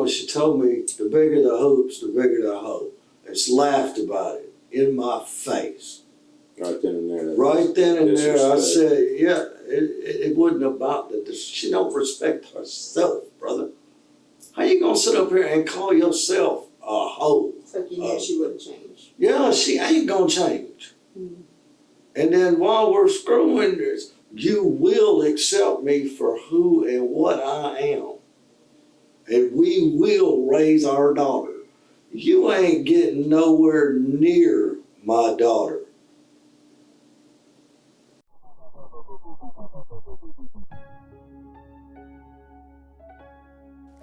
when she told me, the bigger the hoops, the bigger the hoe. And she laughed about it in my face. Right then and there. Right then and there, I said, yeah, it wasn't about that. She don't respect herself, brother. How you gonna sit up here and call yourself a hoe? So you knew she wouldn't change. Yeah, she ain't gonna change. Mm-hmm. And then while we're screwing this, you will accept me for who and what I am. And we will raise our daughter. You ain't getting nowhere near my daughter.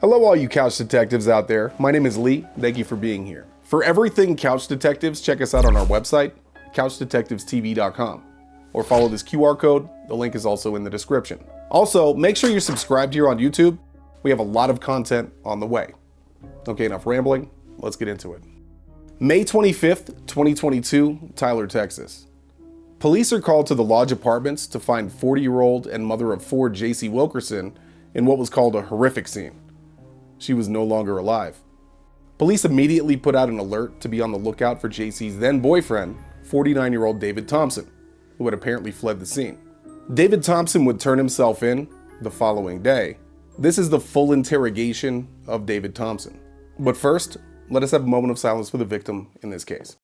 Hello all you couch detectives out there. My name is Lee. Thank you for being here. For everything Couch Detectives, check us out on our website, couchdetectivestv.com, or follow this QR code. The link is also in the description. Also, make sure you're subscribed here on YouTube. We have a lot of content on the way. Okay, enough rambling. Let's get into it. May 25th, 2022, Tyler, Texas. Police are called to the Lodge Apartments to find 40-year-old and mother of 4 Jaci Wilkerson in what was called a horrific scene. She was no longer alive. Police immediately put out an alert to be on the lookout for Jaci's then boyfriend, 49-year-old David Thompson, who had apparently fled the scene. David Thompson would turn himself in the following day. This is the full interrogation of David Thompson. But first, let us have a moment of silence for the victim in this case.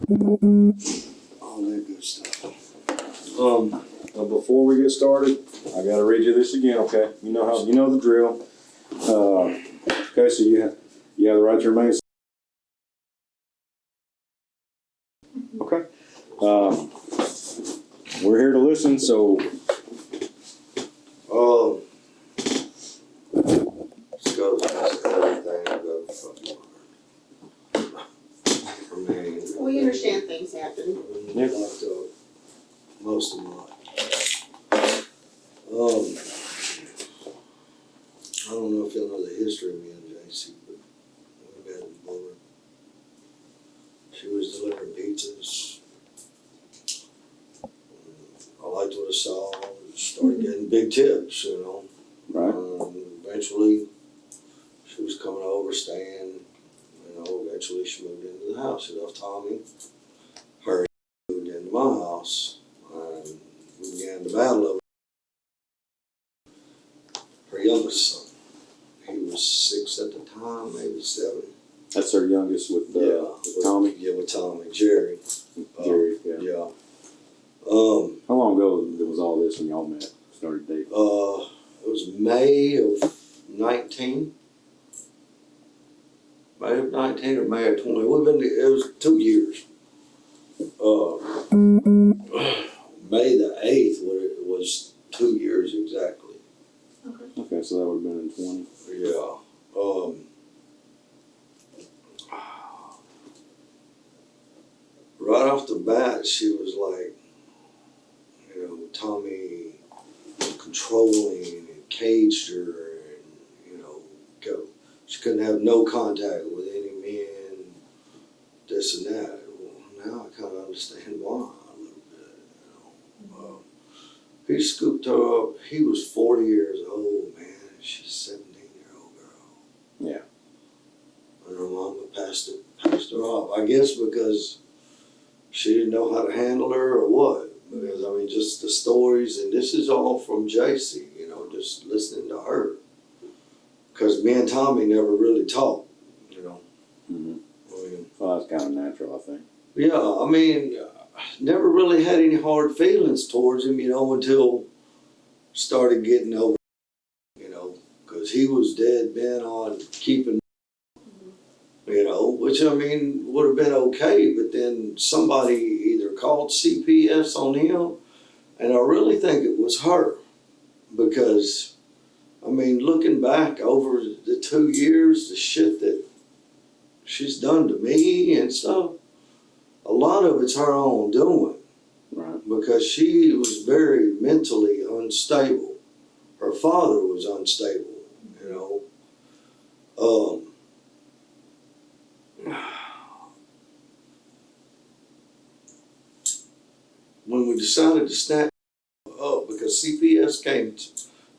All that good stuff. Before we get started, I gotta read you this again, okay? You know the drill. Okay, so you have the right to remain. Okay. We're here to listen, so. This goes past everything I've ever fucking learned. We understand things happen. Yeah. Most of my life. I don't know if y'all know the history of me and Jaci, but we met in Bullard. She was delivering pizzas. I liked what I saw. Started getting big tips, you know. Right. Eventually, she was coming over, staying. You know, eventually she moved into the house. She left Tommy. Her moved into my house. And we began the battle over her youngest son. He was 6 at the time, maybe 7. That's her youngest with Tommy? Yeah, with Tommy. Jerry. Jerry, yeah. Yeah. How long ago was all this when y'all met? Started dating? It was May of 19. May of 19 or May of 20. It was 2 years. May the 8th was 2 years exactly. Okay, so that would have been in 20. Yeah. Right off the bat, she was like, you know, Tommy controlling and caged her, and, you know, she couldn't have no contact with any men, this and that. Well, now I kind of understand why a little bit, you know. He scooped her up. He was 40 years old, man. She's a 17-year-old girl. Yeah. And her mama passed her off. I guess because she didn't know how to handle her or what. Because, I mean, just the stories, and this is all from Jaci, you know, just listening to her. Because me and Tommy never really talked, you know. Mm-hmm. I mean, Well, that's kind of natural, I think. yeah, I mean, never really had any hard feelings towards him, you know, until started getting over, you know, because he was dead bent on keeping, you know, which, I mean, would have been okay, but then somebody either called CPS on him, and I really think it was her, because, I mean, looking back over the 2 years, the shit that she's done to me and stuff, a lot of it's her own doing. Right. Because she was very mentally unstable. Her father was unstable, you know. when we decided to snatch up, because CPS came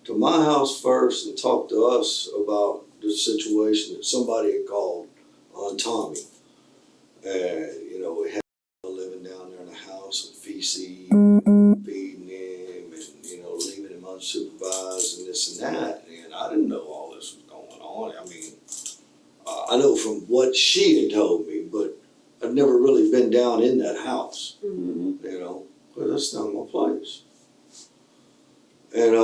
to my house first and talked to us about the situation that somebody had called on Tommy. And, you know, we had him living down there in the house with feces, feeding him, and, you know, leaving him unsupervised and this and that. And I didn't know all this was going on. I mean, I know from what she had told me, but I've never really been down in that house, you know, but that's not my place. And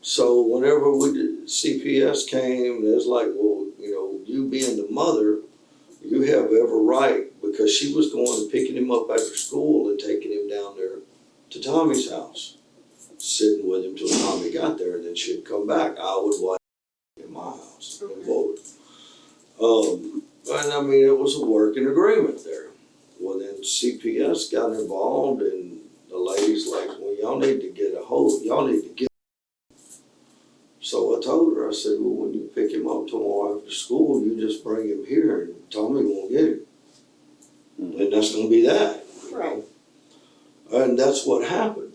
so whenever CPS came, it was like, well, you know, you being the mother, you have every right, because she was going and picking him up after school and taking him down there to Tommy's house, sitting with him till Tommy got there, and then she'd come back. I would watch in my house and vote. And I mean, it was a working agreement there. Well, then CPS got involved, and the lady's like, well, y'all need to get y'all need to get. So I told her, I said, well, when you pick him up tomorrow after school, you just bring him here and Tommy won't get him. And that's gonna be that. Right. And that's what happened.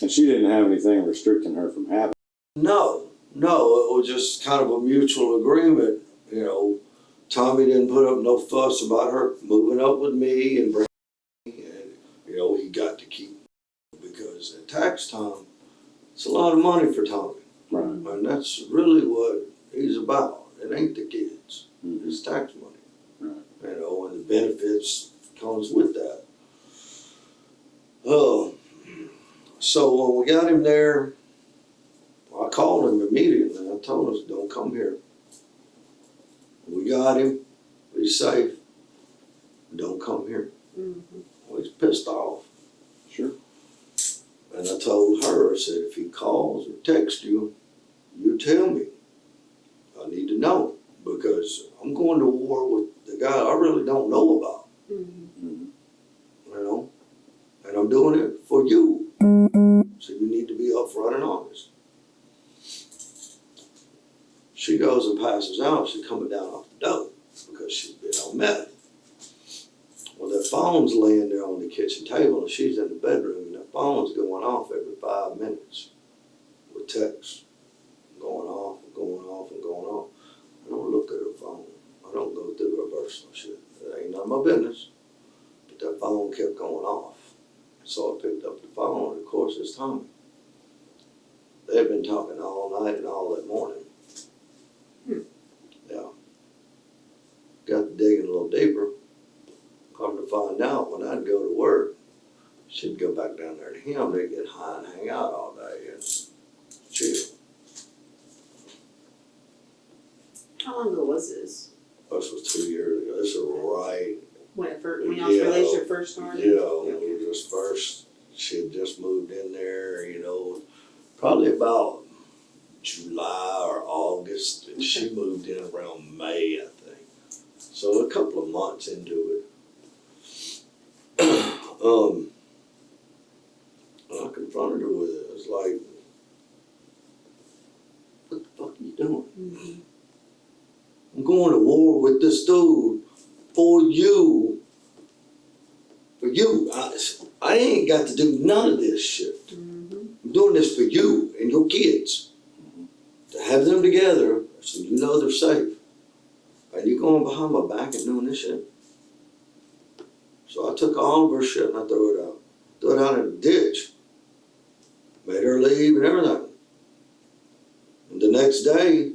And she didn't have anything restricting her from having it. No, it was just kind of a mutual agreement, you know. Tommy didn't put up no fuss about her moving up with me and bringing me, and, you know, he got to keep, because at tax time, it's a lot of money for Tommy. Right. And that's really what he's about. It ain't the kids. It's tax money. Right. You know, and the benefits comes with that. So when we got him there, I called him immediately. I told him, don't come here. We got him. He's safe. Don't come here. Well, he's pissed off. Sure. And I told her, I said, if he calls or texts you, you tell me. I need to know, because I'm going to war with the guy I really don't know about. You know? And I'm doing it for you. So you need to be upfront and honest. She goes and passes out. She's coming down off the dope because she's been on meth. Well, that phone's laying there on the kitchen table, and she's in the bedroom, and that phone's going off every 5 minutes with texts going off and going off and going off. I don't look at her phone. I don't go through her personal shit. It ain't none of my business. But that phone kept going off. So I picked up the phone, and of course it's Tommy. They had been talking all night and all that morning. Yeah. Got to digging a little deeper. Come to find out, when I'd go to work, she'd go back down there to him. They'd get high and hang out all day and chill. How long ago was this? This was 2 years ago. This was right. When y'all's relationship first started? Yeah, when we just first, she had just moved in there, you know, probably about July or August, and she moved in around May, I think. So a couple of months into it. I confronted her with it. It's like, what the fuck are you doing? I'm going to war with this dude for you. For you. I ain't got to do none of this shit. I'm doing this for you and your kids. To have them together so you know they're safe. And you going behind my back and doing this shit? So I took all of her shit and I threw it out. Threw it out in a ditch. Made her leave and everything. And the next day,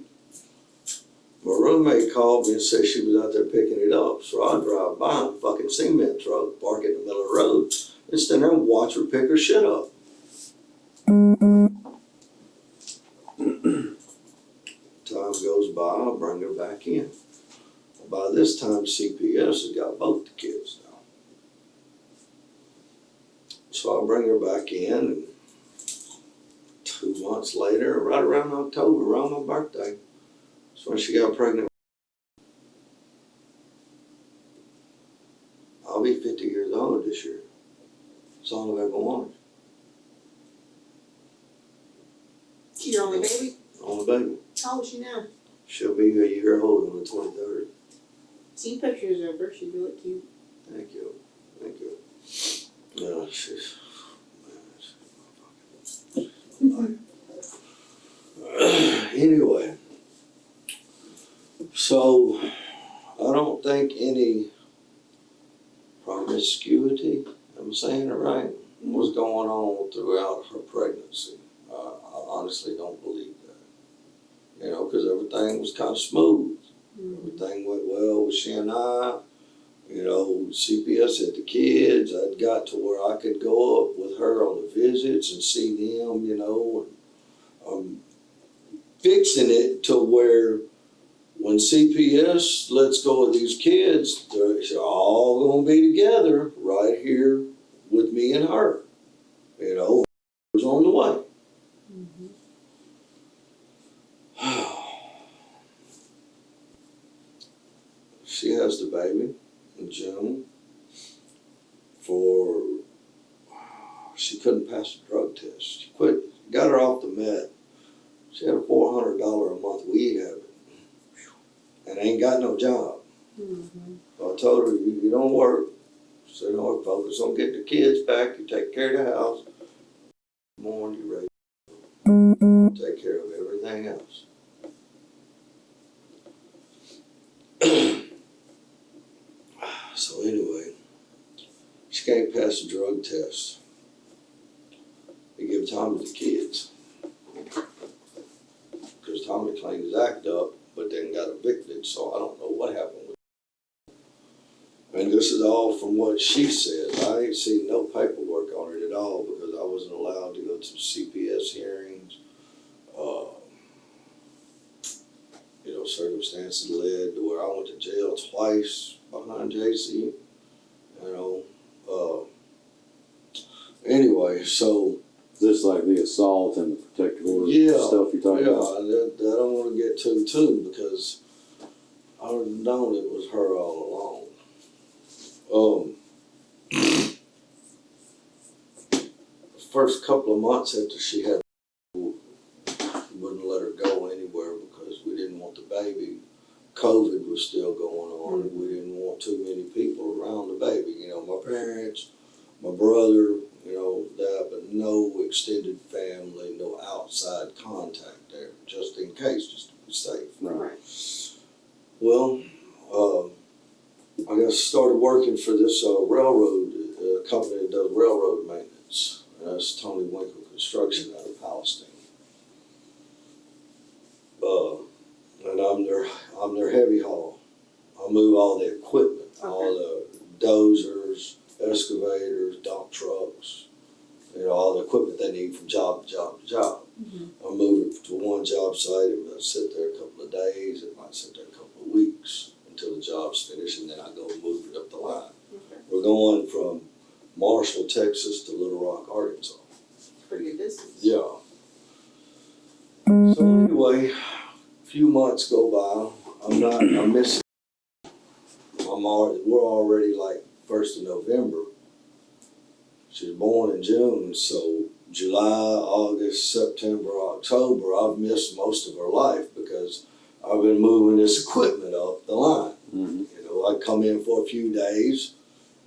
my roommate called me and said she was out there picking it up. So I drive by a fucking cement truck, park in the middle of the road, and stand there and watch her pick her shit up. Time goes by, I bring her back in. By this time, CPS has got both the kids now. So I bring her back in, and 2 months later, right around October, around my birthday, that's when she got pregnant. I'll be 50 years old this year. That's all I've ever wanted. Your only baby? Only baby. How old is she now? She'll be a year old on the 23rd. Seen pictures of her. She look cute. Thank you. Thank you. Yeah, she's, anyway, so I don't think any promiscuity, I'm saying it right, was going on throughout her pregnancy. I honestly don't believe that. You know, because everything was kind of smooth. Everything went well with she and I. You know, CPS had the kids. I'd got to where I could go up with her on the visits and see them, you know. And fixing it to where when CPS lets go of these kids, they're all going to be together right here with me and her. You know, it was on the way. She has the baby in June. She couldn't pass the drug test. She quit, got her off the med. She had a $400 a month weed habit and ain't got no job. So I told her, you don't work. She said, no, focus on getting the kids back. You take care of the house. Morning, you ready. Take care of everything else. So anyway, she can't pass the drug test. They give Tommy the kids. Because Tommy claimed his act up, but then got evicted, so I don't know what happened with him. And this is all from what she says. I ain't seen no paperwork on it at all because I wasn't allowed to go to CPS hearings. You know, circumstances led to where I went to jail twice behind Jaci. You know, anyway, so. This like the assault and the protective order stuff you're talking about? I don't want to get too because I would have known it was her all along. First couple of months after she had, we wouldn't let her go anywhere because we didn't want the baby. COVID was still going on, and we didn't want too many people around the baby. You know, my parents, my brother, you know, that, but no extended family, no outside contact there, just in case, just to be safe. Right. Well, I got started working for this railroad company that does railroad maintenance. And that's Tony Winkle Construction out of Palestine. And I'm their heavy haul. I move all the equipment, all the dozers, excavators, dump trucks, you know, all the equipment they need from job to job to job. I move it to one job site, it might sit there a couple of days, it might sit there a couple of weeks until the job's finished, and then I go move it up the line. We're going from Marshall, Texas to Little Rock, Arkansas. Pretty good distance. Yeah. So anyway, a few months go by, I'm missing. We're already like 1st of November. She was born in June, so July, August, September, October, I've missed most of her life because I've been moving this equipment up the line. You know, I come in for a few days,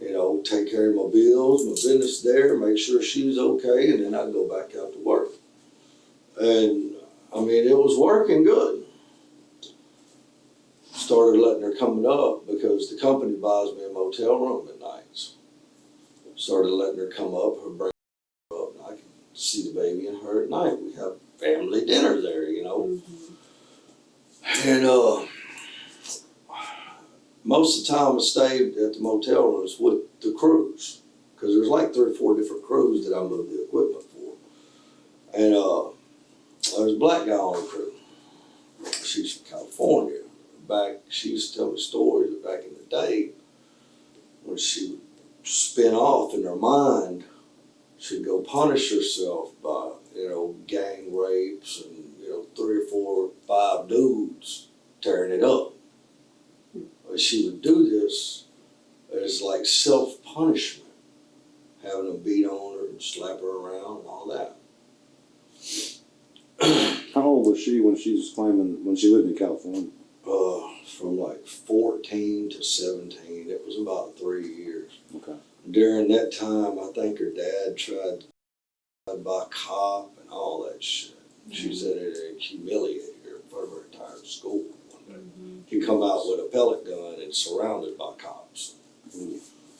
you know, take care of my bills, my business there, make sure she's okay, and then I go back out to work. And I mean, it was working good. Started letting her come up because the company buys me a motel room at nights. Started letting her come up, bring her up, and I can see the baby and her at night. We have family dinner there, you know. And most of the time I stayed at the motel rooms with the crews because there's like 3 or 4 different crews that I move the equipment for. And there was a black guy on the crew. She's from California. She used to tell me stories that back in the day when she would spin off in her mind, she'd go punish herself by, you know, gang rapes and, you know, 3 or 4 or 5 dudes tearing it up. But she would do this as like self-punishment, having them beat on her and slap her around and all that. How old was she when she was claiming, when she lived in California? From like 14 to 17, it was about 3 years. Okay. During that time, I think her dad tried to buy a cop and all that shit. She said it humiliated her in front of her entire school one day. He come out with a pellet gun and surrounded by cops.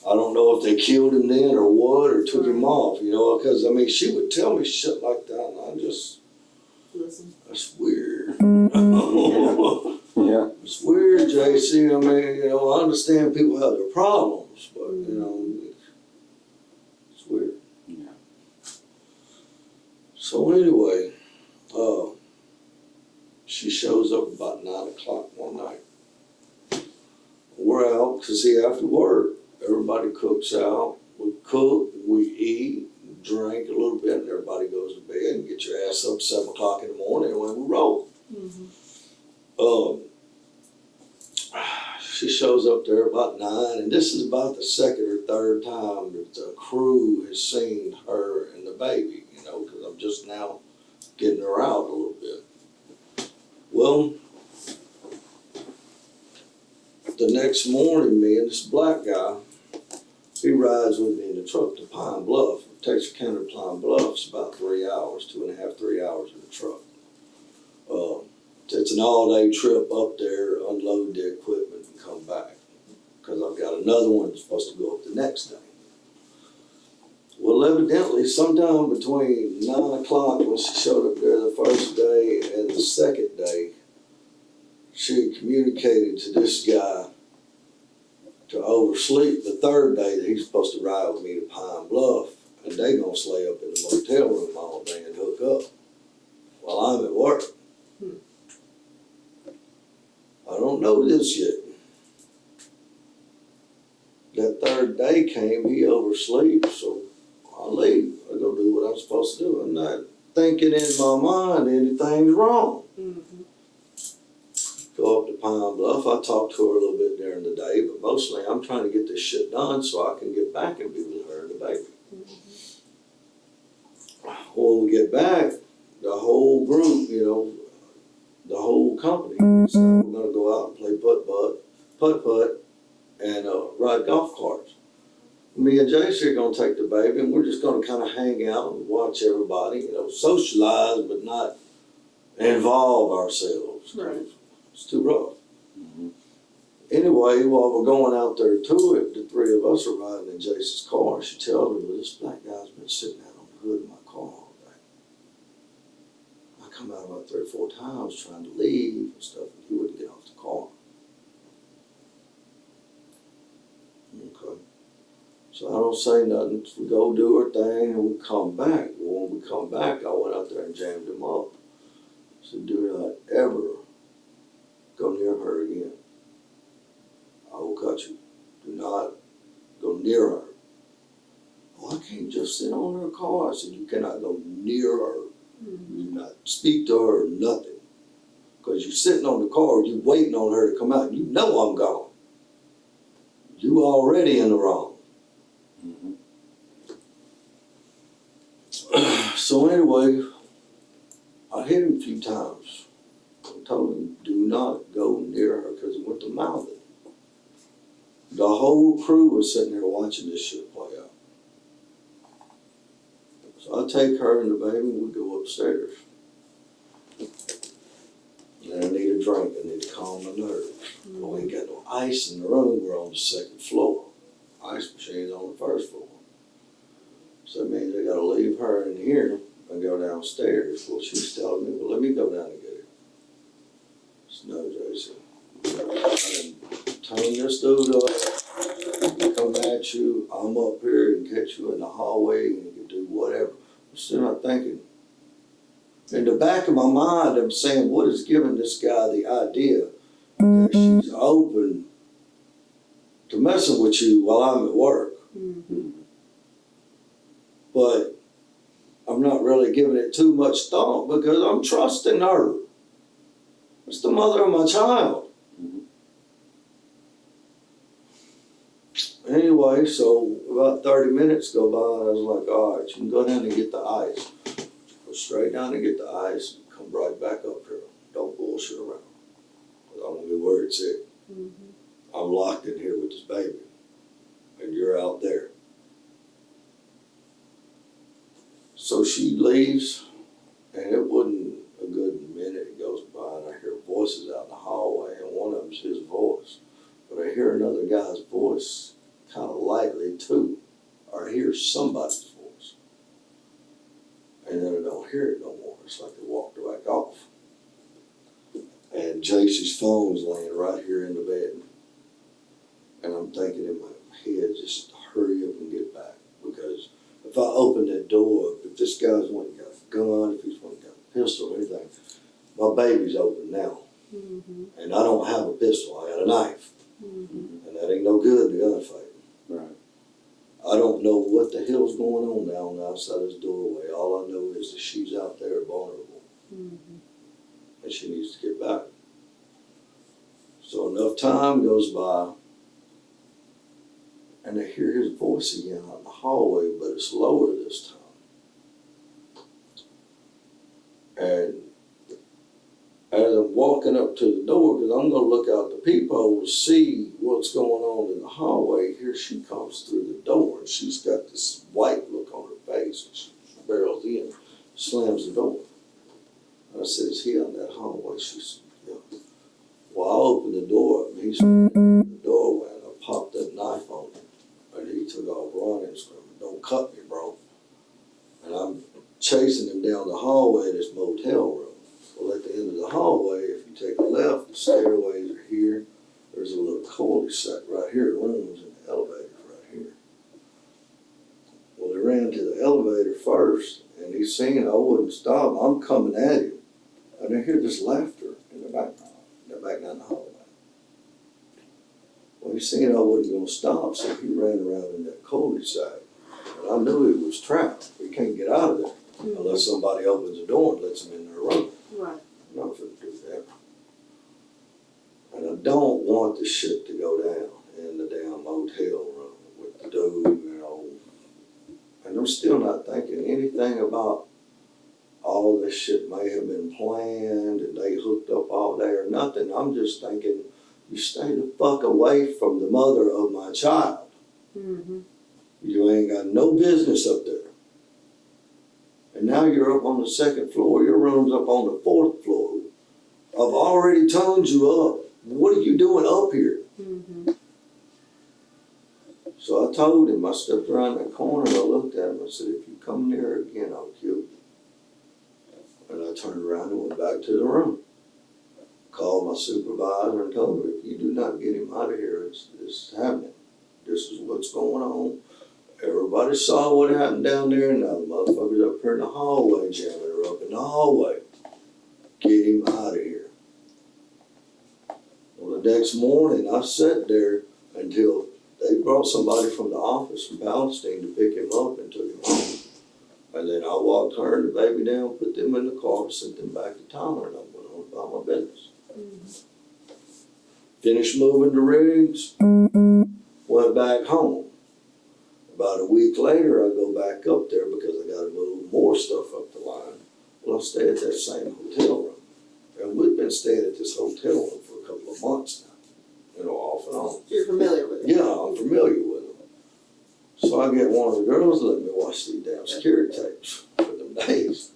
I don't know if they killed him then or what, or took him off, you know, because, I mean, she would tell me shit like that, and I just, Listen. that's weird. Yeah. It's weird, Jaci. I mean, you know, I understand people have their problems, but, you know, it's weird. Yeah. So anyway, she shows up about 9 o'clock one night. We're out, because see, after work, everybody cooks out. We cook, we eat, drink a little bit, and everybody goes to bed and get your ass up 7 o'clock in the morning and we roll. She shows up there about 9, and this is about the second or third time that the crew has seen her and the baby, you know, because I'm just now getting her out a little bit. Well, the next morning, me and this black guy, he rides with me in the truck to Pine Bluff. Texas County, Pine Bluff's about 3 hours, 2.5, 3 hours in the truck. It's an all-day trip up there, unload the equipment and come back. Because I've got another one that's supposed to go up the next day. Well, evidently, sometime between 9 o'clock when she showed up there the first day and the second day, she communicated to this guy to oversleep the third day that he's supposed to ride with me to Pine Bluff, and they gonna stay up in the motel room all day and hook up while I'm at work. I don't know this yet. That third day came, he oversleeps, so I leave. I go do what I'm supposed to do. I'm not thinking in my mind anything's wrong. Go up to Pine Bluff. I talk to her a little bit during the day, but mostly I'm trying to get this shit done so I can get back and be with her and the baby. When we get back, the whole group, you know, the whole company, so we're gonna go out and play putt-putt, and ride golf carts. Me and Jaci are gonna take the baby, and we're just gonna kind of hang out and watch everybody, you know, socialize, but not involve ourselves. Right. It's too rough. Anyway, while we're going out there to it, the three of us are riding in Jaci's car. She tells me, well, this black guy's been sitting out on the hood of my car all day. I come out about 3 or 4 times trying to leave and stuff, and he wouldn't get off the car. Okay. So I don't say nothing. We go do our thing and we come back. Well, when we come back, I went out there and jammed him up. I said, do not ever go near her again. I will cut you. Do not go near her. Oh, I can't just sit on her car. I said, you cannot go near her. You do not speak to her or nothing. Because you're sitting on the car, you're waiting on her to come out. You know I'm gone. You already in the wrong. So anyway, I hit him a few times. I told him, do not go near her, because he went to mouth it. The whole crew was sitting there watching this shit play out. So I take her and the baby and we go upstairs. And I need a drink, I need to calm my nerves. Well, we ain't got no ice in the room, we're on the 2nd floor. Ice machine's on the 1st floor. So that means I gotta leave her in here and go downstairs. Well, she was telling me, well, let me go down and get her. I said, no, Jaci. I done turned this dude up, come at you, I'm up here and catch you in the hallway and you can do whatever. I'm still not thinking. In the back of my mind, I'm saying, what is giving this guy the idea that she's open to messing with you while I'm at work? But I'm not really giving it too much thought because I'm trusting her. It's the mother of my child. Anyway, so about 30 minutes go by and I was like, all right, you can go down and get the ice. Go straight down and get the ice and come right back up here. Don't bullshit around. Because I want to be where it's at. I'm locked in here with this baby. And you're out there. So she leaves, and it wasn't a good minute goes by, and I hear voices out in the hallway, and one of them's his voice. But I hear another guy's voice kind of lightly too, or I hear somebody's voice. And then I don't hear it no more. It's like they walked back off. And Jaci's phone's laying right here in the bed. And I'm thinking in my head, just hurry up and get back. Because if I open that door, if this guy's went and got a gun, if he's went and got a pistol or anything, my baby's open now. Mm-hmm. And I don't have a pistol, I got a knife. Mm-hmm. And that ain't no good in a gunfight. Right. I don't know what the hell's going on down outside this doorway. All I know is that she's out there vulnerable. Mm-hmm. And she needs to get back. So enough time goes by, and I hear his voice again out in the hallway, but it's lower this time. And as I'm walking up to the door, because I'm going to look out the peephole to see what's going on in the hallway, here she comes through the door, and she's got this white look on her face, and she barrels in, slams the door. And I said, "Is he out in that hallway?" She said, "Yeah." Well, I opened the door up, and he's in the doorway, and I popped that knife on him. And he took off running, screaming, "Don't cut me, bro." And I'm chasing him down the hallway in this motel room. Well, at the end of the hallway, if you take a left, the stairways are here. There's a little cul-de-sac right here, rooms, and the elevator's right here. Well, they ran to the elevator first, and he's seen I wouldn't stop. I'm coming at him. And I hear this laughter in the background. They're back down the hallway. Well, he seen I wasn't gonna stop, so he ran around in that cul-de-sac. And I knew he was trapped. He can't get out of there unless somebody opens the door and lets him in their room. Right. I'm not gonna do that. And I don't want the shit to go down in the damn motel room with the dude, you know. And I'm still not thinking anything about all this shit may have been planned and they hooked up all day or nothing. I'm just thinking, you stay the fuck away from the mother of my child. Mm-hmm. You ain't got no business up there. And now you're up on the second floor. Your room's up on the fourth floor. I've already toned you up. What are you doing up here? Mm-hmm. So I told him, I stepped around that corner and I looked at him. I said, "If you come near again, I'll kill you." And I turned around and went back to the room. Called my supervisor and told him, "If you do not get him out of here, it's happening. This is what's going on." Everybody saw what happened down there, and now the motherfucker's up here in the hallway, jamming her up in the hallway. Get him out of here. Well, the next morning, I sat there until they brought somebody from the office from Palestine to pick him up and took him home. And then I walked her and the baby down, put them in the car, sent them back to Tyler, and I went on about my business. Mm-hmm. Finished moving the rigs, went back home. About a week later, I go back up there because I got to move more stuff up the line. Well, I stay at that same hotel room. And we've been staying at this hotel room for a couple of months now, you know, off and on. So you're familiar with it? Yeah, I'm familiar with them. So I get one of the girls to let me watch these damn security tapes for them days.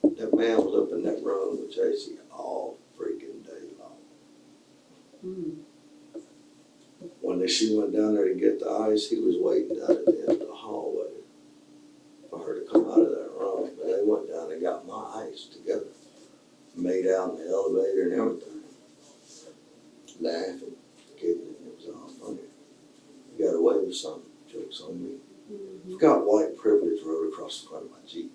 That man was up in that room with Jaci all freaking day long. Mm-hmm. When she went down there to get the ice, he was waiting down at the end of the hallway for her to come out of that room. But they went down and got my ice together, made out in the elevator and everything, laughing, giggling. It was all funny. You got away with something. Jokes on me. Mm-hmm. I've got white privilege rode across the front of my Jeep.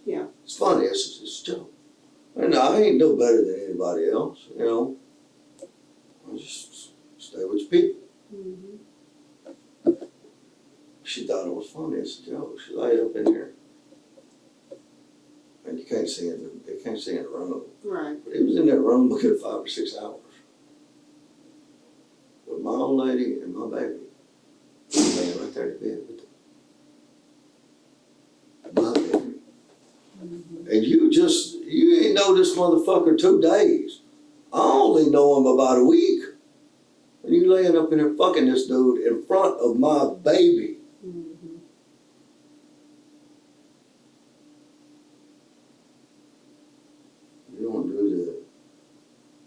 Yeah. It's funny. It's a joke. And I ain't no better than anybody else, you know. I just stay with your people. Mm-hmm. She thought it was funny. It's a joke. She laid up in here. And you can't see in the room. Right. But he was in that room a good 5 or 6 hours. With my old lady and my baby. Laying right there in bed with them. My baby. Mm-hmm. And you ain't know this motherfucker 2 days. I only know him about a week. And you laying up in there fucking this dude in front of my baby. Mm-hmm. You don't do that.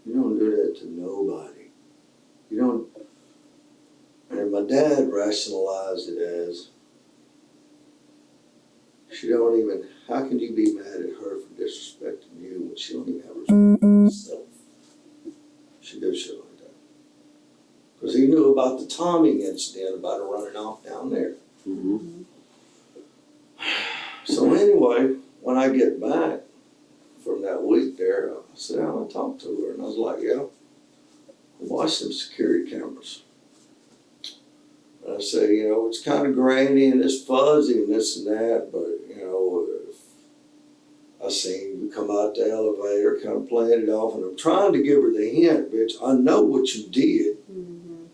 You don't do that to nobody. You don't. And my dad rationalized it as, she don't even, how can you be mad at her for disrespecting you when she don't even have respect for herself? She does shit like that. Because he knew about the Tommy incident, about her running off down there. Mm-hmm. So anyway, when I get back from that week there, I sat down and talked to her, and I was like, yeah, watch them security cameras. And I said, you know, it's kind of grainy and it's fuzzy and this and that, but, you know, I seen you come out the elevator, kind of playing it off, and I'm trying to give her the hint, bitch, I know what you did. Mm-hmm.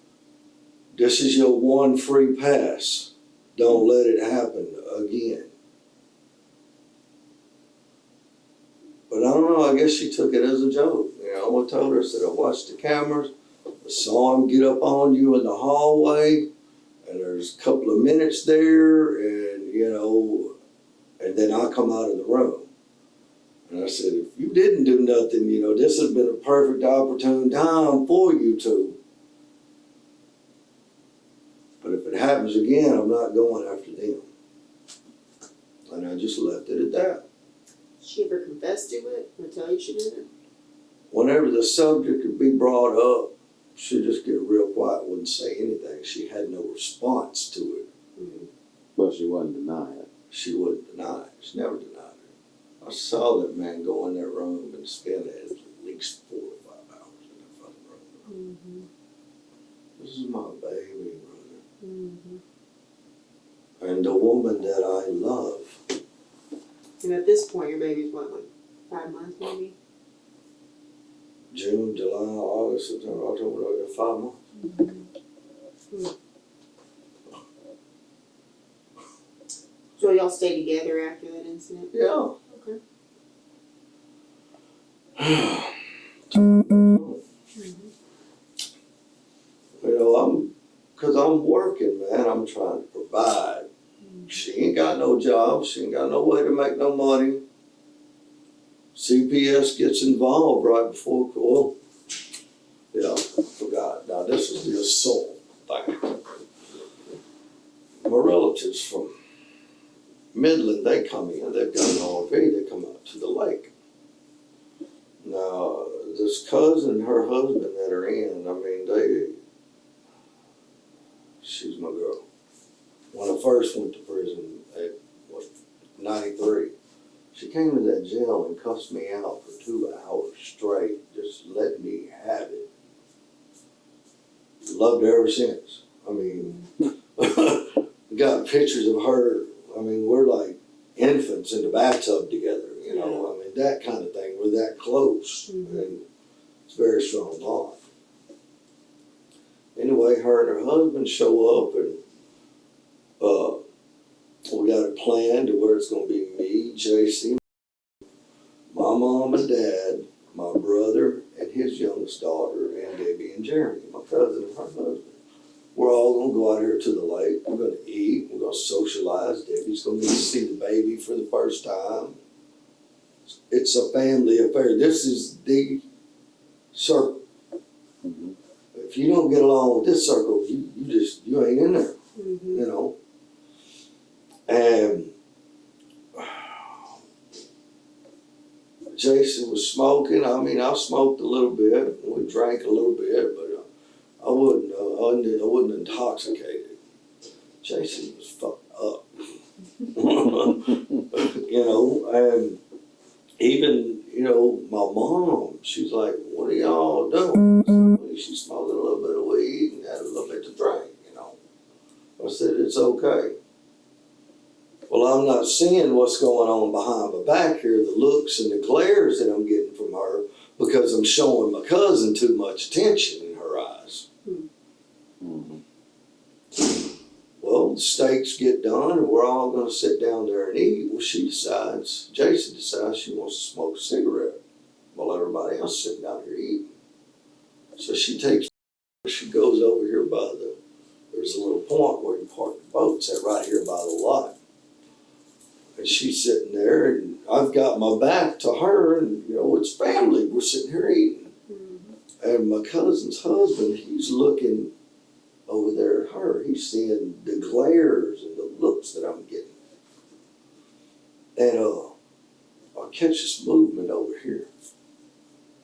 This is your one free pass. Don't let it happen again. But I don't know, I guess she took it as a joke. You know, I told her, I said, I watched the cameras, I saw him get up on you in the hallway, and there's a couple of minutes there, and, you know, and then I come out of the room. And I said, if you didn't do nothing, you know, this has been a perfect opportune time for you to. But if it happens again, I'm not going after them. And I just left it at that. She ever confessed to it or tell you she did it? Whenever the subject could be brought up, she'd just get real quiet, wouldn't say anything. She had no response to it. Mm-hmm. But she wasn't denying it. She wouldn't deny it. She never denied it. I saw that man go in that room and spend at least 4 or 5 hours in that fucking room. Mm-hmm. This is my baby, brother. Mm-hmm. And the woman that I love. And at this point, your baby's what, like 5 months maybe? June, July, August, September, October, November, 5 months. Mm-hmm. So y'all stay together after that incident? Yeah. Okay. Mm-hmm. You know, cause I'm working, man. I'm trying to provide. She ain't got no job. She ain't got no way to make no money. CPS gets involved right before, well, yeah, I forgot. Now this is the assault thing. My relatives from Midland, they come in. They've got an RV. They come out to the lake. Now, this cousin and her husband that are in, I mean, she's my girl. When I first went to prison at 93, she came to that jail and cussed me out for 2 hours straight, just let me have it. Loved her ever since. I mean, got pictures of her. I mean, we're like infants in the bathtub together, you know. I mean, that kind of thing. We're that close. Mm-hmm. And it's a very strong bond. Anyway, her and her husband show up, and we got a plan to where it's going to be me, Jaci, my mom and dad, my brother and his youngest daughter, and Debbie and Jeremy, my cousin and her husband. We're all going to go out here to the lake. We're going to eat. We're going to socialize. Debbie's going to get to see the baby for the first time. It's a family affair. This is the circle. Mm-hmm. If you don't get along with this circle, you ain't in there, Mm-hmm. you know. And Jason was smoking. I mean, I smoked a little bit. We drank a little bit, but I wasn't intoxicated. Jason was fucked up, you know. And even, you know, my mom, she's like, "What are y'all doing?" I said, "Well, she's smoking a little bit of weed and had a little bit to drink, you know." I said, "It's okay." Well, I'm not seeing what's going on behind my back here, the looks and the glares that I'm getting from her, because I'm showing my cousin too much attention in her eyes. Mm-hmm. Well, the steaks get done, and we're all going to sit down there and eat. Well, Jason decides she wants to smoke a cigarette while everybody else is sitting down here eating. So she takes She goes over here by there's a little point where you park the boats at right here by the lot. And she's sitting there, and I've got my back to her, and it's family. We're sitting here eating. And my cousin's husband, he's looking over there at her. He's seeing the glares and the looks that I'm getting. And I catch this movement over here.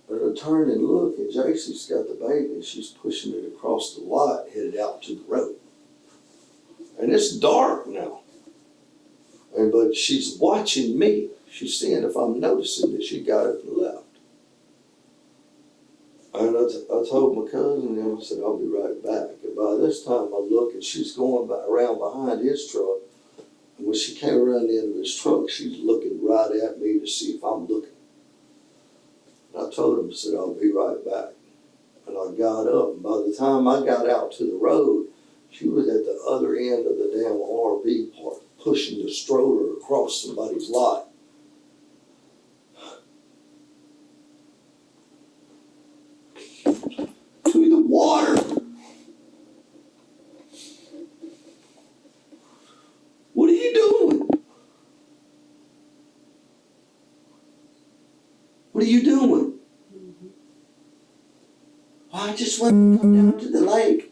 And I turn and look, and Jaci's got the baby, and she's pushing it across the lot, headed out to the road. And it's dark now. But she's watching me. She's seeing if I'm noticing that she got up and left. And I told my cousin, and I said, I'll be right back. And by this time I look, and she's going around behind his truck. And when she came around the end of his truck, she's looking right at me to see if I'm looking. And I told him, I said, I'll be right back. And I got up, and by the time I got out to the road, she was at the other end of the damn RV park, pushing the stroller across somebody's lot. To the water. What are you doing? What are you doing? I just went down to the lake.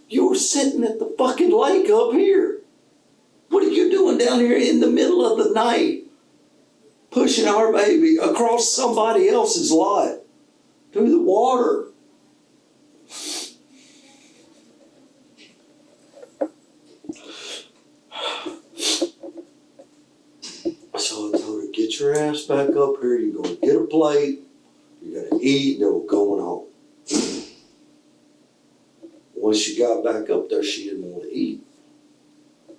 You were sitting at the fucking lake up here. What are you doing down here in the middle of the night? Pushing our baby across somebody else's lot through the water. So I told her, get your ass back up here. You're going to get a plate. You're going to eat. Then we're going home. When she got back up there, she didn't want to eat.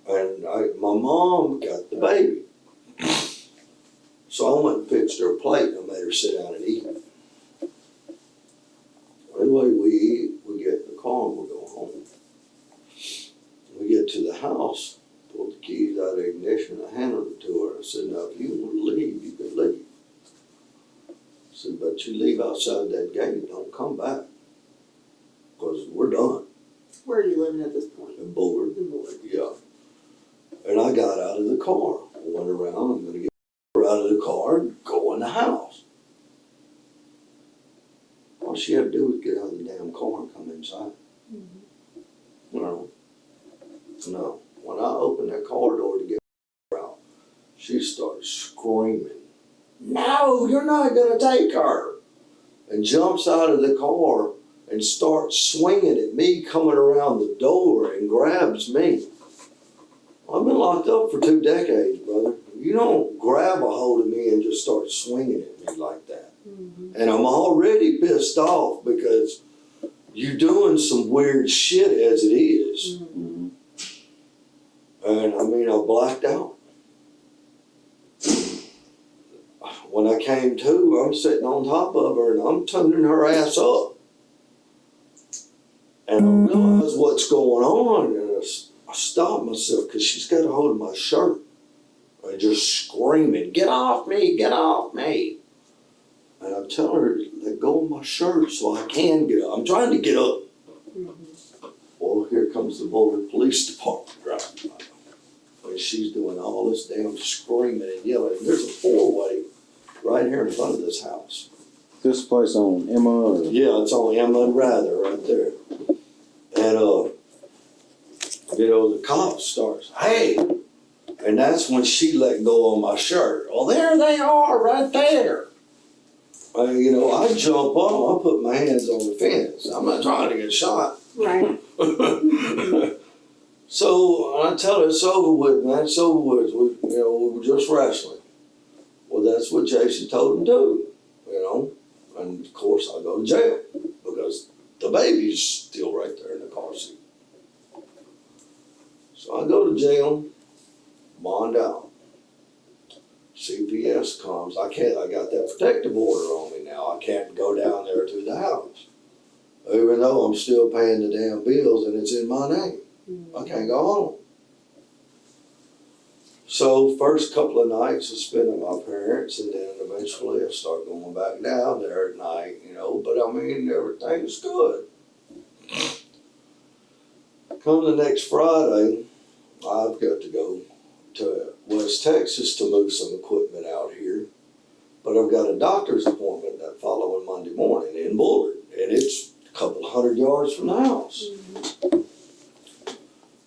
And my mom got the baby. So I went and fixed her a plate and I made her sit down and eat. Anyway, we eat, we get in the car and we go home. We get to the house, pulled the keys out of the ignition, I handed them to her. I said, now if you want to leave, you can leave. I said, but you leave outside that gate, don't come back. Because we're done. Where are you living at this point? And bored. In Board. Yeah. And I got out of the car. I went around, I'm going to get her out of the car and go in the house. All she had to do was get out of the damn car and come inside. No. When I opened that car door to get her out, she started screaming, no, you're not going to take her. And jumps out of the car and starts swinging at me coming around the door and grabs me. I've been locked up for 2 decades, brother. You don't grab a hold of me and just start swinging at me like that. And I'm already pissed off because you're doing some weird shit as it is. And I mean, I blacked out. When I came to, I'm sitting on top of her and I'm tuning her ass up. And I realize what's going on, and I stopped myself because she's got a hold of my shirt. And just screaming, get off me, get off me. And I'm telling her, let go of my shirt so I can get up. I'm trying to get up. Well, here comes the Boulder Police Department driving by. And she's doing all this damn screaming and yelling. And there's a 4-way right here in front of this house. This place on Emma? Or? Yeah, it's on Emma and Rather right there. And, the cop starts, hey! And that's when she let go of my shirt. Well, there they are, right there. I jump up, I put my hands on the fence. I'm not trying to get shot. Right. So I tell her, it's over with, man, it's over with. We were just wrestling. Well, that's what Jaci told him to do, And of course I go to jail because the baby's still right there in the car seat. So I go to jail, bond out. CPS comes. I got that protective order on me now. I can't go down there to the house. Even though I'm still paying the damn bills and it's in my name. I can't go home. So first couple of nights I spent with my parents, and then eventually I start going back down there at night, but I mean, everything's good. Come the next Friday, I've got to go to West Texas to move some equipment out here. But I've got a doctor's appointment that following Monday morning in Bullard, and it's a couple 100 yards from the house.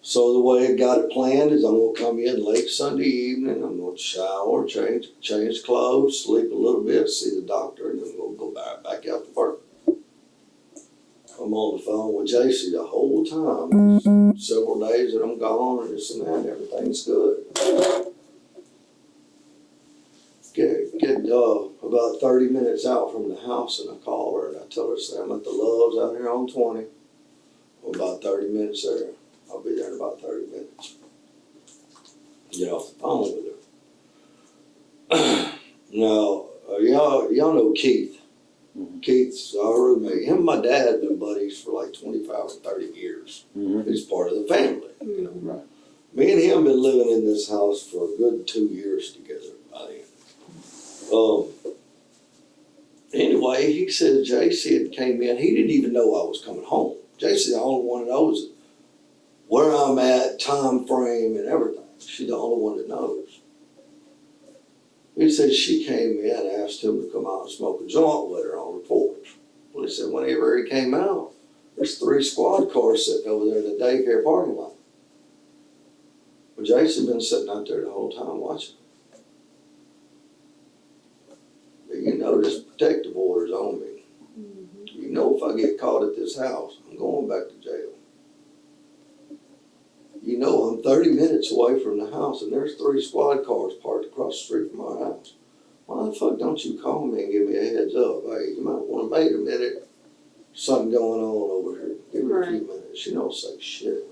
So the way I got it planned is I'm gonna come in late Sunday evening, I'm gonna shower, change clothes, sleep a little bit, see the doctor, and then we'll go back out to work. I'm on the phone with Jaci the whole time, several days that I'm gone and this and that, everything's good. Get about 30 minutes out from the house and I call her and I tell her, say, I'm at the Loves out here on 20. I'm about 30 minutes there. I'll be there in about 30 minutes. Get off the phone with her. Now, y'all know Keith. Keith's our roommate. Him and my dad have been buddies for like 25 or 30 years. He's part of the family. You know? Right. Me and him been living in this house for a good 2 years together by then. Anyway, he said Jaci had came in. He didn't even know I was coming home. Jaci's the only one that knows where I'm at, time frame, and everything. She's the only one that knows. He said she came in and asked him to come out and smoke a joint with her on the porch. Well, he said whenever he came out, there's 3 squad cars sitting over there in the daycare parking lot. Well, Jaci been sitting out there the whole time watching. But you know, there's protective orders on me. You know, if I get caught at this house, I'm going back to jail. You know, I'm 30 minutes away from the house and there's 3 squad cars parked across the street from our house. Why the fuck don't you call me and give me a heads up? Hey, you might want to wait a minute. Something going on over here. Give her a few minutes. She don't say shit.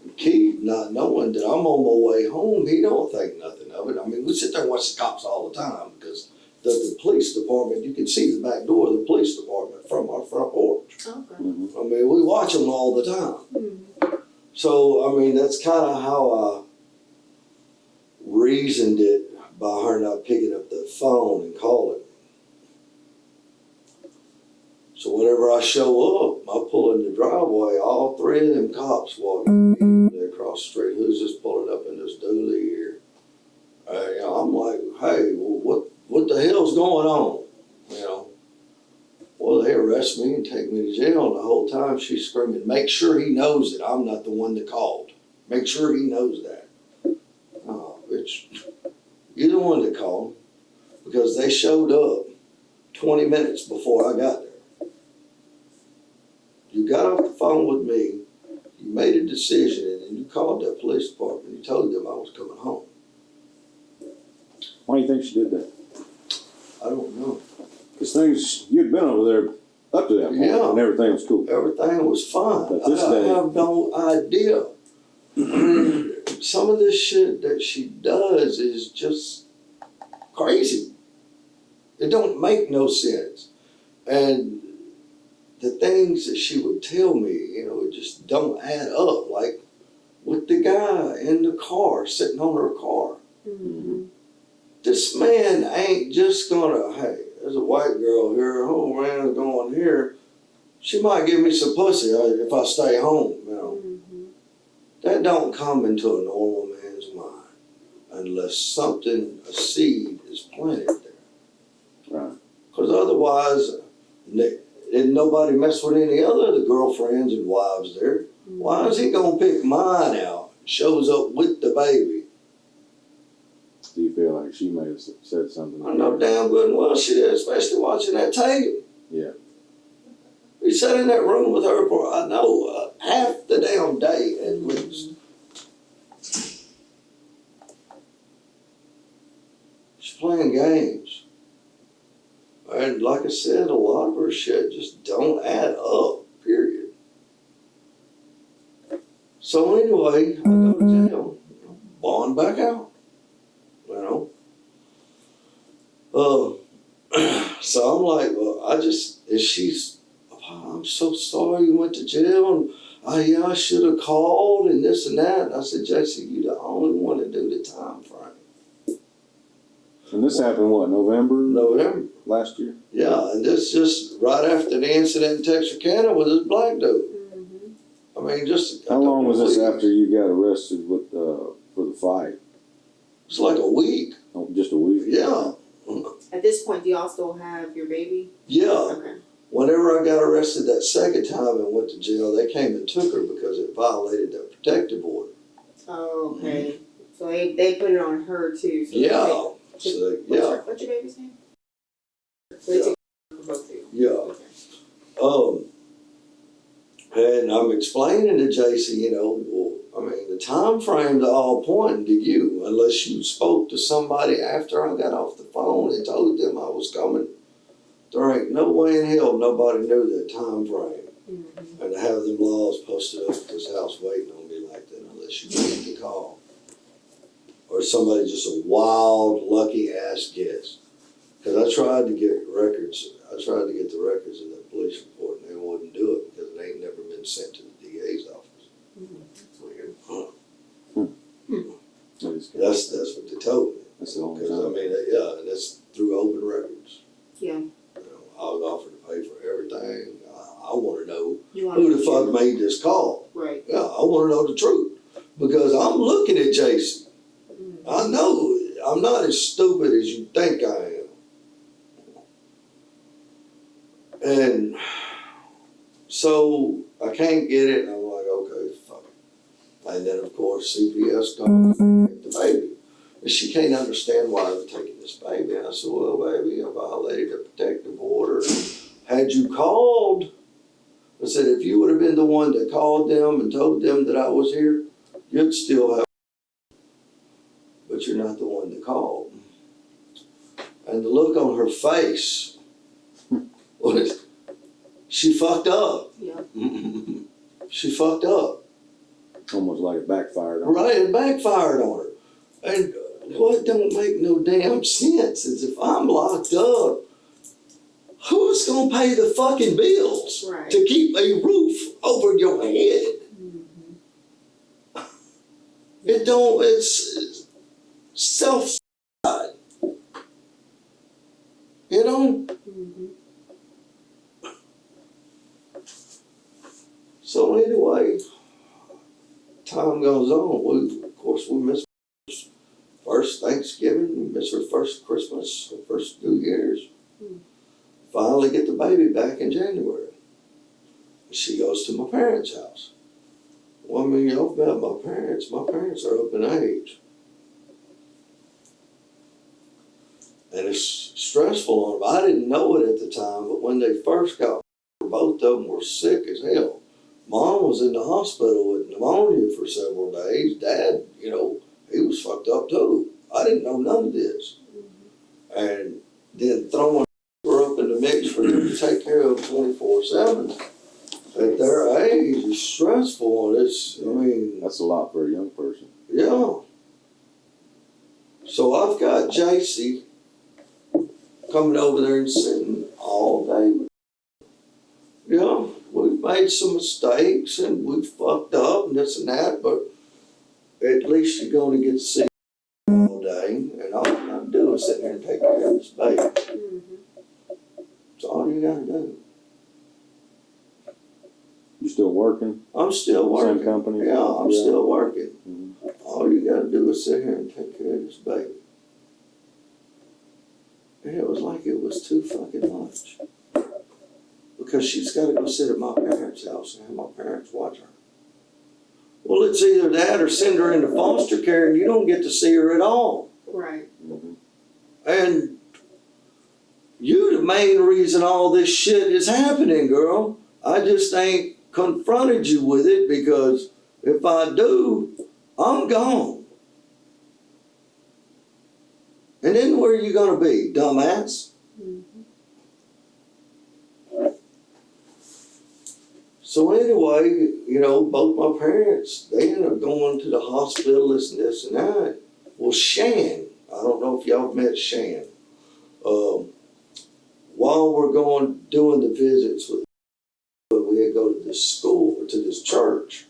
And Keith, not knowing that I'm on my way home, he don't think nothing of it. I mean, we sit there and watch the cops all the time because the police department, you can see the back door of the police department from our front porch. Okay. I mean, we watch them all the time. So, I mean, that's kind of how I reasoned it by her not picking up the phone and calling me. So whenever I show up, I pull in the driveway, all 3 of them cops walking immediately across the street. Who's just pulling up in this dually here? You know, I'm like, hey, well, what the hell's going on? You know? Well, they arrest me and take me to jail, and the whole time she's screaming, make sure he knows that I'm not the one that called. Make sure he knows that. Oh, bitch, you're the one that called because they showed up 20 minutes before I got there. You got off the phone with me, you made a decision, and then you called that police department, you told them I was coming home. Why do you think she did that? I don't know. Because things, you'd been over there up to that point, Yeah. and everything was cool. Everything was fine. But this I day- have no idea. I mean, some of this shit that she does is just crazy. It don't make no sense. And the things that she would tell me, you know, it just don't add up. Like with the guy in the car, sitting on her car. This man ain't just gonna, hey, there's a white girl here, oh man, going here. She might give me some pussy if I stay home, you know. That don't come into a normal man's mind unless something, a seed is planted there. Right. Because otherwise, didn't nobody mess with any other of the girlfriends and wives there. Why is he gonna pick mine out? Shows up with the baby. Do you feel like she may have said something? I know damn good and well she did, especially watching that tape. Yeah. We sat in that room with her for, I know, half the damn day at least. She's playing games. And like I said, a lot of her shit just don't add up, period. So anyway, I go to jail, bond back out, you know. So I'm like, well, I'm so sorry you went to jail, and I should have called and this and that. And I said, Jaci, you the only one to do the time frame. And this happened what, November? November. last year? Yeah, and this just right after the incident in Texarkana with this black dude. I mean, just. How long was this after you got arrested with, for the fight? It's like a week. Oh, just a week? Yeah. At this point, do y'all still have your baby? Yeah. Okay. Whenever I got arrested that second time and went to jail, they came and took her because it violated their protective order. Oh, okay. So they put it on her too. So Yeah. So what's your baby's name? So they took it for both of you. Yeah. Okay. And I'm explaining to Jaci, you know, well, I mean, the time frames are all pointing to you, unless you spoke to somebody after I got off the phone and told them I was coming. There ain't no way in hell nobody knew that time frame. Mm-hmm. And to have them laws posted up at this house waiting on me like that, unless you get the call. Or somebody just a wild, lucky ass guess. Because I tried to get records, the records of that police report, and they wouldn't do it because it ain't never been sent to the DA's office. That's weird. That's what they told me. That's the only Because I time. mean, yeah, and that's through open records. Yeah. You know, I was offered to pay for everything. I want to know You want who the fuck made this call. Right. Yeah, I want to know the truth because I'm looking at Jaci. I know I'm not as stupid as you think I am. And so I can't get it, and I'm like, okay, fuck it. And then, of course, CPS comes and take the baby. And she can't understand why I'm taking this baby. And I said, well, baby, I violated a protective order. Had you called, I said, if you would have been the one that called them and told them that I was here, you'd still have, but you're not the one that called. And the look on her face was, she fucked up. Yeah. She fucked up. Almost like it backfired on her. Right, it backfired on her. And what don't make no damn sense is if I'm locked up, who's gonna pay the fucking bills Right. to keep a roof over your head? Mm-hmm. It don't, it's self, you know? Mm-hmm. So anyway, time goes on. Of course, we miss first Thanksgiving, we miss her first Christmas, her first New Year's. Finally get the baby back in January. She goes to my parents' house. Well, I mean, y'all about my parents. My parents are up in age. And it's stressful on them. I didn't know it at the time, but when they first got, both of them were sick as hell. Mom was in the hospital with pneumonia for several days. Dad, you know, he was fucked up too. I didn't know none of this. And then throwing her up in the mix for them to take care of 24/7 at their age is stressful. And it's, I mean, That's a lot for a young person. yeah. So I've got Jaci coming over there and sitting all day. Yeah, we've made some mistakes and we've fucked up and this and that, but at least you're going to get to see all day. And all you got to do is sit there and take care of this baby. Mm-hmm. That's all you got to do. You still working? I'm still working. Same company? Yeah, I'm still working. Mm-hmm. All you got to do is sit here and take care of this baby. And it was like it was too fucking much. Because she's got to go sit at my parents' house and have my parents watch her. Well, it's either that or send her into foster care and you don't get to see her at all. Right. Mm-hmm. And you the main reason all this shit is happening, girl. I just ain't confronted you with it because if I do, I'm gone. And then where are you gonna be, dumbass? Mm-hmm. So anyway, you know, both my parents, they ended up going to the hospital, this and this and that. Well, Shan, I don't know if y'all met Shan. While we're doing the visits with, we had to go to this school, or to this church.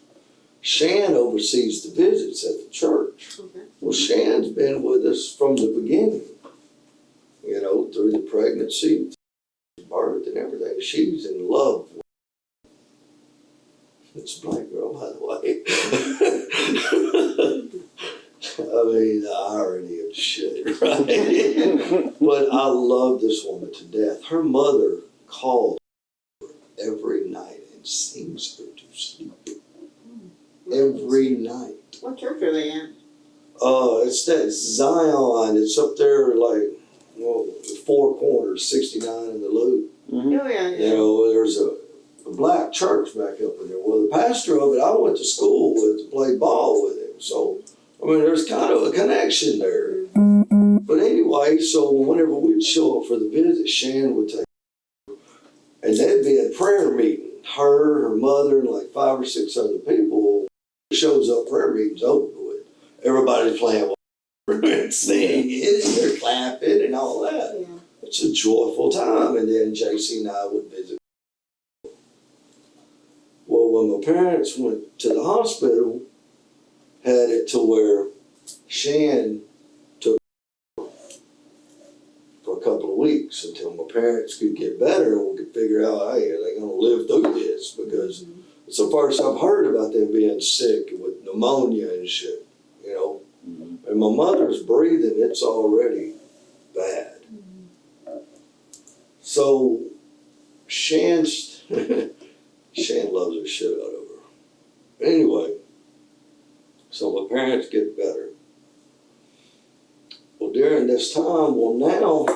Shan oversees the visits at the church. Okay. Well, Shan's been with us from the beginning. you know, through the pregnancy, birth and everything. She's in love. It's a black girl, by the way. I mean, the irony of shit, right? But I love this woman to death. Her mother calls her every night and sings her to sleep. Every night. What church are they in? It's that Zion. It's up there, like, well, Four Corners, 69 in the Loop. Mm-hmm. Oh, yeah, You yeah. know, there's a black church back up in there. Well, the pastor of it, I went to school with to play ball with him. So, I mean, there's kind of a connection there. But anyway, so whenever we'd show up for the visit, Shan would take, and they'd be at prayer meeting. Her mother, and like 5 or 6 other people shows up. Prayer meeting's over with. Everybody's playing and singing, and they're clapping and all that. Yeah. It's a joyful time. And then Jaci and I would visit. Well, when my parents went to the hospital, had it to where Shan took for a couple of weeks until my parents could get better and we could figure out, hey, are they going to live through this? Because it's the first I've heard about them being sick with pneumonia and shit, you know. And my mother's breathing, it's already bad. So Shan loves the shit out of her. Anyway, so my parents get better. Well, during this time, well, now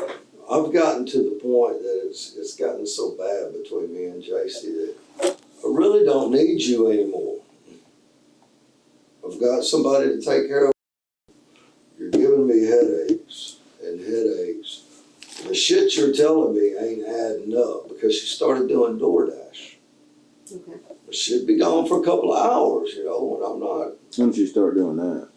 I've gotten to the point that it's gotten so bad between me and Jaci that I really don't need you anymore. I've got somebody to take care of. You're giving me headaches and headaches. The shit you're telling me ain't adding up because she started doing DoorDash. Okay. She'd be gone for a couple of hours, you know, and I'm not. When did you start doing that?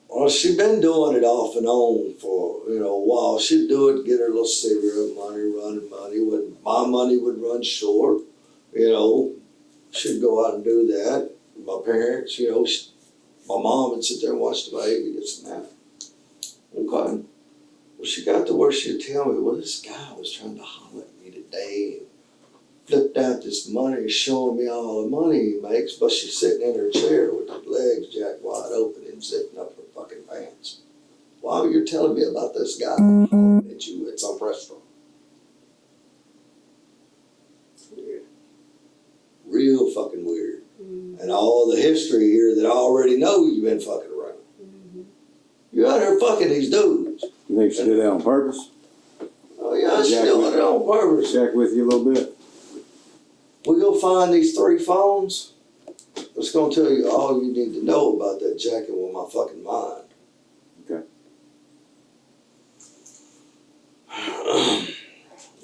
Well, she'd been doing it off and on for, you know, a while. She'd do it, get her little cigarette money, running money. When my money would run short, you know, she'd go out and do that. My parents, you know, my mom would sit there and watch the baby, get some nap. Okay. Well, she got to where she'd tell me, well, this guy was trying to holler at me today and flipped out this money, showing me all the money he makes, but she's sitting in her chair with her legs jacked wide open and zipping up her fucking pants. While you're telling me about this guy hollering at you at some restaurant. Weird. Real fucking weird. And all the history here that I already know you've been fucking around. You're out here fucking these dudes. You think she did that on purpose? Oh yeah, she's doing it on purpose. Jack with you a little bit? We go find these 3 phones. It's gonna tell you all you need to know about that jacking with my fucking mind. Okay.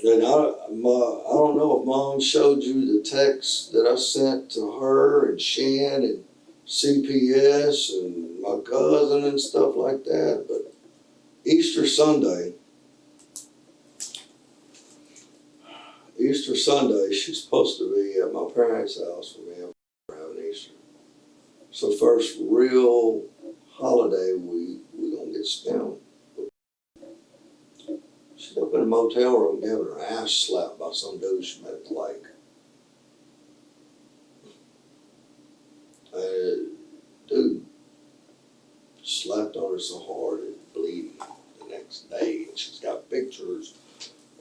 And I don't know if Mom showed you the text that I sent to her and Shan and CPS and my cousin and stuff like that, but Easter Sunday, she's supposed to be at my parents' house with me for having Easter. So first real holiday we gonna get spent. She's up in a motel room having her ass slapped by some dude she met at the lake. Dude slapped on her so hard it bleeding the next day, and she's got pictures.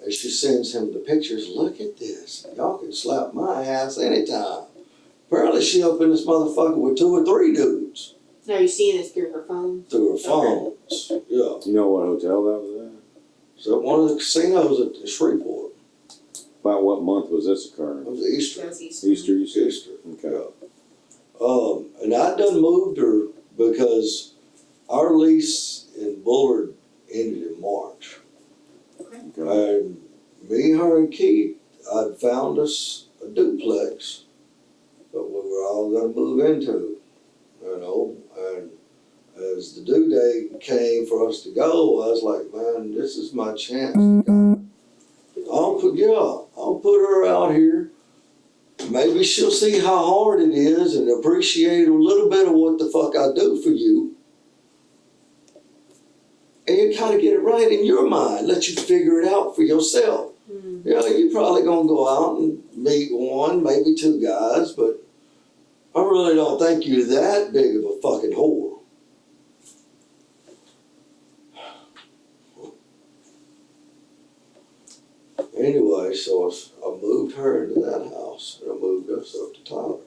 And she sends him the pictures. Look at this. Y'all can slap my ass anytime. Apparently she up in this motherfucker with 2 or 3 dudes So are you seeing this through her phone? through her phones. Yeah. You know what hotel that was at? So one of the casinos at the Shreveport. About what month was this It occurring? was Easter. That's Easter. Easter, you said? Easter. Okay. Yeah. And I done moved her because our lease in Bullard ended in March. Okay. And me, her, and Keith, I'd found us a duplex that we were all gonna move into, you know. And as the due date came for us to go, I was like, man, this is my chance. I'll put her out here. Maybe she'll see how hard it is and appreciate a little bit of what the fuck I do for you. And you and kind of get it right in your mind. Let you figure it out for yourself. You know, you're probably gonna go out and meet one, maybe two guys, but I really don't think you're that big of a fucking whore. Anyway, so I moved her into that house, and I moved us up to Tyler.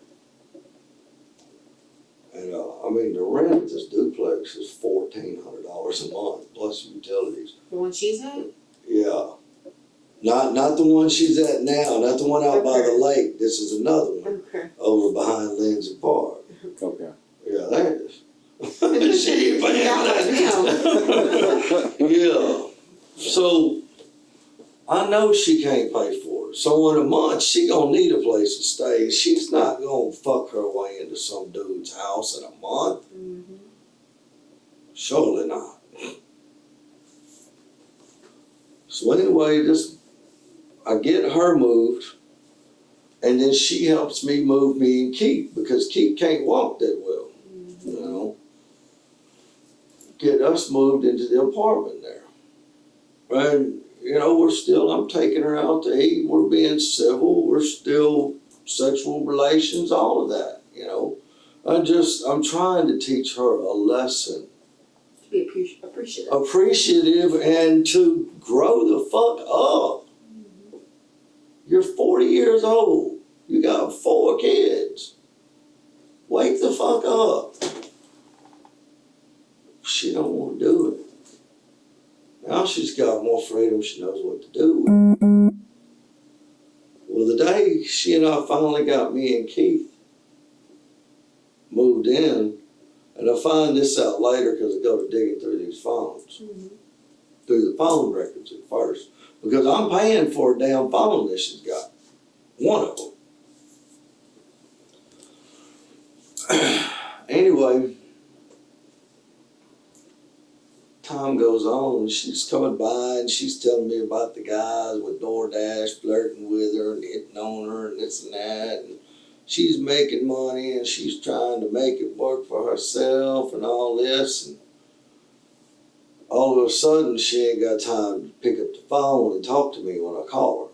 And I mean, the rent of this duplex is $1,400 a month plus utilities. The one she's at? Yeah, not the one she's at now, not the one out by the lake. This is another one Okay. over behind Lindsay Park. Okay. Yeah, that is. She ain't paying that. Yeah. So I know she can't pay for it. So in a month, she gonna need a place to stay. She's not gonna fuck her way into some dude's house in a month. Mm-hmm. Surely not. So anyway, I get her moved, and then she helps me move me and Keith, because Keith can't walk that well, you know. Get us moved into the apartment there. And, you know, I'm taking her out to eat, we're being civil, we're still sexual relations, all of that, you know. I'm trying to teach her a lesson. To be appreciative. Appreciative and to grow the fuck up. You're 40 years old. You got 4 kids. Wake the fuck up. She don't want to do it. Now she's got more freedom. She knows what to do. Well, the day she and I finally got me and Keith moved in, and I find this out later because I go to digging through these phones, through the phone records at first, because I'm paying for a damn phone that she's got. One of them. Anyway, time goes on and she's coming by and she's telling me about the guys with DoorDash flirting with her and hitting on her and this and that. And she's making money and she's trying to make it work for herself and all this. And all of a sudden, she ain't got time to pick up the phone and talk to me when I call her.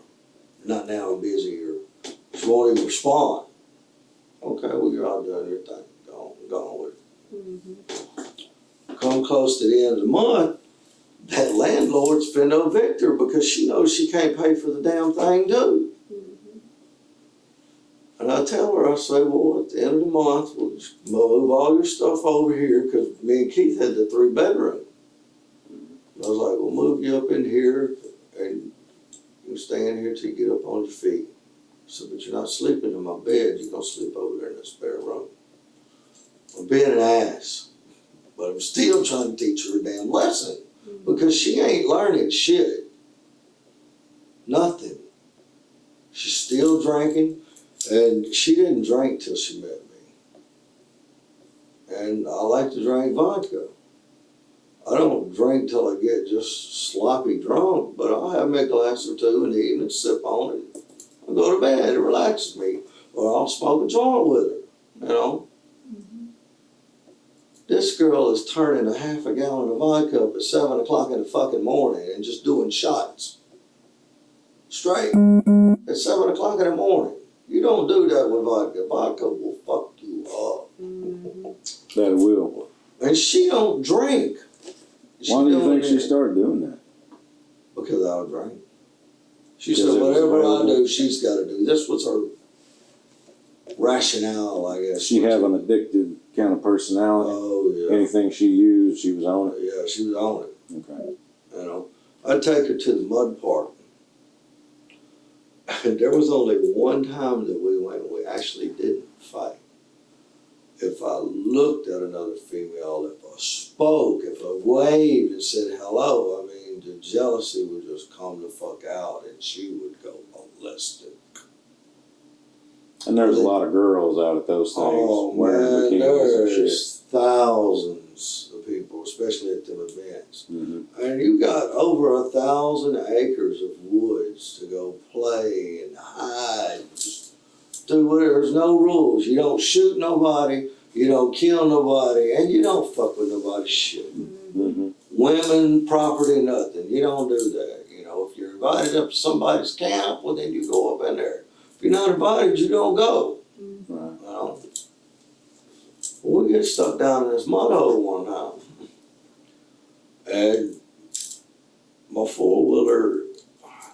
Not now, I'm busy, or she won't even respond. Okay, well, you're all doing your thing. Go on with it. Come close to the end of the month, that landlord's finna evict her because she knows she can't pay for the damn thing, too. And I tell her, I say, well, at the end of the month, we'll just move all your stuff over here, because me and Keith had the 3-bedroom. I was like, we'll move you up in here and you can stay in here till you get up on your feet. I said, but you're not sleeping in my bed, you're gonna sleep over there in the spare room. I'm being an ass, but I'm still trying to teach her a damn lesson because she ain't learning shit. Nothing. She's still drinking, and she didn't drink till she met me. And I like to drink vodka. I don't drink till I get just sloppy drunk, but I'll have me a glass or two in the evening, sip on it, and go to bed. It relaxes me. Or I'll smoke a joint with her, you know. This girl is turning a half a gallon of vodka up at 7 o'clock in the fucking morning and just doing shots. Straight. At 7 o'clock in the morning. You don't do that with vodka. Vodka will fuck you up. That will. And she don't drink. Why do you think she started doing that? Because I would drink. She said, whatever I do, she's got to do. This was her rationale, I guess. She have an addicted kind of personality? Oh, yeah. Anything she used, she was on it? Yeah, she was on it. Okay. You know, I'd take her to the mud park. And there was only one time that we went and we actually didn't fight. If I looked at another female, if I spoke, if I waved and said hello, I mean, the jealousy would just come the fuck out and she would go ballistic. And there's a lot of girls out at those things wearing bikinis and shit. There's thousands of people, especially at them events. And you got over 1,000 acres of woods to go play and hide. Just do whatever. There's no rules. You don't shoot nobody. You don't kill nobody. And you don't fuck with nobody's shit. Mm-hmm. Women, property, nothing. You don't do that. You know, if you're invited up to somebody's camp, well, then you go up in there. If you're not invited, you don't go. Right. You know? Well, we get stuck down in this mud hole one time. And my four-wheeler,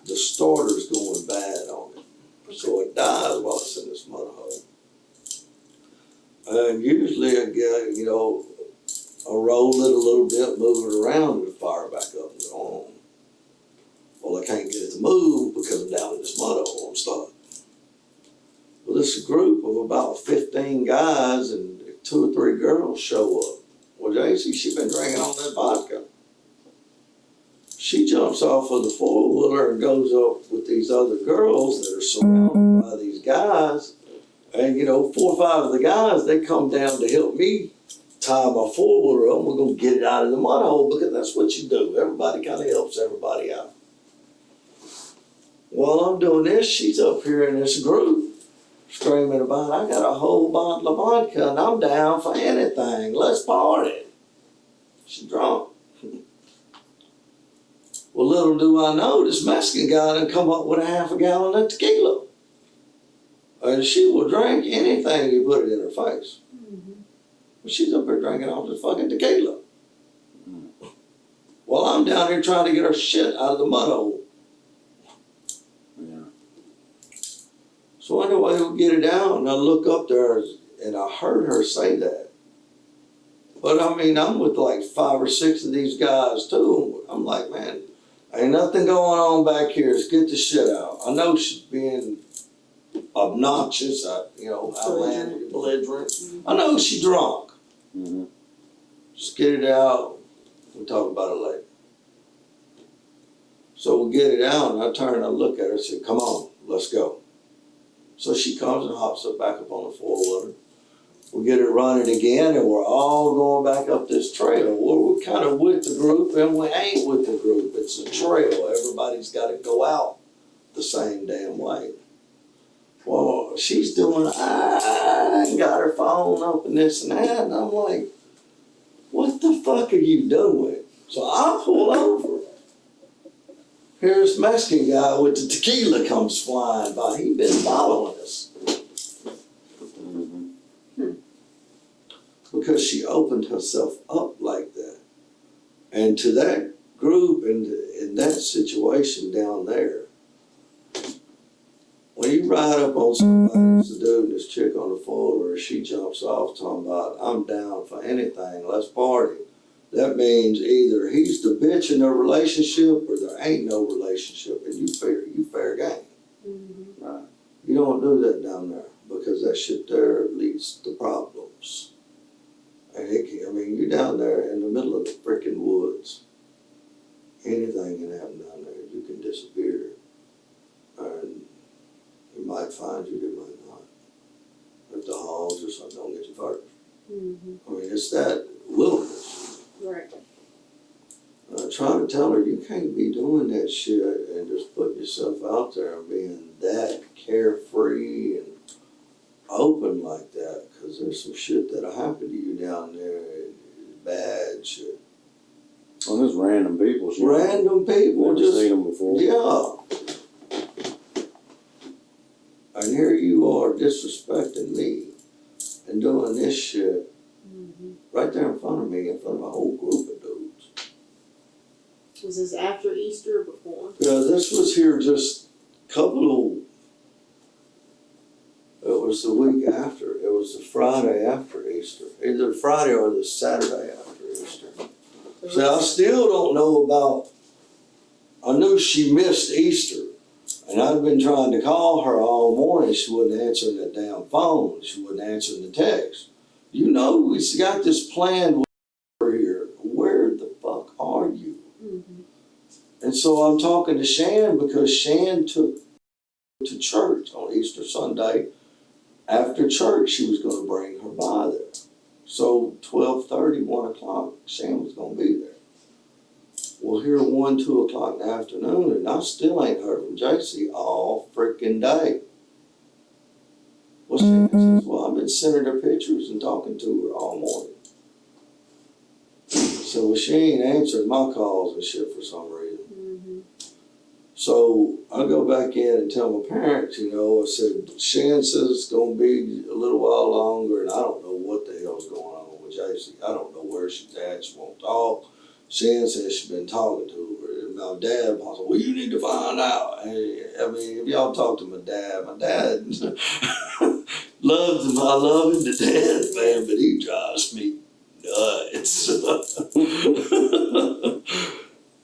the starter's going bad on it. So it dies while it's in this mud hole. And usually I get, you know, I roll it a little bit, move it around, and fire back up and go on. Well, I can't get it to move because I'm down in this mud hole, I'm stuck. Well, this is a group of about 15 guys and 2 or 3 girls show up. Well, Jaci, she been drinking all that vodka. She jumps off of the four-wheeler and goes up with these other girls that are surrounded by these guys. And, you know, 4 or 5 of the guys, they come down to help me tie my four-wheeler up. We're going to get it out of the mud hole because that's what you do. Everybody kind of helps everybody out. While I'm doing this, she's up here in this group screaming about, I got a whole bottle of vodka and I'm down for anything. Let's party. She's drunk. Well, little do I know, this Mexican guy done come up with a half a gallon of tequila. And she will drink anything you put it in her face. Well, she's up here drinking all this fucking tequila. While I'm down here trying to get her shit out of the mud hole. Yeah. So anyway, we get it out and I look up there and I heard her say that. But I mean, I'm with like 5 or 6 of these guys too. I'm like, man, ain't nothing going on back here. Let's get the shit out. I know she's being obnoxious, you know, outlandish, belligerent. I know she's drunk. Mm-hmm. Just get it out. We'll talk about it later. So we get it out and I turn and I look at her and say, come on, let's go. So she comes and hops up back up on the four-wheeler. We get it running again and we're all going back up this trail. Well, we're kind of with the group and we ain't with the group. It's a trail. Everybody's got to go out the same damn way. Well, she's doing, I got her phone up and this and that. And I'm like, what the fuck are you doing? So I pull over. Here's this Mexican guy with the tequila comes flying by. He'd been following us. Because she opened herself up like that. And to that group and in that situation down there, when you ride up on somebody, it's the dude and this chick on the floor, she jumps off talking about, I'm down for anything, let's party. That means either he's the bitch in the relationship or there ain't no relationship and you fair game. Mm-hmm. Right. You don't do that down there because that shit there leads to problems. And you're down there in the middle of the freaking woods. Anything can happen down there. You can disappear. And you might find you, they might not. If the hogs or something don't get you first. Mm-hmm. I mean, it's that wilderness. Right. Trying to tell her you can't be doing that shit and just putting yourself out there and being that carefree and open like that, because there's some shit that'll happen to you down there. Bad shit. Well, there's random people. Random people Never just seen them before. yeah. And here you are disrespecting me and doing this shit right there in front of me, in front of a whole group of dudes. Was this after Easter or before? Yeah, this was here just a couple of, it was the week after. It was the Friday after Easter. Either the Friday or the Saturday after Easter. So I still don't know about, I knew she missed Easter. And I'd been trying to call her all morning. She wasn't answering the damn phone. She wasn't answering the text. You know, we got this planned over here. Where the fuck are you? Mm-hmm. And so I'm talking to Shan because Shan took to church on Easter Sunday. After church, she was going to bring her by there. So 12:30, 1 o'clock, Shan was going to be there. Well, here 1, 2 o'clock in the afternoon, and I still ain't heard from Jaci all freaking day. Well, Shan says, well, I've been sending her pictures and talking to her all morning. said, well, she ain't answering my calls and shit for some reason. Mm-hmm. So I go back in and tell my parents, you know, I said, Shan says it's going to be a little while longer, and I don't know what the hell's going on with Jaci. I don't know where she's at. She won't talk. Shan says she's been talking to her. And my dad was like, well, you need to find out. Hey, I mean, if y'all talk to my dad loves him. I love him to death, man, but he drives me nuts.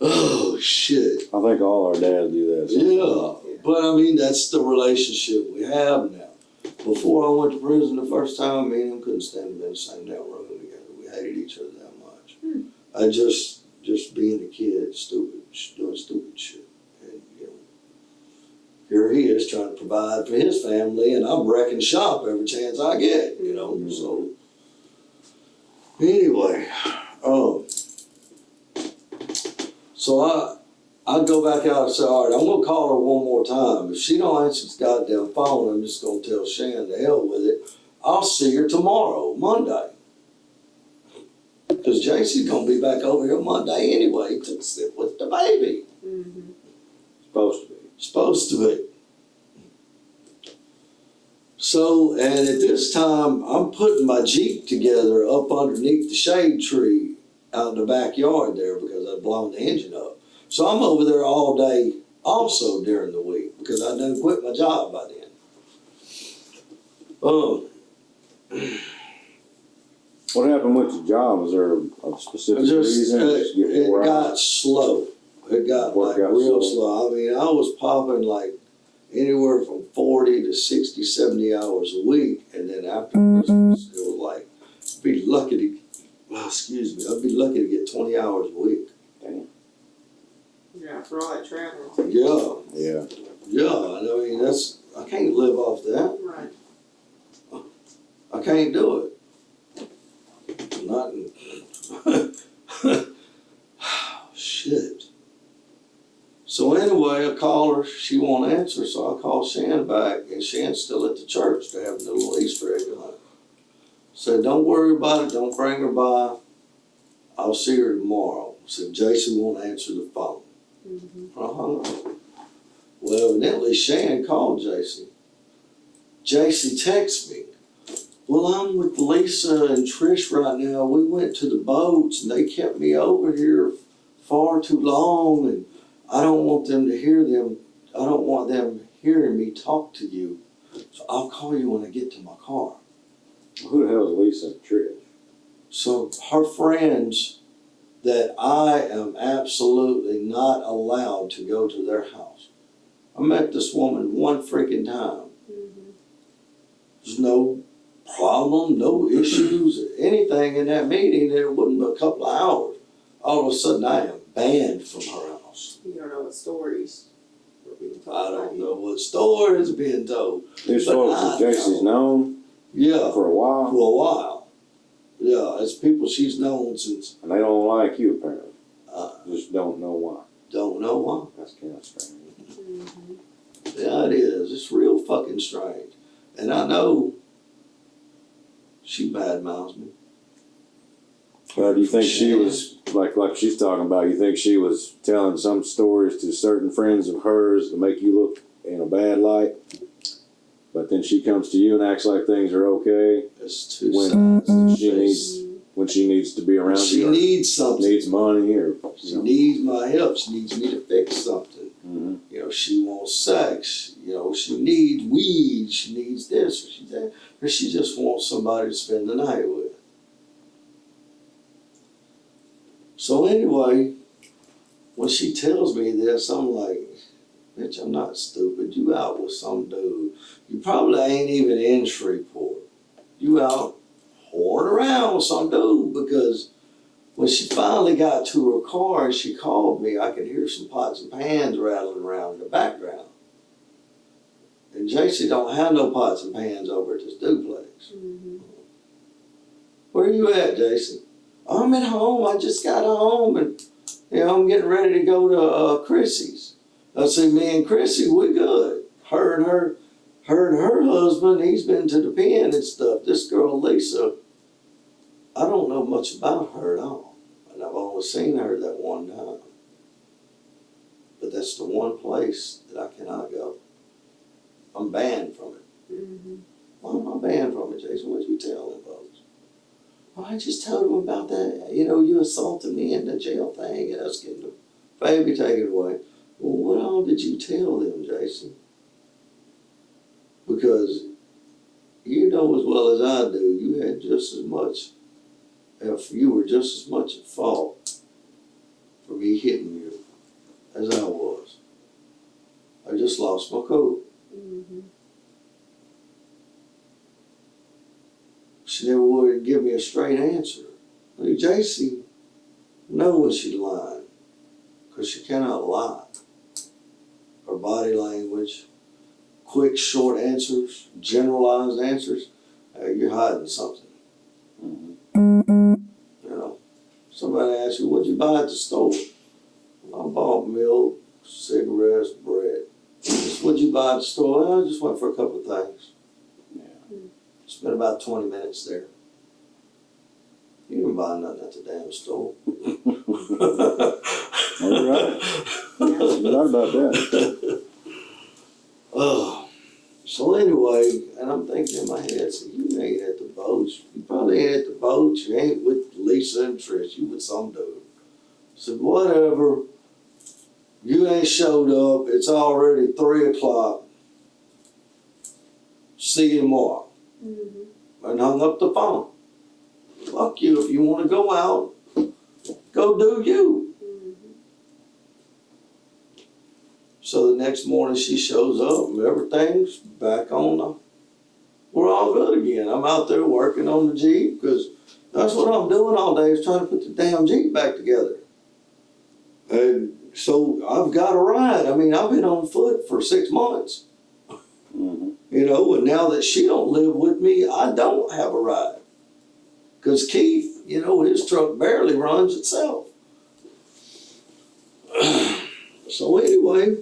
Oh, shit. I think all our dads do that. Yeah, but I mean, that's the relationship we have now. Before I went to prison the first time, me and him couldn't stand to be in the same damn room together. We hated each other that much. I just being a kid, stupid, doing stupid shit. And, you know, here he is trying to provide for his family, and I'm wrecking shop every chance I get, you know, so. Anyway, so I go back out and say, all right, I'm gonna call her one more time. If she don't answer this goddamn phone, I'm just gonna tell Shan to hell with it. I'll see her tomorrow, Monday. Because Jaci's gonna be back over here Monday anyway to sit with the baby. Mm-hmm. Supposed to be. So, and at this time, I'm putting my Jeep together up underneath the shade tree out in the backyard there because I'd blown the engine up. So I'm over there all day also during the week because I done quit my job by then. What happened with your job? Was there a specific reason? Just get It wore out? got slow. It got like real slow. I mean, I was popping like anywhere from 40 to 60, 70 hours a week. And then after Christmas, it was like, I'd be lucky to get 20 hours a week. Damn. Yeah, for all that traveling. Yeah. Yeah. Yeah, and I mean, I can't live off that. Right. I can't do it. Not shit. So anyway, I call her, she won't answer, so I call Shan back, and Shan's still at the church. They're having a little Easter egg hunt. Said, don't worry about it, don't bring her by. I'll see her tomorrow. Said, Jaci won't answer the phone. Mm-hmm. Well, evidently Shan called Jaci. Jaci texted me. Well, I'm with Lisa and Trish right now. We went to the boats and they kept me over here far too long, and I don't want them to hear them. I don't want them hearing me talk to you. So I'll call you when I get to my car. Who the hell is Lisa and Trish? So her friends that I am absolutely not allowed to go to their house. I met this woman one freaking time. Mm-hmm. There's no problem, no issues, anything in that meeting. It wasn't but a couple of hours. All of a sudden, I am banned from her house. You don't know what stories were being told. I don't know what story is being told. These folks that Jaci's known Yeah, for a while, for a while. Yeah, it's people she's known since. and they don't like you apparently. Uh, Just don't know why. don't know why. That's kind of strange. Mm-hmm. Yeah, it is. It's real fucking strange. And I know she badmouths me. Do you think she was like she's talking about? You think she was telling some stories to certain friends of hers to make you look in a bad light? But then she comes to you and acts like things are okay It's two when sides. she needs to be around She you. Or needs something. needs money or She needs my help. She needs me to fix something. Mm-hmm. You know, she wants sex. You know, she needs weed. She needs this or she that. Or she just wants somebody to spend the night with. So anyway, when she tells me this, I'm like, bitch, I'm not stupid. You out with some dude. You probably ain't even in Shreveport. You out whoring around with some dude, because when she finally got to her car and she called me, I could hear some pots and pans rattling around in the background. And Jaci don't have no pots and pans over at this duplex. Mm-hmm. Where you at, Jaci? I'm at home. I just got home and, you know, I'm getting ready to go to Chrissy's. I said, me and Chrissy, we good. Her and her husband, he's been to the pen and stuff. This girl, Lisa, I don't know much about her at all. And I've only seen her that one time. But that's the one place that I cannot go. I'm banned from it. Mm-hmm. Why am I banned from it, Jason? What'd you tell them folks? Well, I just told them about that, you assaulted me in the jail thing and us getting the baby taken away. Well, what all did you tell them, Jason? Because you know as well as I do, you had just as much, if you were just as much at fault for me hitting you as I was. I just lost my cool. Mm-hmm. She never would give me a straight answer. Jaci knows when she's lying, because she cannot lie. Her body language, quick, short answers, generalized answers, you're hiding something. Somebody asks you, what'd you buy at the store? I bought milk, cigarettes, bread. What'd you buy at the store? I just went for a couple of things. Spent about 20 minutes there. You didn't buy nothing at the damn store. All right. You're right about that. So anyway, and I'm thinking in my head, so you ain't at the boat. You probably ain't at the boat. You ain't with Lisa and Trish. You with some dude. I said, whatever. You ain't showed up. It's already 3 o'clock. See you tomorrow. Mm-hmm. And hung up the phone. Fuck you. If you want to go out, go do you. Mm-hmm. So the next morning she shows up and everything's back on. We're all good again. I'm out there working on the Jeep because that's what I'm doing all day is trying to put the damn Jeep back together. And so I've got a ride. I mean, I've been on foot for 6 months. Mm-hmm. And now that she don't live with me, I don't have a ride. Because Keith, his truck barely runs itself. So anyway,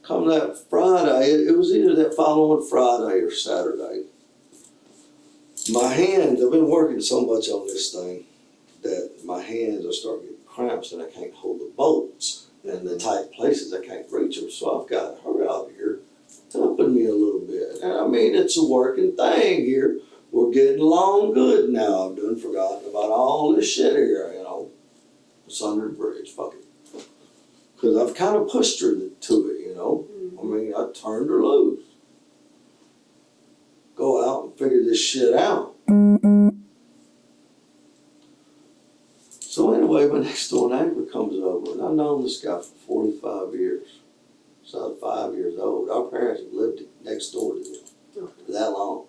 come that Friday, it was either that following Friday or Saturday. My hands, I've been working so much on this thing that my hands are starting to get cramps and I can't hold the bolts. And the tight places, I can't reach them. So I've got her out here helping me a little bit. And I mean, it's a working thing here. We're getting along good now. I've done forgotten about all this shit here, It's under the bridge, fuck it. Because I've kind of pushed her to it, Mm-hmm. I mean, I turned her loose. Go out and figure this shit out. So anyway, my next door neighbor comes over, and I've known this guy for 45 years. So I'm 5 years old. Our parents have lived next door to him for that long.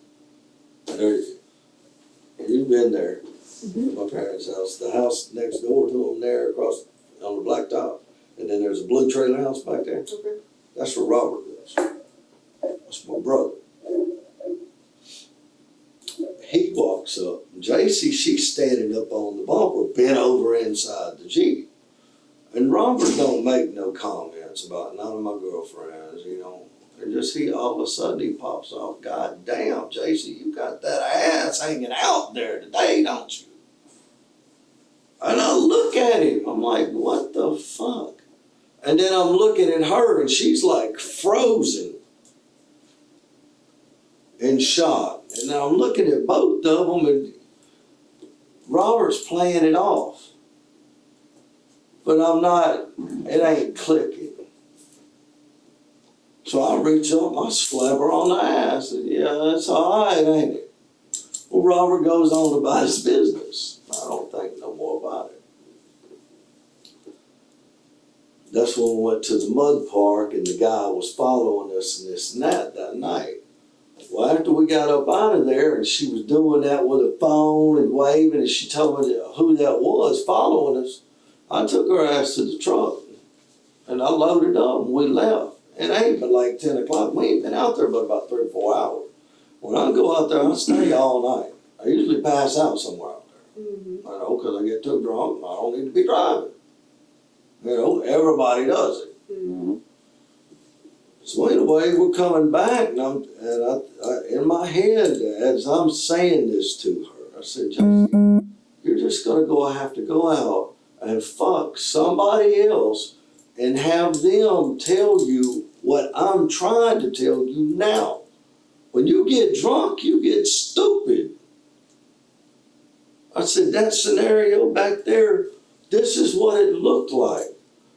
And you've been there, my parents' house. The house next door to them there across on the blacktop. And then there's a blue trailer house back there. Okay. That's where Robert lives. That's my brother. He walks up. Jaci, she's standing up on the bumper, bent over inside the Jeep. And Robert don't make no comments about none of my girlfriends, And just all of a sudden he pops off, God damn, Jaci, you got that ass hanging out there today, don't you? And I look at him, I'm like, what the fuck? And then I'm looking at her and she's like frozen in shock. And I'm looking at both of them and Robert's playing it off. But it ain't clicking. So I reach up, I slap her on the ass. And, yeah, that's all right, ain't it? Well, Robert goes on about his business. I don't think no more about it. That's when we went to the mud park and the guy was following us and this and that night. Well, after we got up out of there and she was doing that with a phone and waving and she told me who that was following us, I took her ass to the truck and I loaded up and we left. It ain't but like 10 o'clock. We ain't been out there but about 3 or 4 hours. When I go out there, I stay all night. I usually pass out somewhere out there. Mm-hmm. Because I get too drunk and I don't need to be driving. Everybody does it. Mm-hmm. So anyway, we're coming back and I in my head, as I'm saying this to her, I said, Jaci, you're just gonna have to go out and fuck somebody else and have them tell you what I'm trying to tell you now. When you get drunk, you get stupid. I said, that scenario back there, this is what it looked like.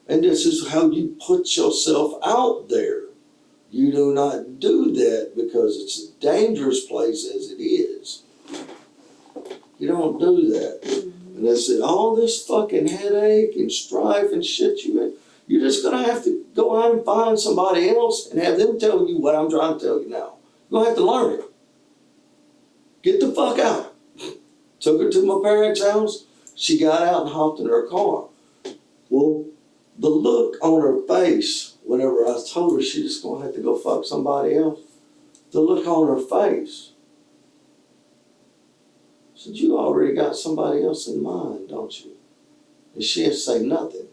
And this is how you put yourself out there. You do not do that because it's a dangerous place as it is. You don't do that. And I said, all this fucking headache and strife and shit you're just gonna have to go out and find somebody else and have them tell you what I'm trying to tell you now. You're gonna have to learn it. Get the fuck out. Took her to my parents' house. She got out and hopped in her car. Well, the look on her face, whenever I told her she just gonna have to go fuck somebody else, the look on her face, I said, you already got somebody else in mind, don't you? And she didn't say nothing.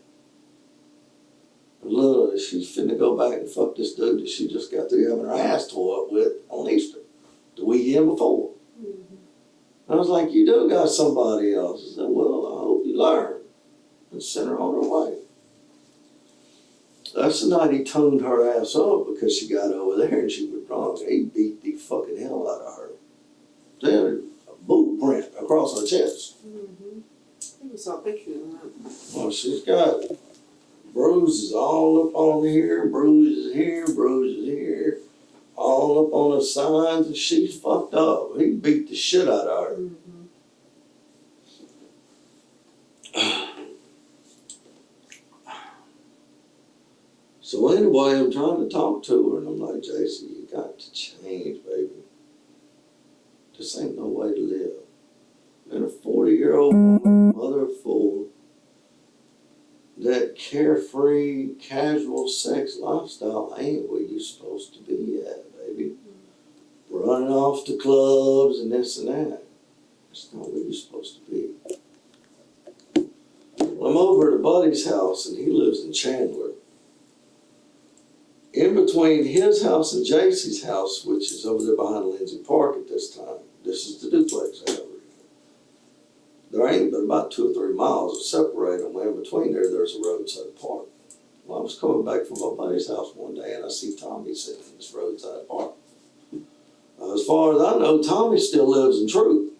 Literally, she's finna go back and fuck this dude that she just got through having her ass tore up with on Easter, the weekend before. I was like, you do got somebody else. I said, well, I hope you learn. And sent her on her way. That's the night he toned her ass up because she got over there and she was drunk. He beat the fucking hell out of her. Then a boot print across her chest. I think we saw pictures of that. Well, she's got bruises all up on here, bruises here, all up on the sides, and she's fucked up. He beat the shit out of her. So anyway, I'm trying to talk to her, and I'm like, Jaci, you got to change, baby. This ain't no way to live. And a 40-year-old woman, mother of four, that carefree, casual sex lifestyle ain't where you're supposed to be at, baby. Running off to clubs and this and that. That's not where you're supposed to be. Well, I'm over at a buddy's house, and he lives in Chandler. In between his house and Jaci's house, which is over there behind Lindsay Park at this time, this is the duplex I have. There ain't but about 2 or 3 miles that separate them. In between there's a roadside park. Well, I was coming back from my buddy's house one day, and I see Tommy sitting in this roadside park. As far as I know, Tommy still lives in Troop.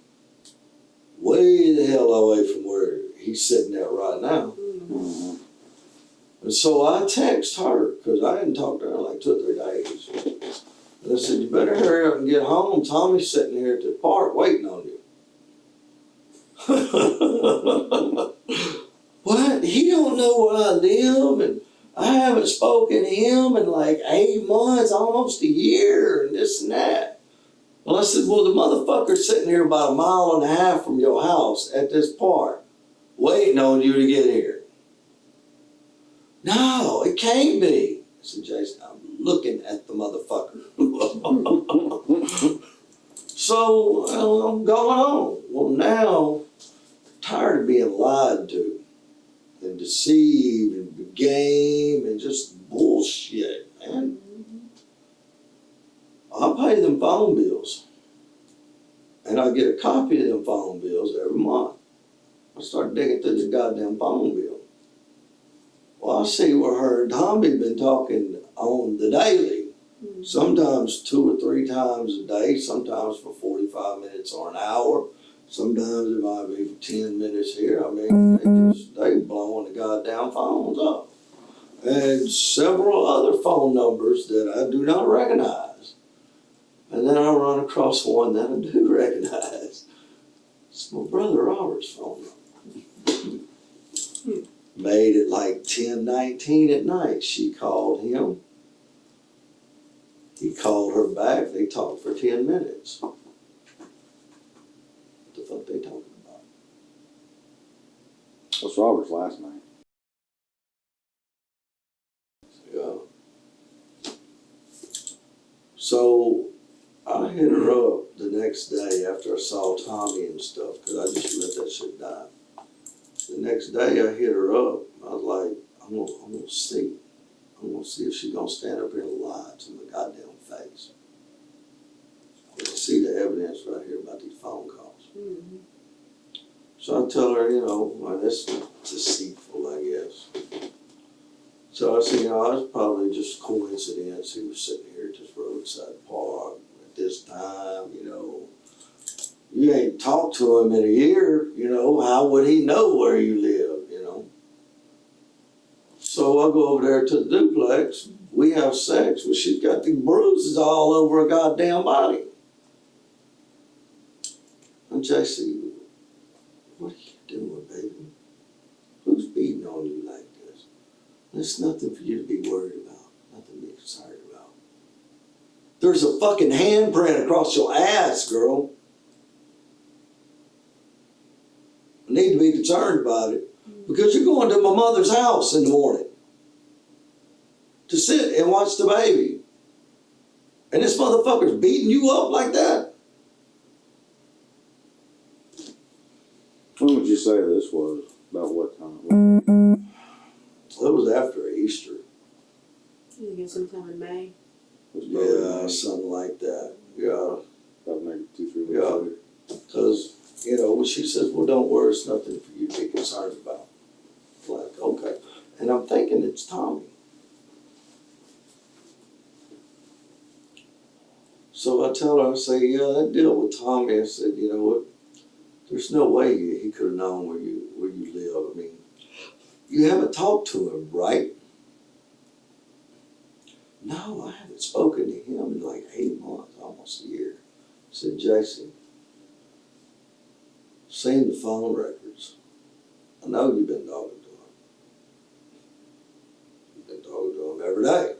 Way the hell away from where he's sitting at right now. And so I text her, because I hadn't talked to her in like 2 or 3 days. And I said, you better hurry up and get home. Tommy's sitting here at the park waiting on you. What? He don't know where I live, and I haven't spoken to him in like 8 months, almost a year, and this and that. Well, I said, well, the motherfucker's sitting here about 1.5 miles from your house at this park, waiting on you to get here. No, it can't be. I said, Jason, I'm looking at the motherfucker. So, well, I'm going on. Well, now, I'm tired of being lied to and deceived and game and just bullshit, man. I pay them phone bills, and I get a copy of them phone bills every month. I start digging through the goddamn phone bill. Well, I see where her and Tommy been talking on the daily. Sometimes 2 or 3 times a day, sometimes for 45 minutes or an hour. Sometimes it might be for 10 minutes here. I mean, they blowing the goddamn phones up. And several other phone numbers that I do not recognize. And then I run across one that I do recognize. It's my brother Robert's phone number. Made it like 10:19 at night. She called him. He called her back. They talked for 10 minutes. What the fuck they talking about? What's Robert's last name? Yeah. So I hit her up the next day after I saw Tommy and stuff, because I just let that shit die. The next day I hit her up. I was like, I'm gonna see. I'm gonna see if she's gonna stand up here and lie to my goddamn face. I see the evidence right here about these phone calls. Mhm. So I tell her, you know, well, that's deceitful, I guess. So I said, you know, I was probably just coincidence. He was sitting here at this roadside park at this time, you know. You ain't talked to him in a year, you know, how would he know where you live, you know? So I go over there to the duplex, we have sex, well, she's got the bruises all over her goddamn body. And Jaci, what are you doing, baby? Who's beating on you like this? There's nothing for you to be worried about, nothing to be concerned about. There's a fucking handprint across your ass, girl. I need to be concerned about it because you're going to my mother's house in the morning to sit and watch the baby. And this motherfucker's beating you up like that? When would you say this was? About what time? It was after Easter. I think it's sometime in May. Yeah, something like that. Yeah. About maybe 2-3 weeks Yeah. later. Because, you know, when she says, well, don't worry, it's nothing for you to be concerned about. I'm like, okay. And I'm thinking it's Tommy. So I tell her, I say, yeah, that deal with Tommy, I said, you know what, there's no way he could have known where you live. I mean, you haven't talked to him, right? No, I haven't spoken to him in like 8 months, almost a year. I said, Jaci, seen the phone records. I know you've been talking to him. You've been talking to him every day.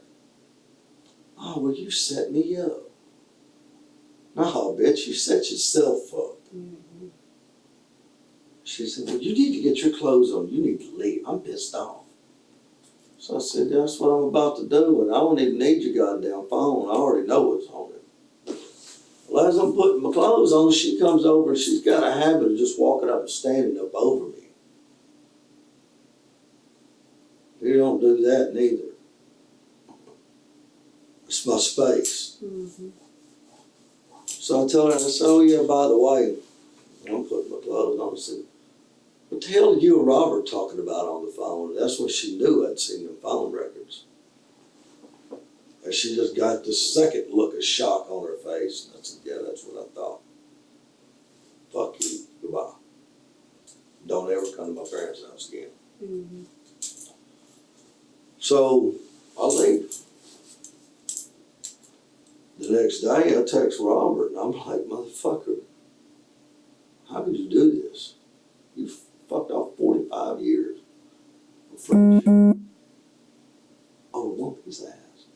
Oh, well, you set me up. No, bitch, you set yourself up. Mhm. She said, well, you need to get your clothes on. You need to leave. I'm pissed off. So I said, that's what I'm about to do, and I don't even need your goddamn phone. I already know what's on it. Well, as I'm putting my clothes on, she comes over and she's got a habit of just walking up and standing up over me. You don't do that neither. It's my space. Mhm. So I tell her, I said, oh yeah, by the way, I'm putting my clothes on. I said, what the hell are you and Robert talking about on the phone? That's when she knew I'd seen them phone records. And she just got this second look of shock on her face. And I said, yeah, that's what I thought. Fuck you, goodbye. Don't ever come to my parents' house again. Mhm. So I leave. The next day I text Robert and I'm like, motherfucker, how could you do this? You fucked off 45 years of friendship over one piece of ass.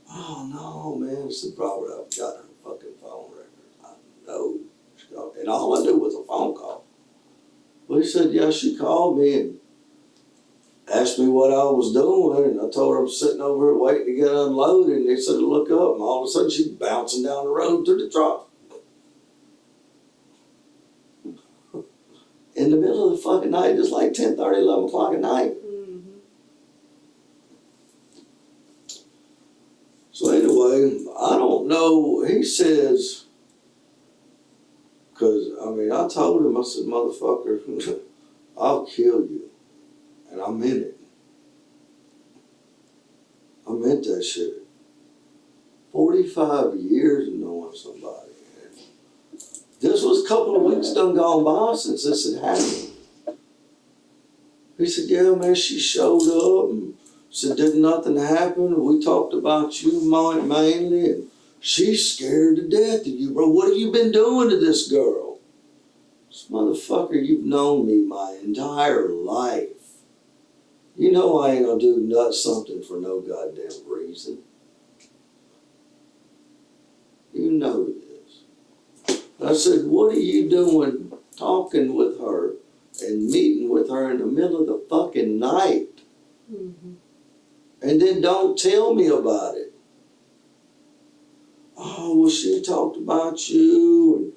Oh no, man. I said, Robert, I've got her fucking phone record. I know. And all I did was a phone call. Well, he said, yeah, she called me and asked me what I was doing, and I told her I'm sitting over here waiting to get unloaded, and they said to look up, and all of a sudden she's bouncing down the road to the truck. In the middle of the fucking night, just like 10:30, 11 o'clock at night. Mhm. So anyway, I don't know, he says, because, I mean, I told him, I said, motherfucker, I'll kill you. And I meant it. I meant that shit. 45 years of knowing somebody. And this was a couple of weeks done gone by since this had happened. He said, yeah, man, she showed up and said, did nothing happen. We talked about you mainly, and she's scared to death of you, bro. What have you been doing to this girl? This motherfucker, you've known me my entire life. You know I ain't gonna do something for no goddamn reason. You know this. I said, what are you doing talking with her and meeting with her in the middle of the fucking night? Mhm. And then don't tell me about it. Oh, well, she talked about you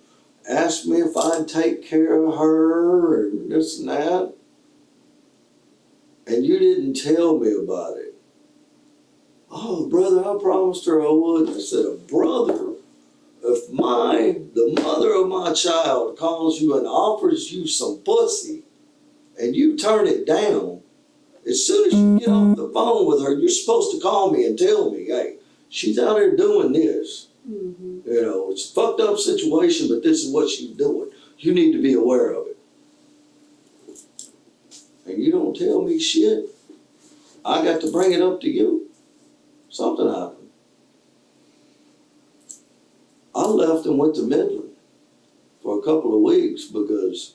and asked me if I'd take care of her and this and that. And you didn't tell me about it. Oh, brother, I promised her I would. I said, a brother of the mother of my child calls you and offers you some pussy and you turn it down, as soon as you get off the phone with her, you're supposed to call me and tell me, hey, she's out here doing this. Mm-hmm. You know, it's a fucked up situation, but this is what she's doing. You need to be aware of it. And you don't tell me shit. I got to bring it up to you. Something happened. I left and went to Midland for a couple of weeks because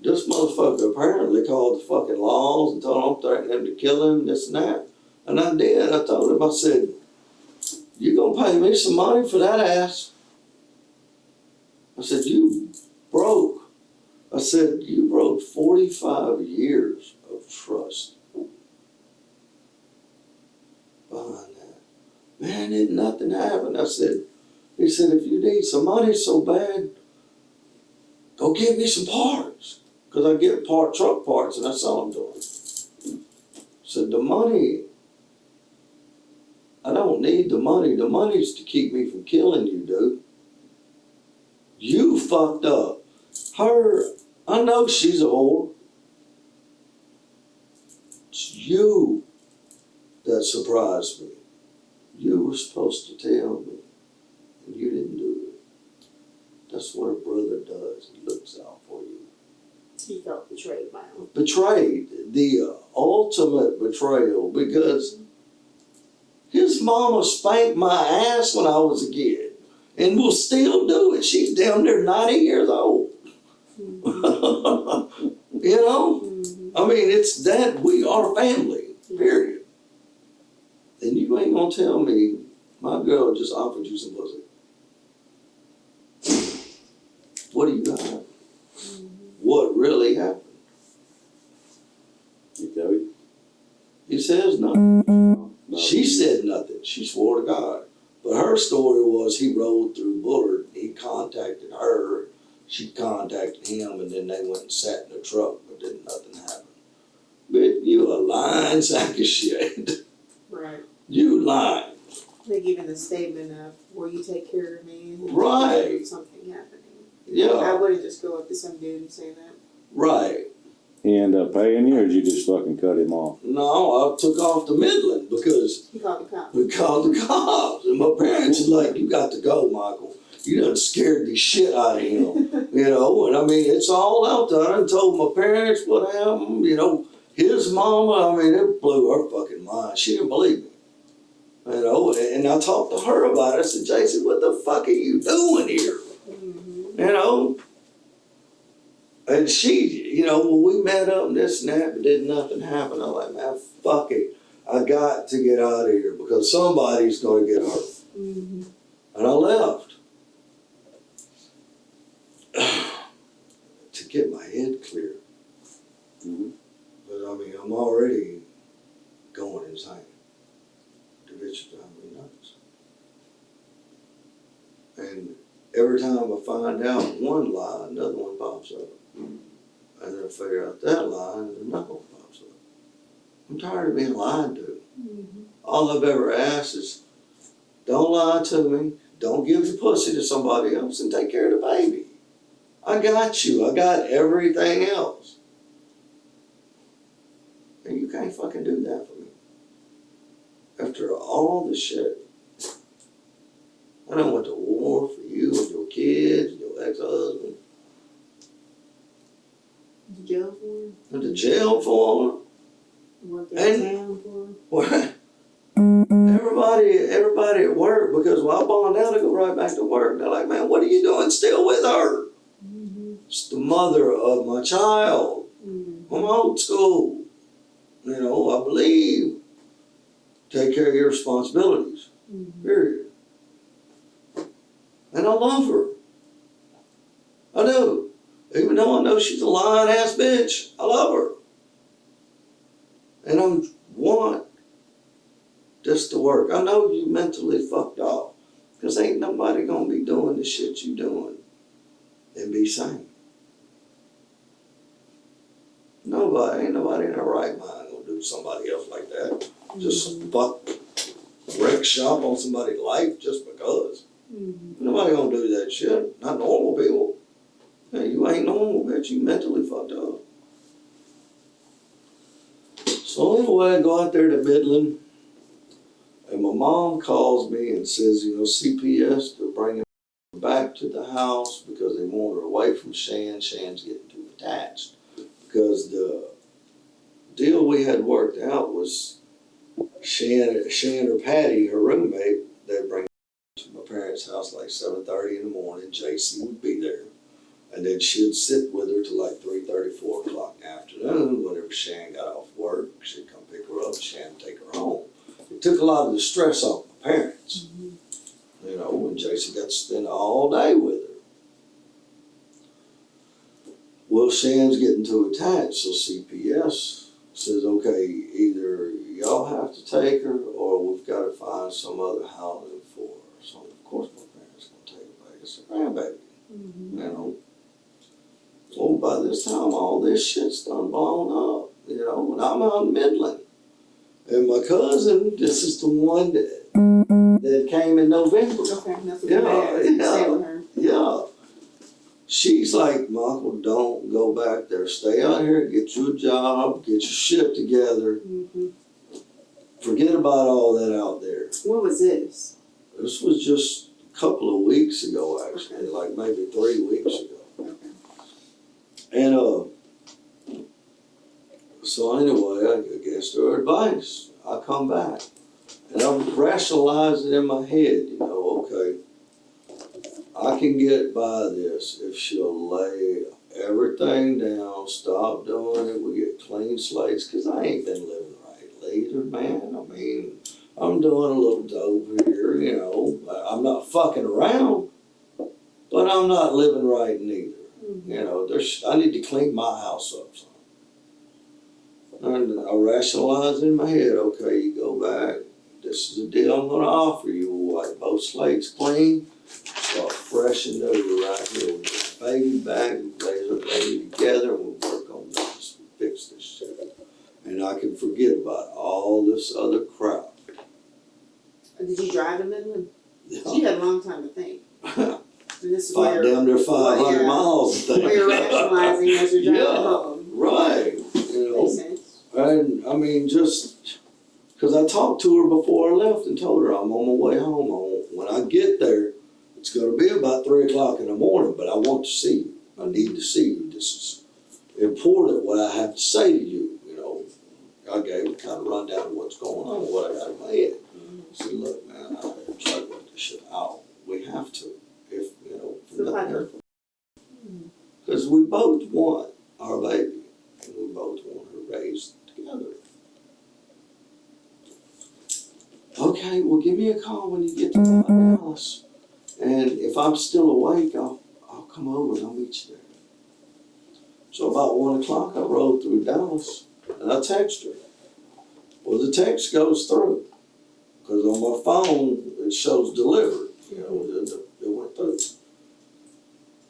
this motherfucker apparently called the fucking laws and told them, threatening him to kill him, this and that. And I did. I told him, I said, you gonna pay me some money for that ass? I said, you broke. I said, you broke 45 years of trust behind that. Man, didn't nothing happen. I said, he said, if you need some money so bad, go get me some parts. Because I get truck parts and I sell them to him. I said, the money, I don't need the money. The money's to keep me from killing you, dude. You fucked up. Her, I know she's a whore. It's you that surprised me. You were supposed to tell me, and you didn't do it. That's what a brother does. He looks out for you. He felt betrayed by him. Betrayed, the ultimate betrayal, because his mama spanked my ass when I was a kid and will still do it. She's damn near 90 years old. Mm-hmm. You know? Mm-hmm. I mean, it's that we are family, period. And you ain't gonna tell me my girl just offered you some pussy. What do you got? Mm-hmm. What really happened? You tell you? He says nothing. No. She said nothing. She swore to God. But her story was he rode through Bullard. He contacted her. She contacted him, and then they went and sat in the truck, but then nothing happened. But you a lying sack of shit. Right. You lying. Like even the statement of, will you take care of me? And Right. Something happening. I Yeah, wouldn't just go up to some dude and say that. right. He ended up paying you, or did you just fucking cut him off? No, I took off to Midland because He called the cops. we called the cops. And my parents was like, you got to go, Michael. You done scared the shit out of him. You know, and I mean, it's all out there. I done told my parents what happened. You know, his mama, I mean, it blew her fucking mind. She didn't believe me. You know, and I talked to her about it. I said, Jaci, what the fuck are you doing here? Mm-hmm. You know? And she, you know, when we met up and this and that, but did nothing happen. I'm like, man, fuck it. I got to get out of here because somebody's going to get hurt. Mm-hmm. And I left. To get my head clear. Mm-hmm. But I mean, I'm already going insane. The bitch is driving me nuts. And every time I find out one lie, another one pops up. And then I figure out that lie, and another one pops up. I'm tired of being lied to. Mm-hmm. All I've ever asked is, don't lie to me, don't give the pussy to somebody else, and take care of the baby. I got you. I got everything else. And you can't fucking do that for me. After all the shit. I done went to war for you and your kids and your ex-husband. The jail for him? Went to jail for Worked And- downtown for him? her. Everybody at work, because when I bond out, I go right back to work. They're like, man, what are you doing still with her? Mm-hmm. It's the mother of my child. Mm-hmm. I'm old school. You know, I believe take care of your responsibilities. Mm-hmm. Period. And I love her. I do. Even though I know she's a lying ass bitch, I love her. And I want this to work. I know you mentally fucked off. Because ain't nobody gonna be doing the shit you doing and be sane. Ain't nobody in their right mind gonna do somebody else like that. Just fuck, wreck shop on somebody's life just because. Mm-hmm. Nobody gonna do that shit. Not normal people. ain't normal, bitch. You mentally fucked up. So anyway, I go out there to Midland, and my mom calls me and says, you know, CPS, they're bringing her back to the house because they want her away from Shan. Shan's getting too attached. Because the deal we had worked out was Shan or Patty, her roommate, they'd bring her to my parents' house like 7:30 in the morning. Jaci would be there. And then she'd sit with her till like 3:30, 4 o'clock in the afternoon. Whenever Shan got off work, she'd come pick her up, Shan would take her home. It took a lot of the stress off my parents. You know, when Jaci got to spend all day with her. Well, Shan's getting too attached, so CPS says, okay, either y'all have to take her or we've got to find some other housing for her. So, of course, my parents going to take her back. It's a grandbaby, you know. Well, by this time, all this shit's done blown up, you know, and I'm out in Midland. And my cousin, this is the one that came in November. Okay, that's what stay with her. Yeah. She's like, Michael, don't go back there. Stay out here, get you a job, get your shit together. Forget about all that out there. When was this? This was just a couple of weeks ago, actually, like maybe 3 weeks ago. And so anyway, I guess her advice. I come back and I'm rationalizing in my head, you know, okay, I can get by this if she'll lay everything down, stop doing it, we get clean slates, because I ain't been living right either, man. I mean, I'm doing a little dope here, you know. I'm not fucking around, but I'm not living right neither. You know, I need to clean my house up some. And I rationalize in my head, okay, you go back, this is the deal I'm gonna offer you. We'll wipe both slates clean, start fresh and new right here. We'll get the baby back, we'll raise our baby together, and we'll work on this, fix this shit. And I can forget about all this other crap. Did you drive to Midland? Yeah. You had a long time to think. And this is where Down there 500 miles and things. where you're rationalizing as you're driving Yeah, home. right. You know, Makes sense. and I mean, just because I talked to her before I left and told her I'm on my way home. When I get there, it's going to be about 3 o'clock in the morning, but I want to see you. I need to see you. This is important what I have to say to you. You know, I gave her kind of rundown of what's going on, what I got in my head. I said, look, man, I try to work this shit out. We have to. If, you know, because we both want our baby, and we both want her raised together. Okay, well, give me a call when you get to Dallas, and if I'm still awake, I'll come over and I'll meet you there. So about 1 o'clock, I rode through Dallas, and I text her. Well, the text goes through, because on my phone it shows delivered. You know, it went through.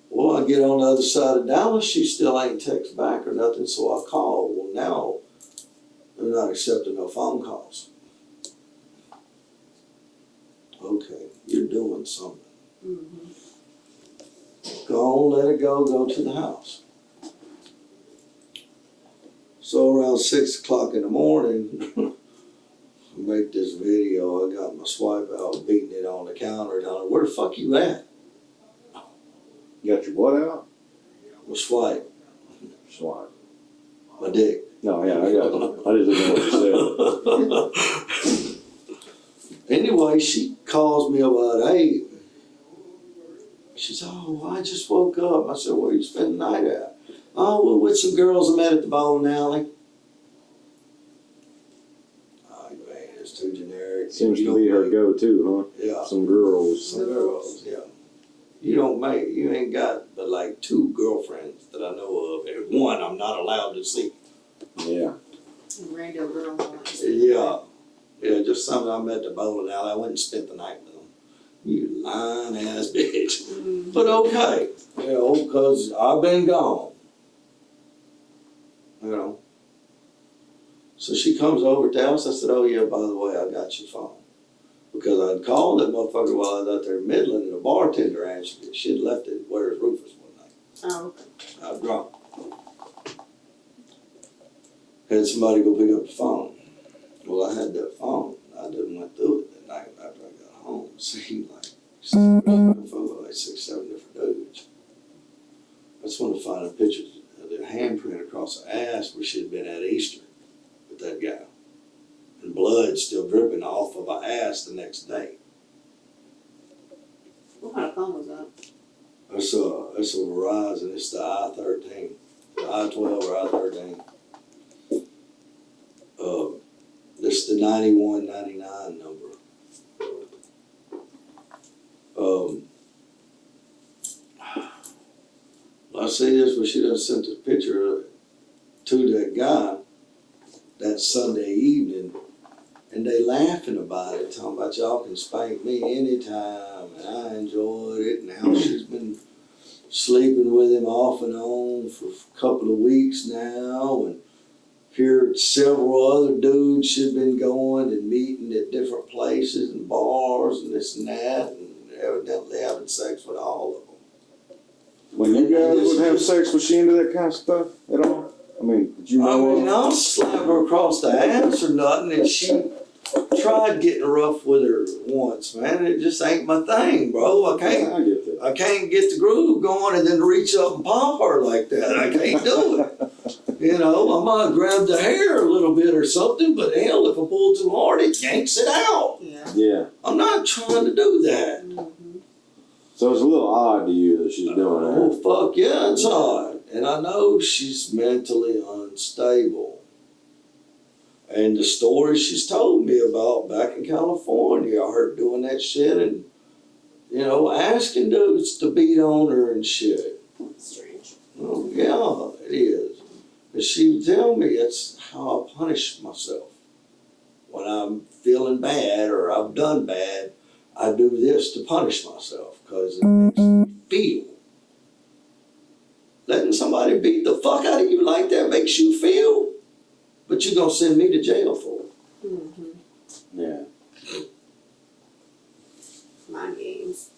Well, I get on the other side of Dallas, she still ain't text back or nothing, so I call. Well, now they're not accepting no phone calls. Okay, you're doing something. Go on, let it go to the house. So around 6 o'clock in the morning, I make this video. I got my swipe out, beating it on the counter. Down, where the fuck you at? You got your what out? My swipe, Swipe. my dick. No, yeah, I got it. I just didn't know what you said. Anyway, she calls me about 8. She said, oh, I just woke up. I said, where you spend the night at? Oh, well, with some girls I met at the bowling alley. Oh, man, it's too generic. Seems to be her go-to, huh? Yeah. Some girls. Some girls, yeah. You ain't got but like 2 girlfriends that I know of, and 1 I'm not allowed to see. Yeah. Rando girls. Yeah. Yeah, just something I met at the bowling alley. I went and spent the night with them. You lying ass bitch. But okay, you know, because I've been gone. You know. So she comes over to the house. I said, oh yeah, by the way, I got your phone. Because I'd called that motherfucker while I was out there in Midland, and the bartender answered it. She'd left it, where's Rufus one night. Oh, okay. I was drunk. Had somebody go pick up the phone. Well, I had that phone. I didn't went through it that night after I got home. It seemed like like 6, 7 different dudes. I just want to find a picture of the handprint across the ass where she'd been at Easter with that guy. And blood still dripping off of her ass the next day. What kind of phone was that? That's a Verizon. It's the I-13. The I-12 or I-13. This is the 9199 number. I see this when she done sent the picture to that guy that Sunday evening, and they laughing about it, talking about y'all can spank me anytime, and I enjoyed it, and how she's been sleeping with him off and on for a couple of weeks now, and here several other dudes she'd been going and meeting at different places and bars and this and that, and evidently having sex with all of them. When you guys would have sex, was she into that kind of stuff at all? I mean, did you know? I mean, I'll slap her across the ass or nothing, and she tried getting rough with her once, man. It just ain't my thing, bro. I get that. I can't get the groove going and then reach up and pop her like that. I can't do it. You know, I might grab the hair a little bit or something, but hell, if I pull too hard, it yanks it out. Yeah. Yeah. I'm not trying to do that. Mm-hmm. So it's a little odd to you that she's doing Oh, that. fuck yeah, it's odd. And I know she's mentally unstable. And the stories she's told me about back in California, I heard doing that shit and, you know, asking dudes to beat on her and shit. That's strange. Oh, yeah, it is. And she would tell me that's how I punish myself. When I'm feeling bad or I've done bad, I do this to punish myself because it makes me feel. Letting somebody beat the fuck out of you like that makes you feel. But you're going to send me to jail for it. Mm-hmm. Yeah. Mind games.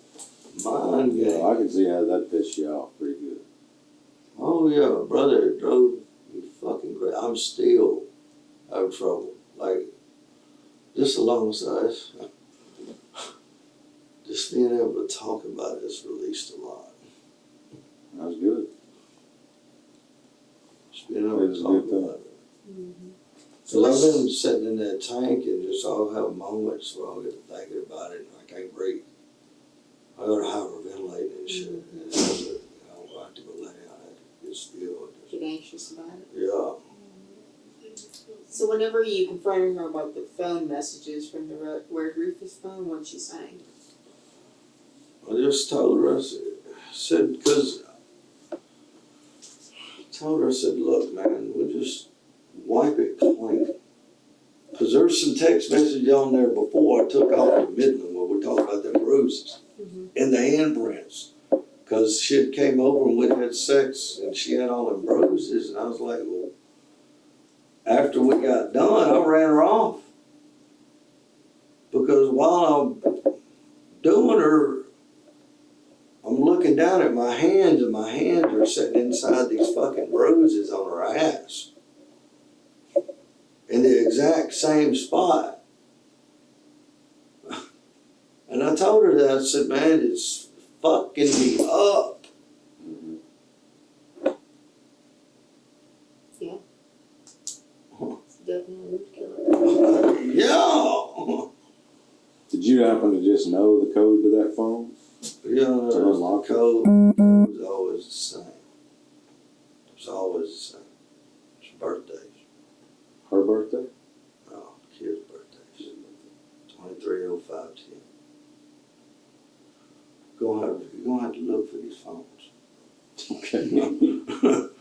Mind game. Well, I can see how that pissed you off pretty good. Oh, yeah, brother, it drove me fucking great. I'm still having trouble. Like, just alongside, just being able to talk about it has released a lot. That was good. Just being able to talk about it. Mm-hmm. So I've been sitting in that tank and just I'll have moments where I'll get thinking about it and I can't breathe. I gotta hyperventilate and shit. And I have to go lay down. I have to get still. Get anxious about it. Yeah. So whenever you confronted her about the phone messages from the Where's Rufus phone, what'd she say? I just told her, I said, because I told her, I said, look, man, we'll just wipe it clean. Because there's some text message on there before I took off to Midland where we talked about them bruises and the handprints. Because she had came over and we had sex and she had all them bruises and I was like, well, after we got done, I ran her off. Because while I'm doing her, I'm looking down at my hands and my hands are sitting inside these fucking bruises on her ass. In the exact same spot. And I told her that, I said, man, it's fucking me up. Yeah. It's definitely a root killer. Yeah. Did you happen to just know the code to that phone? Yeah, the code was always the same. It was always the same. It's birthdays. Her birthday? No, kids' birthdays. 230510. You're gonna have to look for these phones. Okay.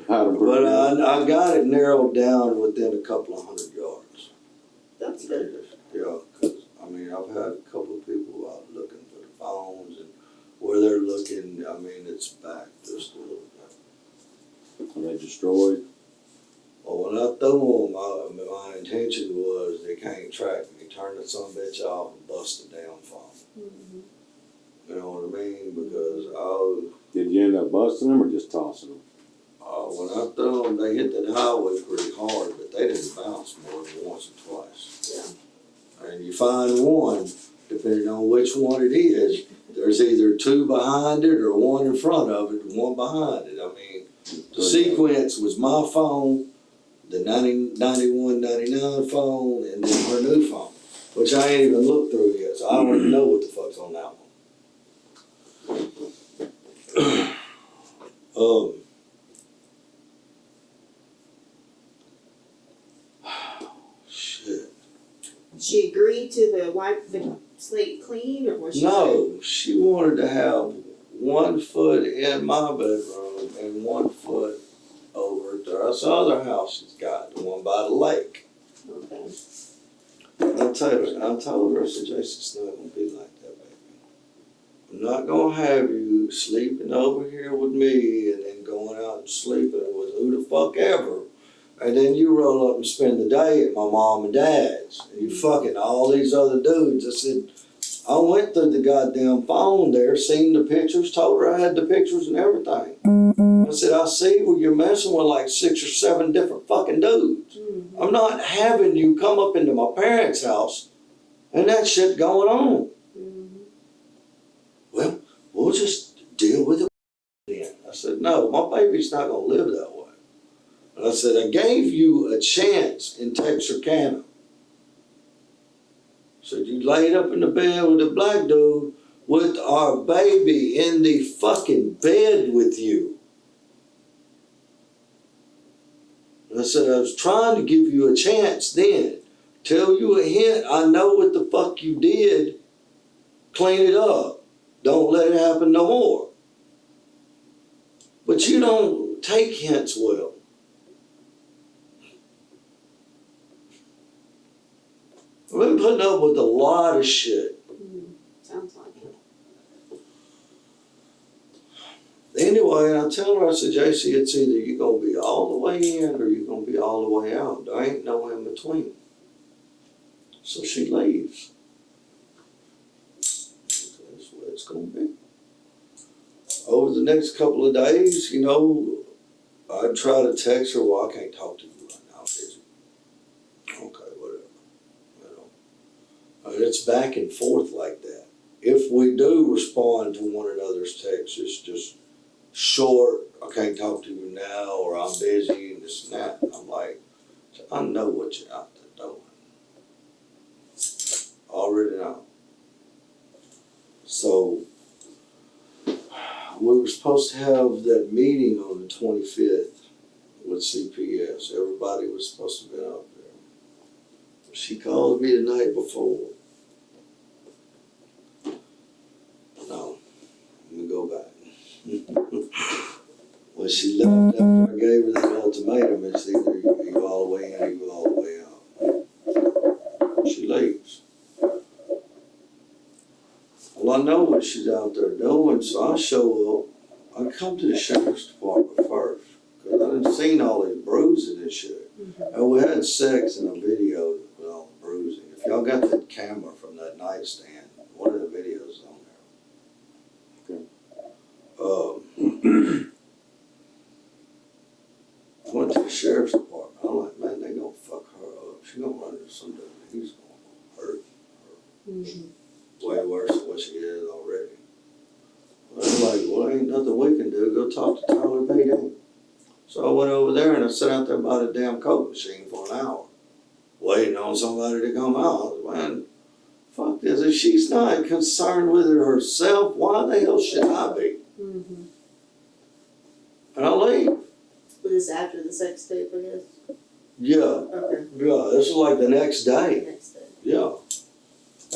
But I got it narrowed down within a couple of 100 yards. That's good. Yeah, because, I mean, I've had a couple of people out looking for the phones and where they're looking, I mean, it's back just a little bit. Are they destroyed? Well, when I threw them, my intention was they can't track me. Turn the son of a bitch off and bust the damn phone. Mm-hmm. You know what I mean? Because Did you you end up busting them or just tossing them? When I threw them, they hit that highway pretty hard, but they didn't bounce more than once or twice. Yeah. And you find one, depending on which one it is, there's either two behind it or one in front of it and one behind it. I mean, the sequence was my phone, the 91, 99 phone, and then her new phone, which I ain't even looked through yet, so I don't even know what the fuck's on that one. Shit. She agreed to wipe the slate clean, or was she? No, she wanted to have 1 foot in my bedroom and 1 foot over at this other house she's got, the one by the lake. Okay. I told her, I said, Jaci, it's not gonna be like that, baby. I'm not gonna have you sleeping over here with me and then going out and sleeping with who the fuck ever. And then you roll up and spend the day at my mom and dad's. And you fucking all these other dudes. I said, I went through the goddamn phone there, seen the pictures, told her I had the pictures and everything. I said, I see where you're messing with like 6 or 7 different fucking dudes. Mm-hmm. I'm not having you come up into my parents' house and that shit going on. Mm-hmm. Well, we'll just deal with it then. I said, no, my baby's not gonna live that way. And I said, I gave you a chance in Texarkana. Said, you laid up in the bed with the black dude with our baby in the fucking bed with you. And I said, I was trying to give you a chance then. Tell you a hint, I know what the fuck you did. Clean it up. Don't let it happen no more. But you don't take hints well. I've been putting up with a lot of shit. Sounds like it. Anyway, I tell her, I said, Jaci, it's either you're going to be all the way in or you're going to be all the way out. There ain't no in between. So she leaves. That's what it's going to be. Over the next couple of days, you know, I'd try to text her, well, I can't talk to you right now, I'm busy. Okay, whatever. You know. And it's back and forth like that. If we do respond to one another's texts, it's just short, I can't talk to you now, or I'm busy, and this and that. And I'm like, I know what you're out there doing. Already know. So, we were supposed to have that meeting on the 25th with CPS. Everybody was supposed to be out there. She called me the night before. No, let me go back. When she left after I gave her that ultimatum, it's either you go all the way in or you go all the way out. She leaves. Well, I know what she's out there doing, so I show up. I come to the sheriff's department first, because I done seen all these bruises and shit. Mm-hmm. And we had sex in a video with all the bruising. If y'all got that camera from that nightstand, one of the videos on there. Okay. I went to the sheriff's department. I'm like, man, they gonna fuck her up. She gonna run into some dude. He's gonna hurt her. Mm-hmm. Way worse than what she is already. I was like, well, ain't nothing we can do. Go talk to Tyler PD. So I went over there and I sat out there by the damn coke machine for an hour, waiting on somebody to come out. I was, man, fuck this. If she's not concerned with it herself, why the hell should I be? Mm-hmm. And I leave. Was this after the sex tape, I guess? Yeah. Okay. Yeah, this is like the next day. Next day. Yeah.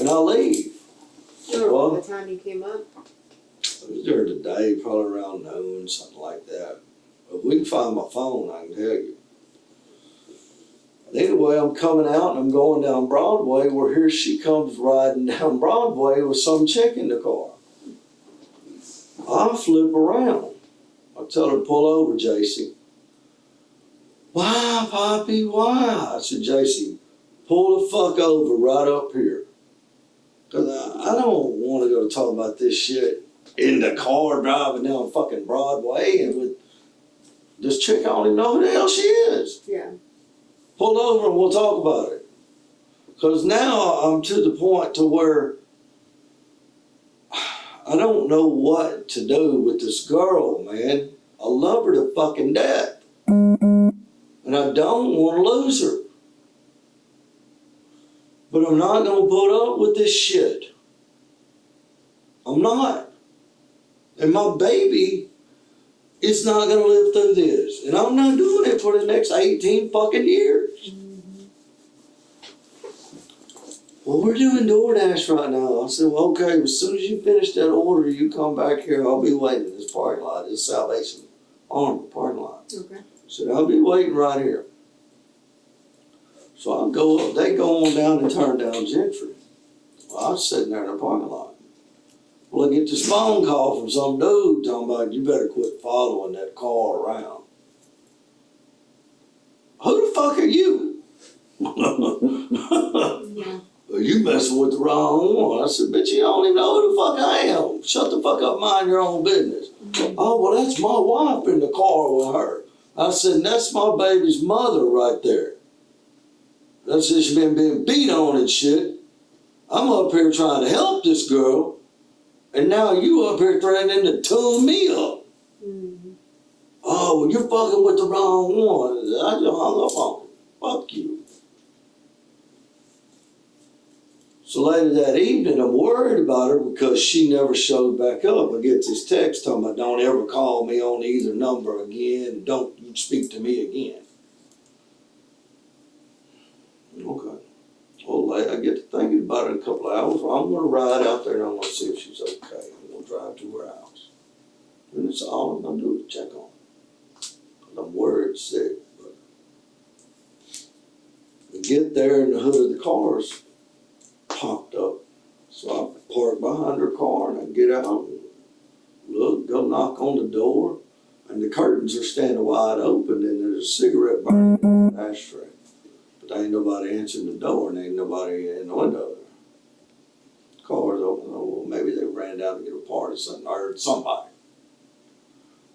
And I leave. Do you remember Well, what time you came up? It was during the day, probably around noon, something like that. If we can find my phone, I can tell you. Anyway, I'm coming out and I'm going down Broadway, where here she comes riding down Broadway with some chick in the car. I flip around. I tell her to pull over, Jaci. Why, Poppy, why? I said, Jaci, pull the fuck over right up here. Because I don't want to go talk about this shit in the car driving down fucking Broadway and with this chick, I don't even know who the hell she is. Yeah. Pull over and we'll talk about it. Because now I'm to the point to where I don't know what to do with this girl, man. I love her to fucking death. And I don't want to lose her. But I'm not going to put up with this shit. I'm not. And my baby is not going to live through this. And I'm not doing it for the next 18 fucking years. Well, we're doing DoorDash right now. I said, well, okay, as soon as you finish that order, you come back here. I'll be waiting in this parking lot, this Salvation Army parking lot. Okay. I said, I'll be waiting right here. So I go up, they go on down and turn down Gentry. Well, I was sitting there in the parking lot. Well, I get this phone call from some dude talking about, you better quit following that car around. Who the fuck are you? Yeah. Well, you messing with the wrong one. I said, bitch, you don't even know who the fuck I am. Shut the fuck up, mind your own business. Oh, well, that's my wife in the car with her. I said, that's my baby's mother right there. That's just she been being beat on and shit. I'm up here trying to help this girl, and now you up here threatening to tune me up. Mm-hmm. Oh, well, you're fucking with the wrong one. I just hung up on him. Fuck you. So later that evening, I'm worried about her because she never showed back up. I get this text talking about, don't ever call me on either number again. Don't you speak to me again. Okay. Well, I get to thinking about it in a couple of hours. I'm going to ride out there and I'm going to see if she's okay. I'm going to drive to her house. And that's all I'm going to do is check on her. 'Cause I'm worried sick. But I get there and the hood of the car's popped up. So I park behind her car and I get out and look, go knock on the door. And the curtains are standing wide open and there's a cigarette burning in the ashtray. But ain't nobody answering the door and ain't nobody in the window there. Car's open. Oh, well, maybe they ran down to get a part or something. I heard somebody.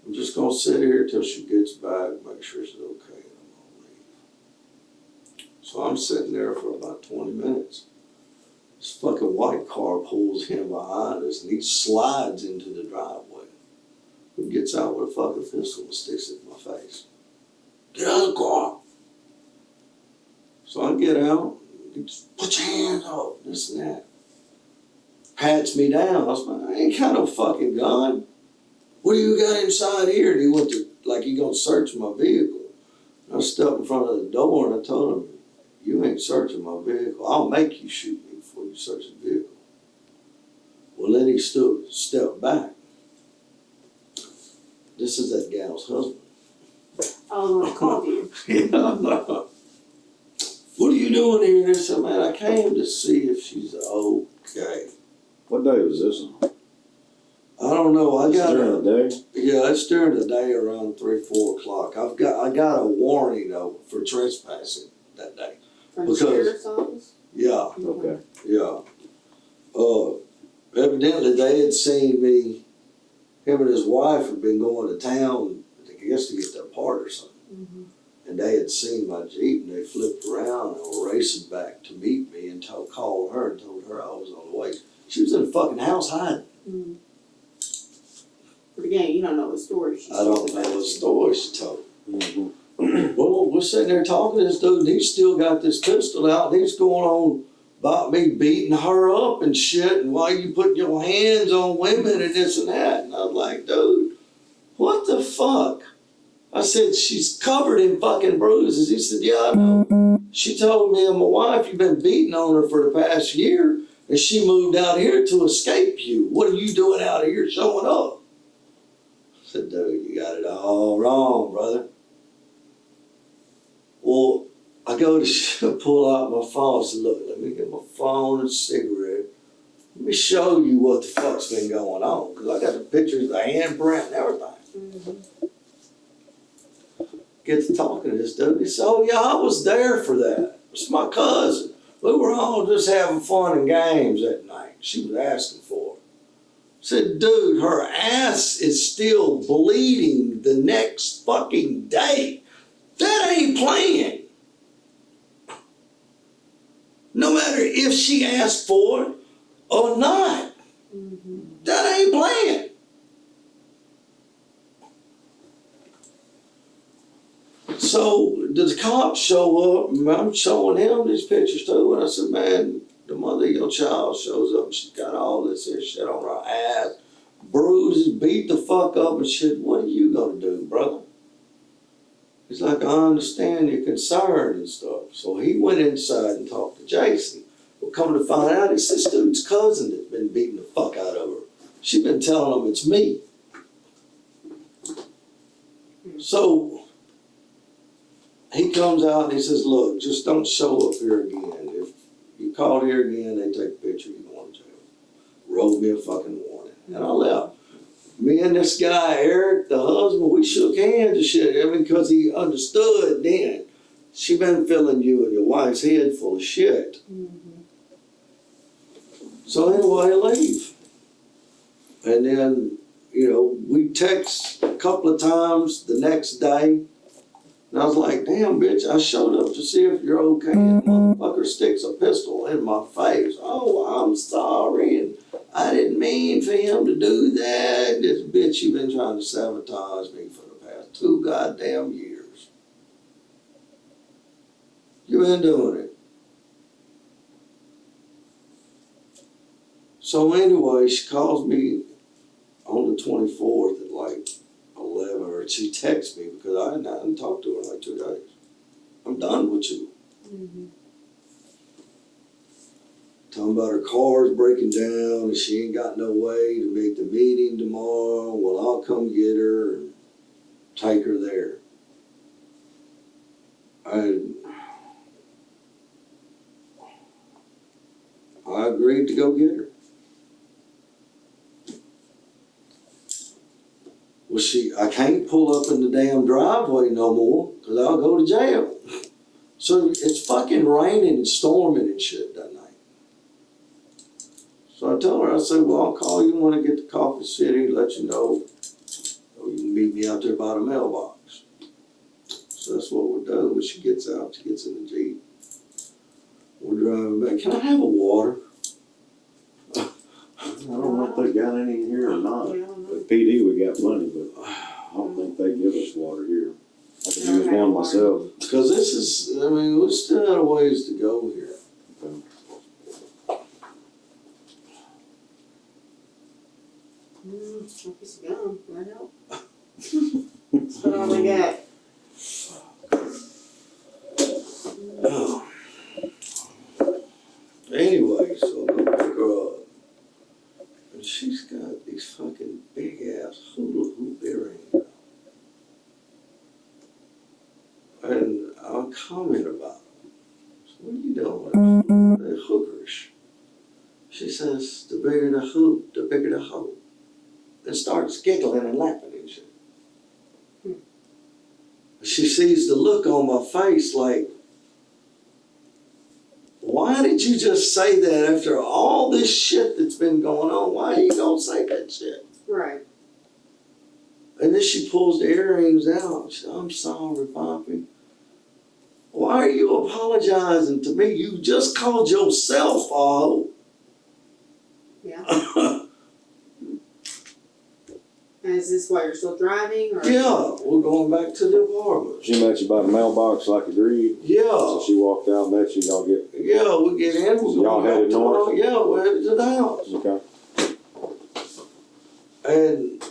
I'm just going to sit here till she gets back, make sure she's okay, and I'm going to leave. So I'm sitting there for about 20 minutes. This fucking white car pulls in behind us and he slides into the driveway. He gets out with a fucking pistol and sticks it in my face. Get out of the car. So I get out, he just, put your hands up, this and that. Pats me down. I was like, I ain't got no fucking gun. What do you got inside here? And he went to, like he gonna search my vehicle. I stepped in front of the door and I told him, you ain't searching my vehicle. I'll make you shoot me before you search the vehicle. Well, then he stepped back. This is that gal's husband. I was going to call you. Yeah. What are you doing here? And I said, man, I came to see if she's okay. What day was this on? I don't know. I got during the day? Yeah, it's during the day around 3, 4 o'clock. I got a warning though for trespassing that day. From the sheriff's office? Yeah, Okay. yeah. Evidently they had seen me. Him and his wife had been going to town, I guess, to get their part or something. Mm-hmm. And they had seen my Jeep and they flipped around and were racing back to meet me and called her and told her I was on the way. She was in the fucking house hiding. Mm-hmm. But again, you don't know the story. I don't know what story she told. Mm-hmm. Well, we're sitting there talking to this dude and he's still got this pistol out and he's going on about me beating her up and shit and why you putting your hands on women and this and that. And I was like, dude, what the fuck? I said, she's covered in fucking bruises. He said, yeah, I know. She told me and my wife, you've been beating on her for the past year and she moved out here to escape you. What are you doing out here showing up? I said, dude, you got it all wrong, brother. Well, I go to pull out my phone. I said, look, let me get my phone and cigarette. Let me show you what the fuck's been going on. Because I got the pictures of the handprint and everything. Mm-hmm. Get to talking to this dude. He said, oh yeah, I was there for that. It's my cousin. We were all just having fun and games that night. She was asking for it. Said, dude, her ass is still bleeding the next fucking day. That ain't playing. No matter if she asked for it or not. That ain't playing. So the cops show up, and I'm showing him these pictures too, and I said, man, the mother of your child shows up, and she's got all this here shit on her ass, bruises, beat the fuck up and shit. What are you gonna do, brother? He's like, I understand your concern and stuff. So he went inside and talked to Jaci. Well, come to find out, it's this dude's cousin that's been beating the fuck out of her. She's been telling him it's me. So he comes out and he says, look, just don't show up here again. If you call here again, they take a picture, you go to jail. Wrote me a fucking warning. And I left. Me and this guy, Eric, the husband, we shook hands and shit. I mean, because he understood then. She been filling you and your wife's head full of shit. So anyway, I leave. And then, you know, we text a couple of times the next day. And I was like, damn, bitch, I showed up to see if you're okay. And motherfucker sticks a pistol in my face. Oh, I'm sorry. And I didn't mean for him to do that. This bitch, you've been trying to sabotage me for the past 2 goddamn years. You've been doing it. So anyway, she calls me on the 24th at like 11, or she texts me because I hadn't talked to her in like 2 days. I'm done with you. Talking about her car's breaking down and she ain't got no way to make the meeting tomorrow. Well, I'll come get her and take her there. I agreed to go get her. Well, I can't pull up in the damn driveway no more because I'll go to jail. So it's fucking raining and storming and shit that night. So I told her, I said, well, I'll call you when I get to Coffee City, let you know. Or you can meet me out there by the mailbox. So that's what we're doing. When she gets out, she gets in the Jeep. We're driving back. Can I have a water? I don't know if they got any in here or not. At PD we got plenty, but I don't think they give us water here. I could use one myself. Because this is, I mean, we still got a ways to go here. Hope he's gone. That help. That's what all we got. Oh. Anyway, so I go pick her up. And she's got these fucking big ass hula hoop earrings. And I'll comment about them. So what are you doing? They're hookerish. She says, the bigger the hoop, the bigger the hoe. And starts giggling and laughing and shit. She sees the look on my face like, why did you just say that after all this shit that's been going on? Why are you gonna say that shit? Right. And then she pulls the earrings out. She said, I'm sorry, Poppy. Why are you apologizing to me? You just called yourself a hoe. Yeah. Is this why you're still driving? Or? Yeah, we're going back to the apartment. She met you by the mailbox like agreed. Yeah. So she walked out, met you, y'all get. Yeah, we get in. We're Y'all headed north? Yeah, we're headed to the house. Okay. And,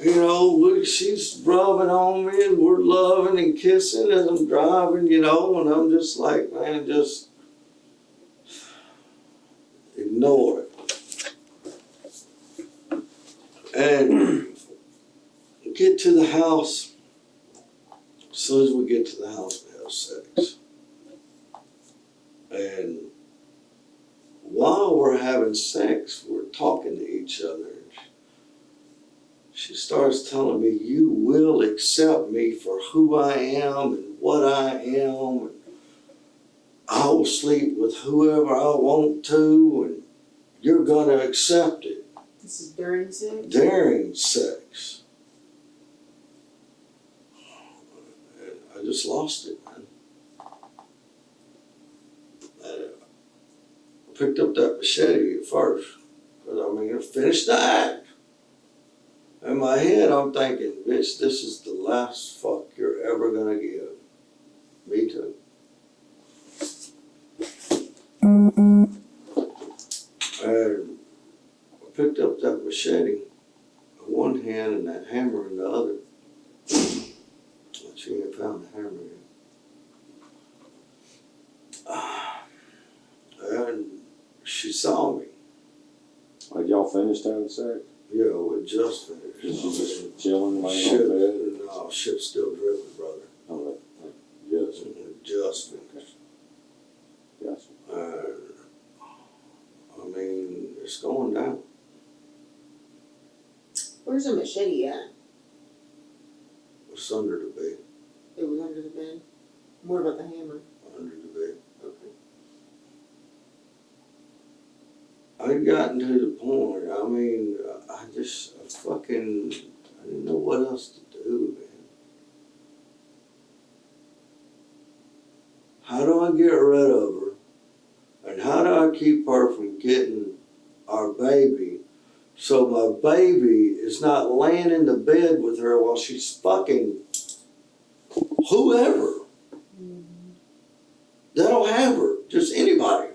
you know, she's rubbing on me and we're loving and kissing as I'm driving, you know, and I'm just like, man, just ignore it. And get to the house. As soon as we get to the house, we have sex. And while we're having sex, we're talking to each other. She starts telling me, you will accept me for who I am and what I am. And I will sleep with whoever I want to, and you're gonna accept it. This is during sex? During sex. And I just lost it, man. And I picked up that machete at first. Because, I mean, I finished the act. In my head, I'm thinking, bitch, this is the last fuck you're ever gonna give. Me too. And I picked up that machete in one hand and that hammer in the other. She ain't found the hammer yet. And she saw me. Like y'all finished having sex? Yeah, we just finished. She just chilling, laying Shit, on bed? no, shit's still dripping, brother. Oh, yes. Just finished. Yes. I mean, it's going down. Where's the machete at? It's under the bed. It was under the bed. What about the hammer? Under the bed. Okay. I'd gotten to the point, I mean, I didn't know what else to do, man. How do I get rid of her? And how do I keep her from getting our baby so my baby is not laying in the bed with her while she's fucking whoever? That'll have her, just anybody.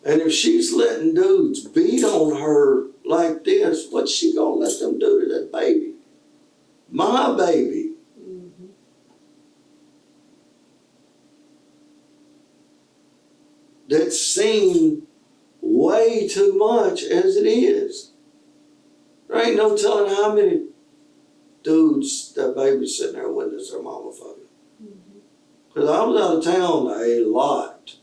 And if she's letting dudes beat on her like this, what's she gonna let them do to that baby? My baby. That's seen way too much as it is. There ain't no telling how many dudes that baby's sitting there witness their mama fucking. Because I was out of town a lot.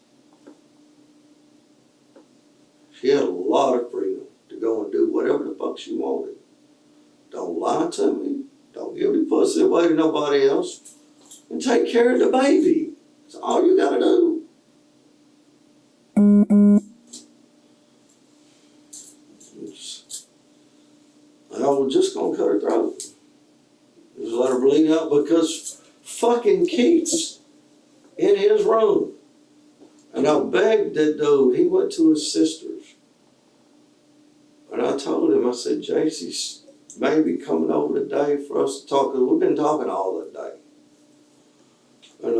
She had a lot of freedom to go and do whatever the fuck she wanted. Don't lie to me. Don't give me pussy away to nobody else. And take care of the baby. That's all you gotta do. I was just gonna cut her throat. Just let her bleed out because fucking Keith's in his room. And I begged that dude, he went to his sister's. And I told him, I said, Jaci's maybe coming over today for us to talk, because we've been talking all that day. And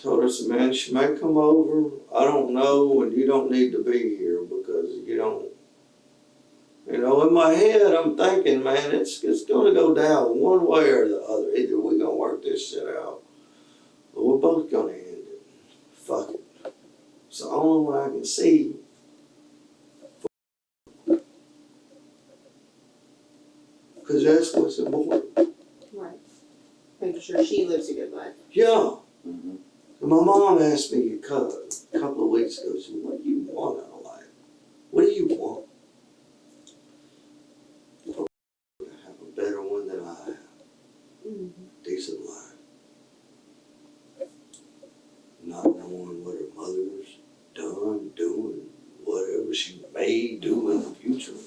told her, I said, man, she may come over. I don't know, and you don't need to be here because you don't. You know, in my head, I'm thinking, man, it's going to go down one way or the other. Either we're going to work this shit out, or we're both going to end it. Fuck it. It's the only way I can see. Because that's what's important. Right. Making sure she lives a good life. Yeah. And my mom asked me a couple of weeks ago, she said, what do you want out of life? What do you want? Have a better one than I have. Decent life. Not knowing what her mother's done, doing, whatever she may do in the future.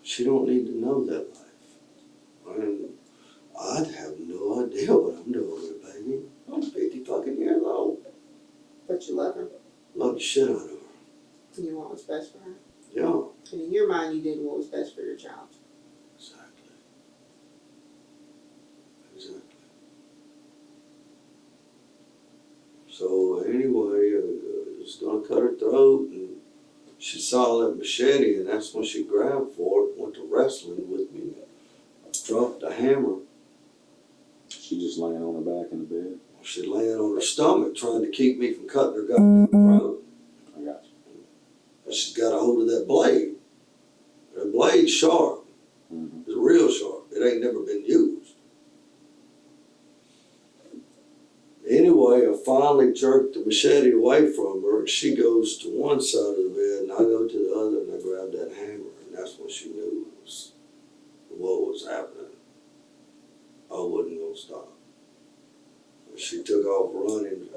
She don't need to know that life. And I'd have no idea what I'm doing with her, baby. I'm 50 fucking years old. But you love her. Love the shit out of her. And you want what's best for her. Yeah. And in your mind, you did what was best for your child. Exactly. Exactly. So anyway, I was gonna cut her throat, and she saw that machete, and that's when she grabbed for it, went to wrestling with me, dropped the hammer. She just laying on her back in the bed? She laying on her stomach trying to keep me from cutting her goddamn throat. I got you. But she's got a hold of that blade. The blade's sharp. It's real sharp. It ain't never been used. Anyway, I finally jerked the machete away from her, and she goes to one side of the bed, and I go to the other, and I grab that hammer, and that's when she knew what was happening. I wasn't gonna stop. She took off running.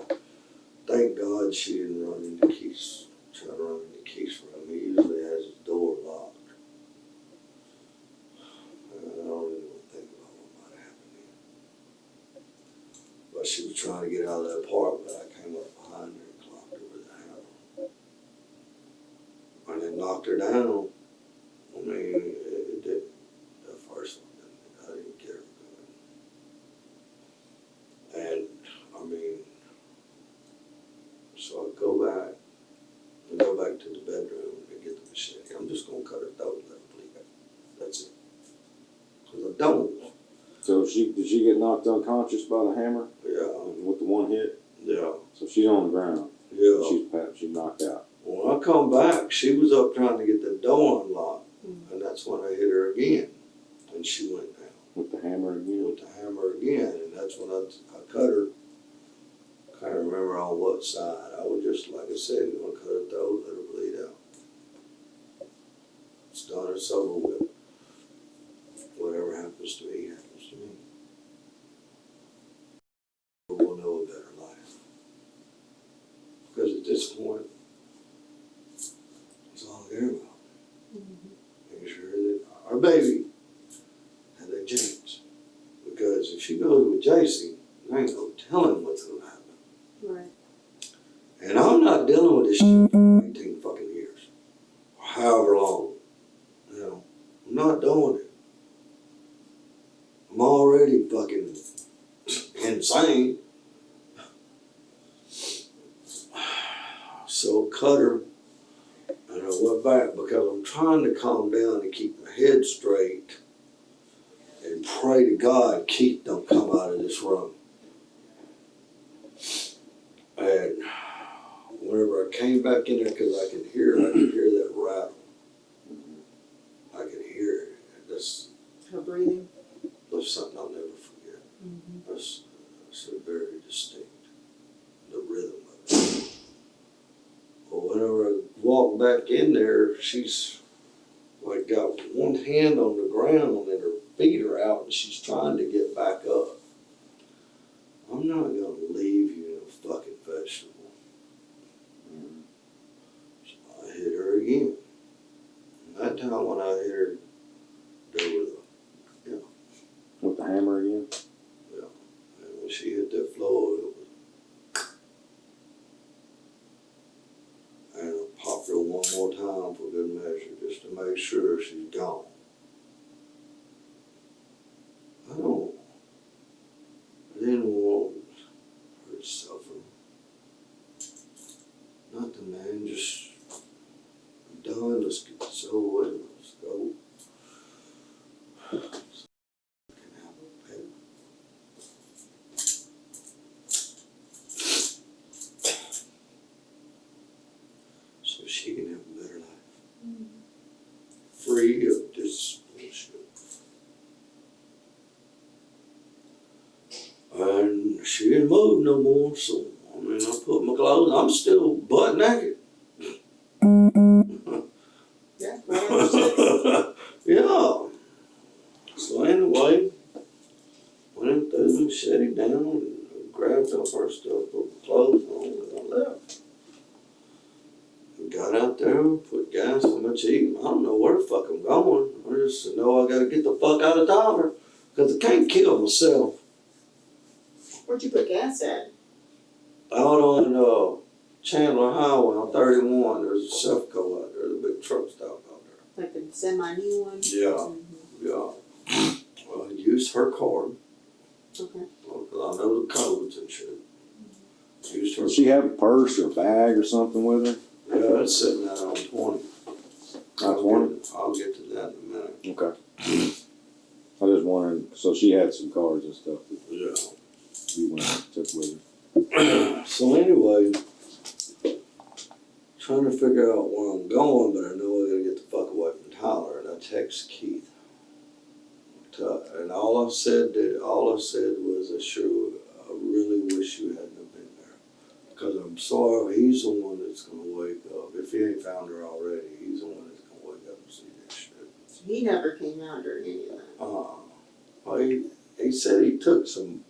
Thank God she didn't run into Keith's try to run any keys for him. He usually has his door locked. I don't even want to think about what might have happened then. But she was trying to get out of that apartment. I came up behind her and clocked her with a hammer. And it knocked her down. I mean, it did. The first one didn't. I didn't get her good. And, I mean, so I go back to the bedroom and get the machete. I'm just gonna cut her throat and let her bleed out. That's it. Cause I don't. So did she get knocked unconscious by the hammer? Yeah. With the one hit? Yeah. So she's on the ground. Yeah. She's knocked out. When I come back, she was up trying to get the door unlocked, and that's when I hit her again, and she went down. With the hammer again? With the hammer again, and that's when I cut her. Can't remember on what side. I was just, like I said, gonna cut her throat, let her bleed out. It's done, it's over with. Whatever happens to me, happens to me. We'll know a better life. Because at this point, it's all I care about. Making sure that our baby had that chance. Because if she goes with Jaci, there ain't no telling what's gonna happen. Right. And I'm not dealing with this shit for 18 fucking years. Or however long. You know, I'm not doing it. I'm already fucking insane. So cut her, and I went back because I'm trying to calm down and keep my head straight and pray to God Keith don't come out of this room. And whenever I came back in there, because I could hear that rattle. I could hear it. That's Her breathing. something I'll never forget. That's very distinct. The rhythm of it. Well, whenever I walk back in there, she's like got one hand on the ground and her feet are out and she's trying to get back up. I'm not gonna leave you in a fucking vegetable. So I hit her again. And that time when I hit her, there was With the hammer again? and when she hit that floor, it was. And I popped her one more time for good measure, just to make sure she's gone. I didn't want her to suffer. Nothing, man, just, I'm done, let's get this over with, let's go. So I can have a pet. So she can have a better life. Free of this bullshit. And she didn't move no more, so I mean, I put my clothes, I'm still butt naked. Yeah, right. Yeah. So anyway, went in threw the machete down and grabbed up her stuff, put my clothes on, and I left. Got out there, put gas in my Jeep. I don't know where the fuck I'm going. I just know I gotta get the fuck out of Dodge, because I can't kill myself. Where'd you put gas at? Out on Chandler Highway on 31, there's a Sefco out there, the big truck stop out there. Like a semi-new one? Yeah, yeah. Well, I used her card, Okay. because I know the codes and shit. Used her. Does she have a purse or a bag or something with her? Yeah, it's sitting out on 20. On 20? I'll get to that in a minute. Okay. I was just wondering, so she had some cards and stuff that Yeah. you went and took with her. So anyway, trying to figure out where I'm going, but I know I gotta get the fuck away from Tyler, and I text Keith. And all I said was, I really wish you hadn't have been there. Because I'm sorry, he's the one that's gonna wake up. If he ain't found her already, he's the one that's gonna wake up and see that shit. So he never came out during any of that. Well, he said he took some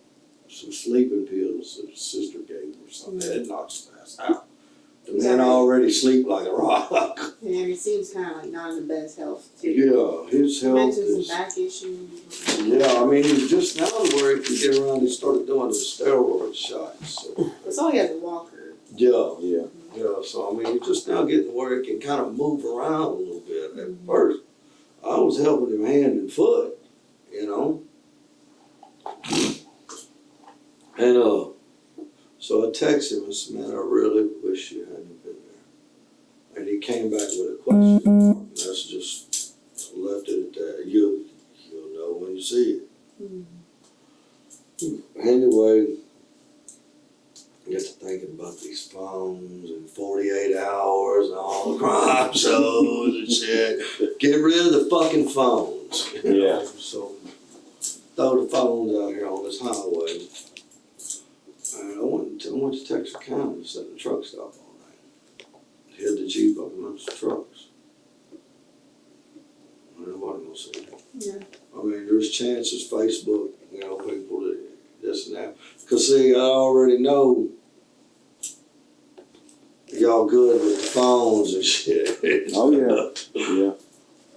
sleeping pills that his sister gave him or something. It knocks his ass out. The man already sleep like a rock. And he seems kind of like not in the best health too. Yeah, his You health mentioned is. some back issues. Yeah, I mean, he's just now to where he can get around. He started doing the steroid shots. So. That's all he has a walker. Yeah, Yeah. yeah. So I mean, he's just now getting where he can kind of move around a little bit. At first, I was helping him hand and foot, you know. And so I texted him and said, "Man, I really wish you hadn't been there." And he came back with a question. And that's just left it at that. You'll know when you see it. Anyway, I get to thinking about these phones and 48 hours and all the crime shows and shit. Get rid of the fucking phones. You know? Yeah. So throw the phones out here on this highway. And I went to Texas County and sat in the truck stop all night. Hid the Jeep up amongst the trucks. Nobody gonna see it. Yeah. I mean, there's chances Facebook, you know, people that this and that. Cause see, I already know y'all good with the phones and shit. Oh yeah. Yeah.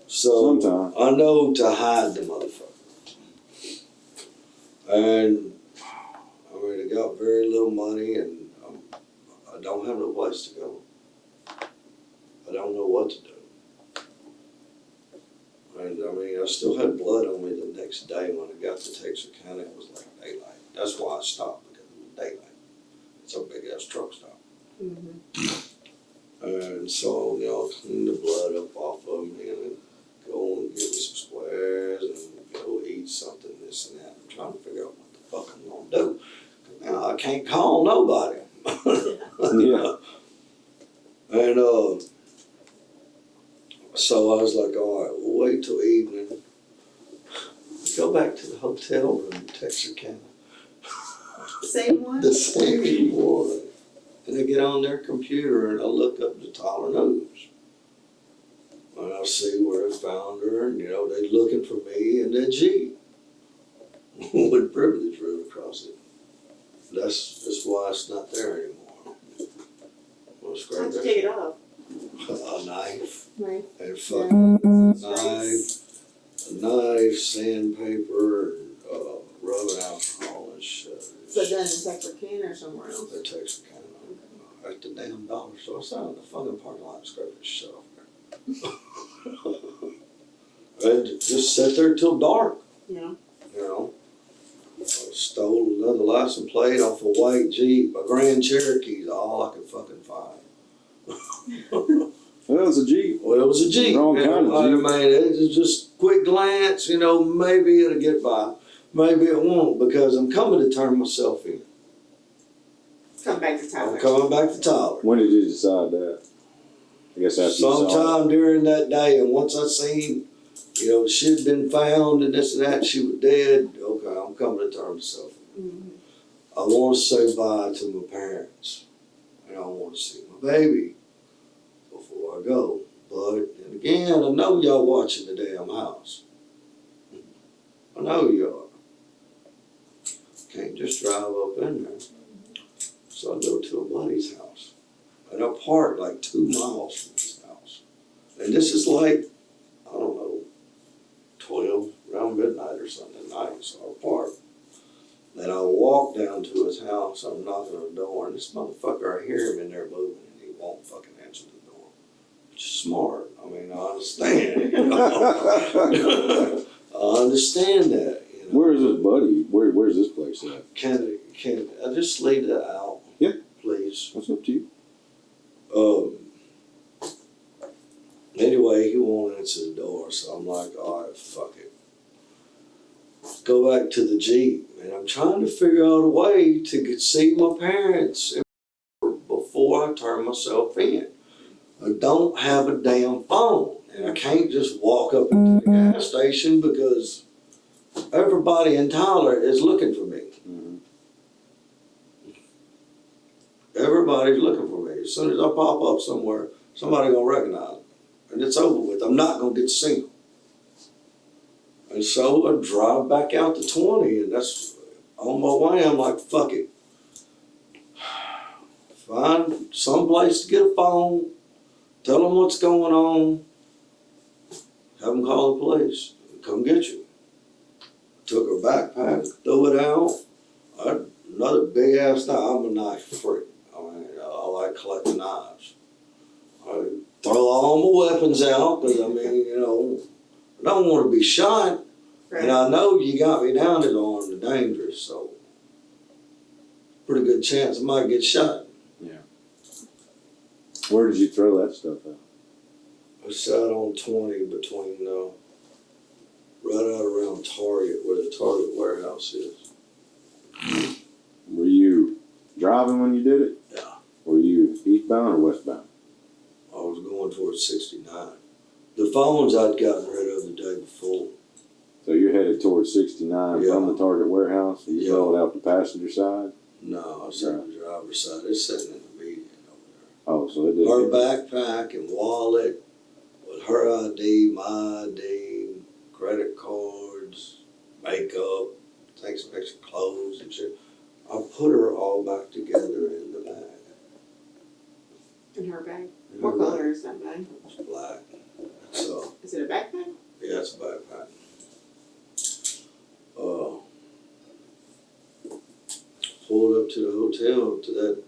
So Sometimes. I know to hide the motherfucker. And I mean, I got very little money and I don't have no place to go. I don't know what to do. And I mean, I still had blood on me the next day when I got to Texas County. It was like daylight. That's why I stopped, because it was daylight. It's a big ass truck stop. And so, you know, clean the blood up off of me and then go and get me some squares and go eat something, this and that. I'm trying to figure out what the fuck I'm gonna do. 'Cause now I can't call nobody. Yeah. And so I was like, all right, we'll wait till evening. Go back to the hotel room in Texarkana. Same one? The same one. And I get on their computer and I look up the Tyler News. And I see where I found her, and you know, they looking for me in that Jeep. With privilege rode across it. That's why it's not there anymore. How'd you take it off? A knife. Right. And fucking Nice. knife, sandpaper, and rubbing alcohol and shit. So done in Texarkana or somewhere else? They takes a kind of at the damn dollar store. I sat in the fucking parking lot and scraped the shit off there. And just sat there till dark, Yeah. you know. I stole another license plate off a white Jeep, a Grand Cherokee's all I could fucking find. Well, it's a Jeep. Well, it was a Jeep. Wrong kind of I Jeep. mean, it was just quick glance, you know, maybe it'll get by. Maybe it won't, because I'm coming to turn myself in. Come back to Tyler. I'm coming back to Tyler. When did you decide that? I guess after you saw it. Sometime during that day, and once I seen, you know, she'd been found and this and that, she was dead, okay, I'm coming to turn myself in. I want to say bye to my parents, and I want to see my baby before I go. But, and again, I know y'all watching the damn house. I know you are. Can't just drive up in there. So I go to a buddy's house. And I park like 2 miles from his house. And this is like, I don't know, 12, around midnight or something at night. So I park. Then I walk down to his house. I'm knocking on the door. And this motherfucker, I hear him in there moving. And he won't fucking answer the door. Which is smart. I mean, I understand. You know? I understand that. You know? Where is this buddy? Where's this place at? Can I just leave that out? Yeah. Please. That's up to you. Anyway, he won't answer the door, so I'm like, all right, fuck it. Go back to the Jeep, and I'm trying to figure out a way to see my parents before I turn myself in. I don't have a damn phone, and I can't just walk up into the gas station because everybody in Tyler is looking for me. Everybody's looking for me. As soon as I pop up somewhere, somebody gonna recognize me. And it's over with. I'm not gonna get to see them. And so I drive back out to 20, and that's on my way. I'm like, fuck it. find some place to get a phone, tell them what's going on, have them call the police, come get you. Took her backpack, threw it out. Another big ass knife. I'm a knife freak. I mean, I like collecting knives. I throw all my weapons out because, I mean, you know, I don't want to be shot. Right. And I know you got me down as armed and dangerous, so pretty good chance I might get shot. Where did you throw that stuff out? I sat on 20 between, right out around Target, where the Target warehouse is. Were you driving when you did it? Yeah. Were you eastbound or westbound? I was going towards 69. The phones I'd gotten rid of the day before. So you're headed towards 69 Yeah. from the Target warehouse, and you Yeah. throw it out the passenger side? No, I sat on the driver's side. It's sitting in the median Oh, so it over did. there. Her backpack and wallet with her ID, my ID, credit cards, makeup, take some extra clothes and shit. I put her all back together in the bag. In her bag. In What her color bag. is that bag? It's black. So, Is it a backpack? yeah, it's a backpack. Pulled up to the hotel, to that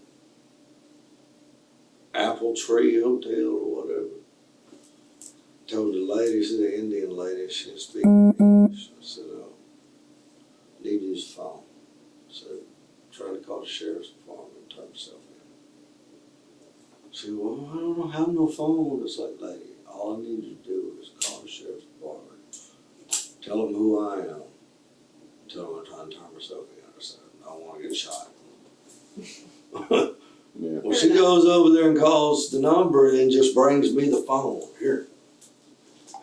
Apple Tree Hotel or whatever. Told the lady, she's an Indian lady, she didn't speak English. I said, need to use the phone. I said, trying to call the sheriff's department, turn myself in. She said, well, I don't have no phone. It's like, lady, all I need you to do is call the sheriff's department. Tell them who I am. Tell them I'm trying to turn myself in. I said, I don't want to get shot. Yeah. Well, she goes over there and calls the number and then just brings me the phone. Here.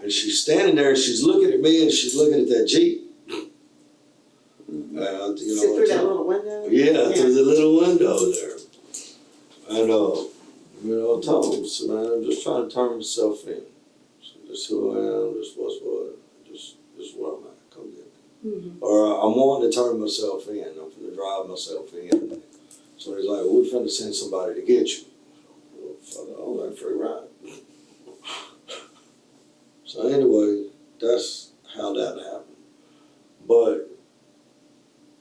And she's standing there and she's looking at me and she's looking at that Jeep. Mhm. You Sit know, through that little window? yeah, through the little window there. And, you know, I told him, so, man, I'm just trying to turn myself in. So just who I am, just what's what, just where I'm at, come get me. Mm-hmm. Or I'm wanting to turn myself in, I'm going to drive myself in. So he's like, well, we're finna send somebody to get you. Well, fuck, all that free ride. So anyway, that's how that happened. But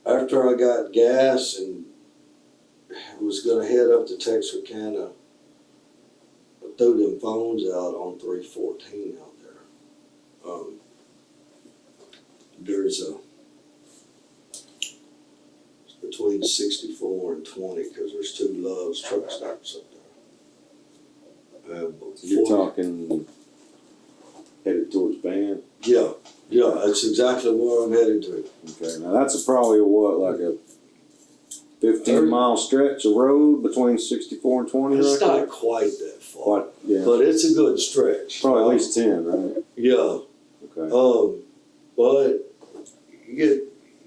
after I got gas and was gonna head up to Texarkana, I threw them phones out on 314 out there. There's between 64 and 20 because there's two Love's truck stops up there. You're talking headed towards Van? Yeah, that's exactly where I'm headed to. Okay, now that's probably like a 15-mile stretch of road between 64 and 20, It's right? not quite that far, What? Yeah. but it's a good stretch. Probably at least 10, right? Yeah, Okay. but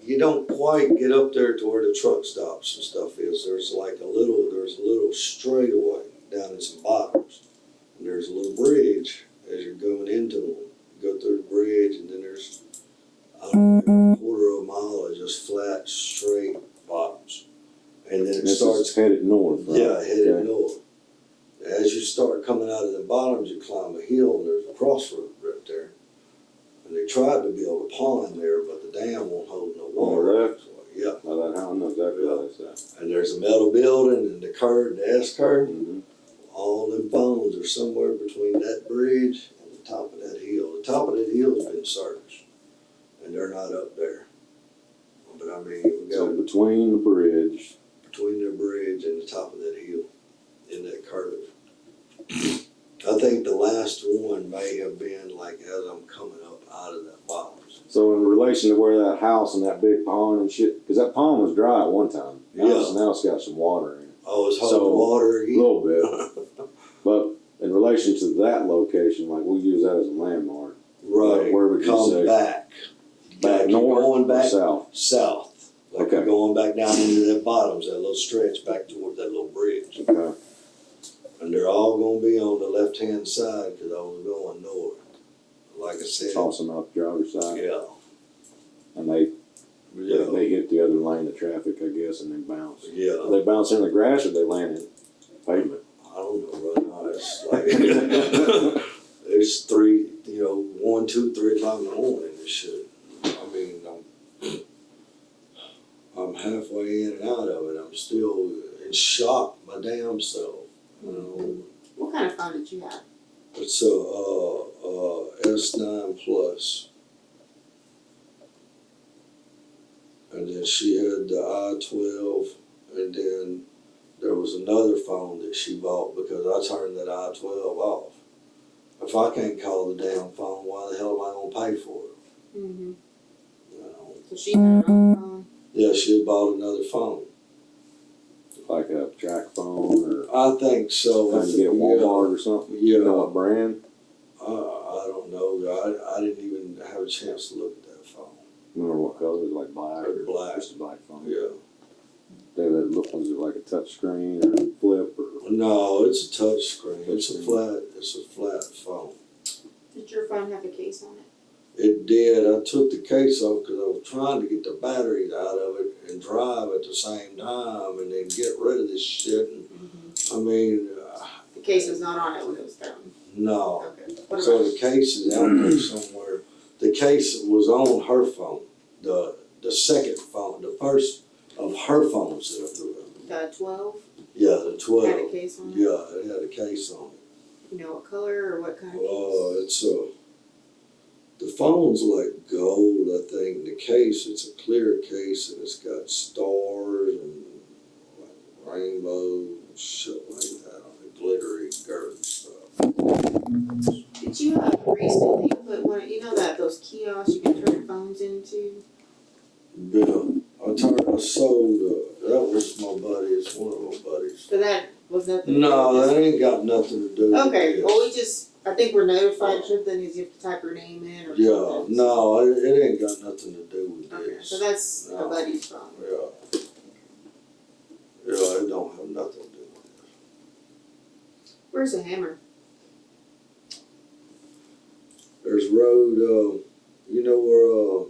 you don't quite get up there to where the truck stops and stuff is. There's a little straightaway down in some bottoms, and there's a little bridge as you're going into them. You go through the bridge, and then there's, I don't know, a quarter of a mile of just flat, straight bottoms. And then it This starts, is headed north, right? yeah, headed Okay. north. As you start coming out of the bottoms, you climb a hill, and there's a crossroad right there. And they tried to build a pond there, but the dam won't hold no On water. the left? Yeah. Now that I know exactly what that's at. And there's a metal building, and the curve, the S curve, Mm-hmm. all them phones are somewhere between that bridge and the top of that hill. The top of that hill has been searched, and they're not up there. But I mean, we So got between the bridge, between their bridge and the top of that hill, in that curve. I think the last one may have been like as I'm coming up out of that bottoms. so in relation to where that house and that big pond and shit, because that pond was dry at one time. Now it's got some water in it. Oh, it's holding So, water A again. little bit. But in relation to that location, like we'll use that as a landmark. Right. Where would you Come say? back. Back Like north you're going or back south? south. Like Okay. you're going back down into that bottoms, that little stretch back toward that little bridge. Okay. And they're all gonna be on the left-hand side because I was going north. Like I said. Toss them out the driver's side. Yeah. And they Yeah. hit the other lane of traffic, I guess, and they bounce. Yeah. They bounce in the grass or they land in? pavement. I don't know, right now, it's like, it's 1, 2, 3 o'clock in the morning and shit. I mean, I'm halfway in and out of it. I'm still in shock, my damn self, you know. What kind of phone did you have? It's a S9 Plus. And then she had the I-12, and then there was another phone that she bought because I turned that I-12 off. If I can't call the damn phone, why the hell am I gonna pay for it? Mm-hmm. You know? So she had her own phone? Yeah, she had bought another phone. Like a track phone or I think so. trying to get at Walmart or something. Yeah. You know what brand? I don't know. I didn't even have a chance to look at that phone. Remember what color? Was it like black or Black. just a black phone? Yeah. Was it like a touch screen or flip or? No, it's a touch screen. It's a flat phone. Did your phone have a case on it? It did. I took the case off because I was trying to get the batteries out of it and drive at the same time and then get rid of this shit. And, I mean, The case was not on it when it was thrown. no. Okay. What So about the case is out there somewhere. The case was on her phone. The second phone, the first of her phones that I threw out. the 12? Yeah, the 12. Had a case on it? Yeah, it had a case on it. You know what color or what kind of case? It's the phone's like gold, I think. The case, it's a clear case and it's got stars and like rainbow and shit like that on it, glittery, girly stuff. Did you recently put one, that those kiosks you can turn phones into? Yeah, I sold, that was my buddy, it's one of my buddies. So that was nothing? No, that ain't got nothing to do with Okay, this. well, I think we're notified or something, is you have to type your name in or Yeah, something. no, it ain't got nothing to do with Okay, this. so that's a No. buddy's phone. Yeah. Yeah, it don't have nothing to do with this. Where's the hammer? There's road, you know where,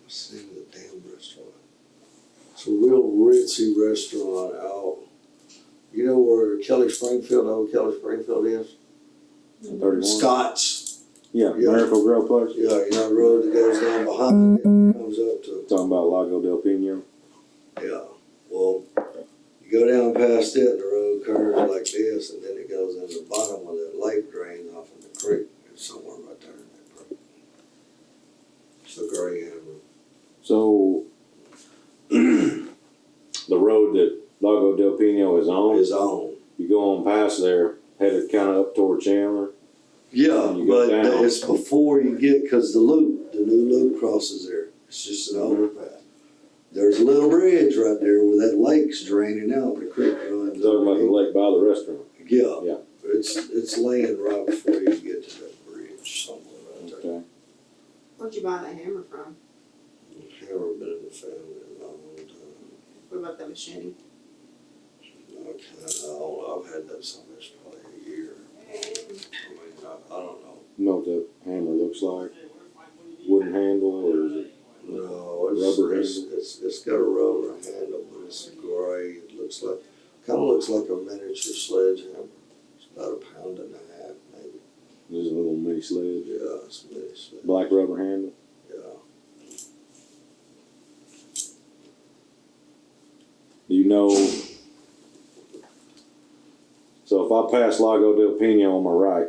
what's the name of the damn restaurant? It's a real ritzy restaurant out. You know where Kelly Springfield, old Kelly Springfield is? 31? Scott's. Yeah, Yeah. Miracle Grow Place. Yeah, you know the road that goes down behind it and comes up to, Talking about Lago del Pino. yeah. Well, you go down past it and the road curves like this and then it goes in the bottom of that lake drains off in the creek. It's somewhere right there in that creek. It's a gray hammer. So, the road that Lago del Pino is on, His own. you go on past there, headed kind of up toward Chandler. Yeah, And you go but down. it's before you get, cause the new loop crosses there. It's just an overpass. There's a little bridge right there where that lake's draining out, the creek runs. Talking about the underneath. lake by the restaurant. Yeah. Yeah. It's laying right before you get to that bridge somewhere right there. Okay. Where'd you buy that hammer from? Never been in the family in a long time. What about the machete? I've had that so much, probably a year. I mean, I don't know. You know what that hammer looks like? Wooden handle or is it? No, Rubber it's got a rubber handle, but it's gray. It looks like, kind of looks like a miniature sledgehammer. It's about 1.5 pounds, maybe. This is a little mini sled. Yeah, it's a mini sledge. Black rubber handle. Yeah. Do you know? So if I pass Lago del Pino on my right,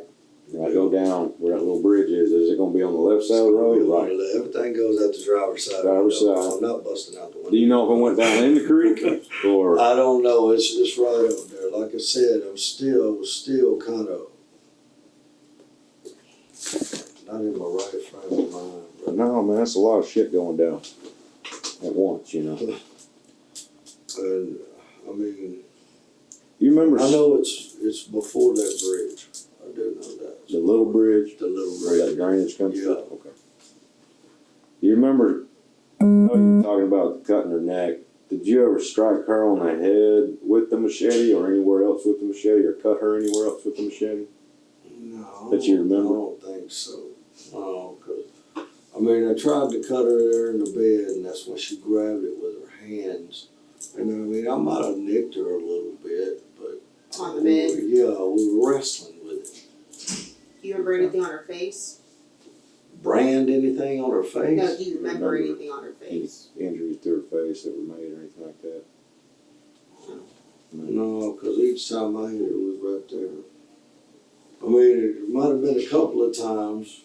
and I go down where that little bridge is it going to be on the left side of the road or right? Everything goes out the driver's side. Driver's side. I'm not busting out the window. Do you know if it went down in the creek or? I don't know. It's right up there. Like I said, I was still kind of not in my right frame of mind. But No, man, that's a lot of shit going down at once, you know. and I mean, You remember I know it's before that bridge. I do know that. the little bridge The little where that bridge. drainage comes Yeah. through? Okay. You remember, I know you were talking about cutting her neck. Did you ever strike her on the head with the machete or anywhere else with the machete or cut her anywhere else with the machete? No, That you remember? I don't think so. No, because I mean, I tried to cut her there in the bed, and that's when she grabbed it with her hands And I mean, I might have nicked her a little bit, but On the bed? yeah, we were wrestling with it. Do you remember anything on her face? Brand anything on her face? No, do you remember anything on her face? Injuries to her face that were made or anything like that? No, because each time I hit her, it was right there. I mean, it might have been a couple of times,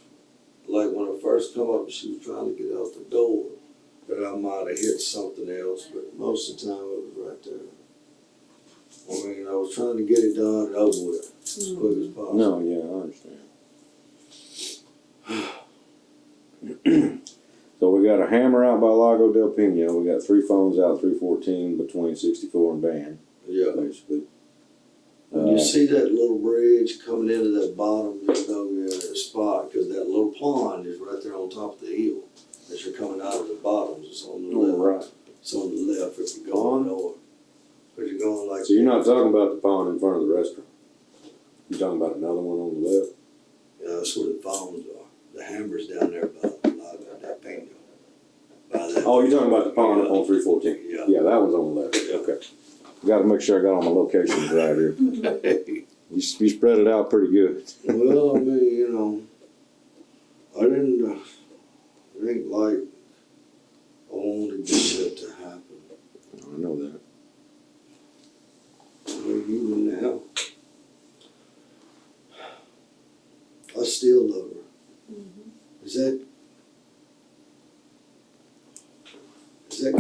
like when I first come up, she was trying to get out the door, that I might have hit something else, but most of the time it was right there. I mean, I was trying to get it done and over with as quick as possible. No, yeah, I understand. So we got a hammer out by Lago del Pino. We got 3 phones out, 314 between 64 and Van, Yeah. basically. When you see that little bridge coming into that bottom, you know you're in a spot, because that little pond is right there on top of the hill. As you're coming out of the bottoms, it's on the left. Right. It's on the left if you're going north. If you're going like. So you're not talking about the pond in front of the restaurant? You're talking about another one on the left? Yeah, that's where the phones are. The hammer's down there by that Pino. By that. Oh, you're talking about the pond up on 314? Yeah. Yeah, that one's on the left. Yeah. Okay. Got to make sure I got all my locations right here. You spread it out pretty good. Well, I mean, you know, I didn't, it ain't like I wanted this shit to happen. I know that. I mean, even now, I still love her. Is that crazy?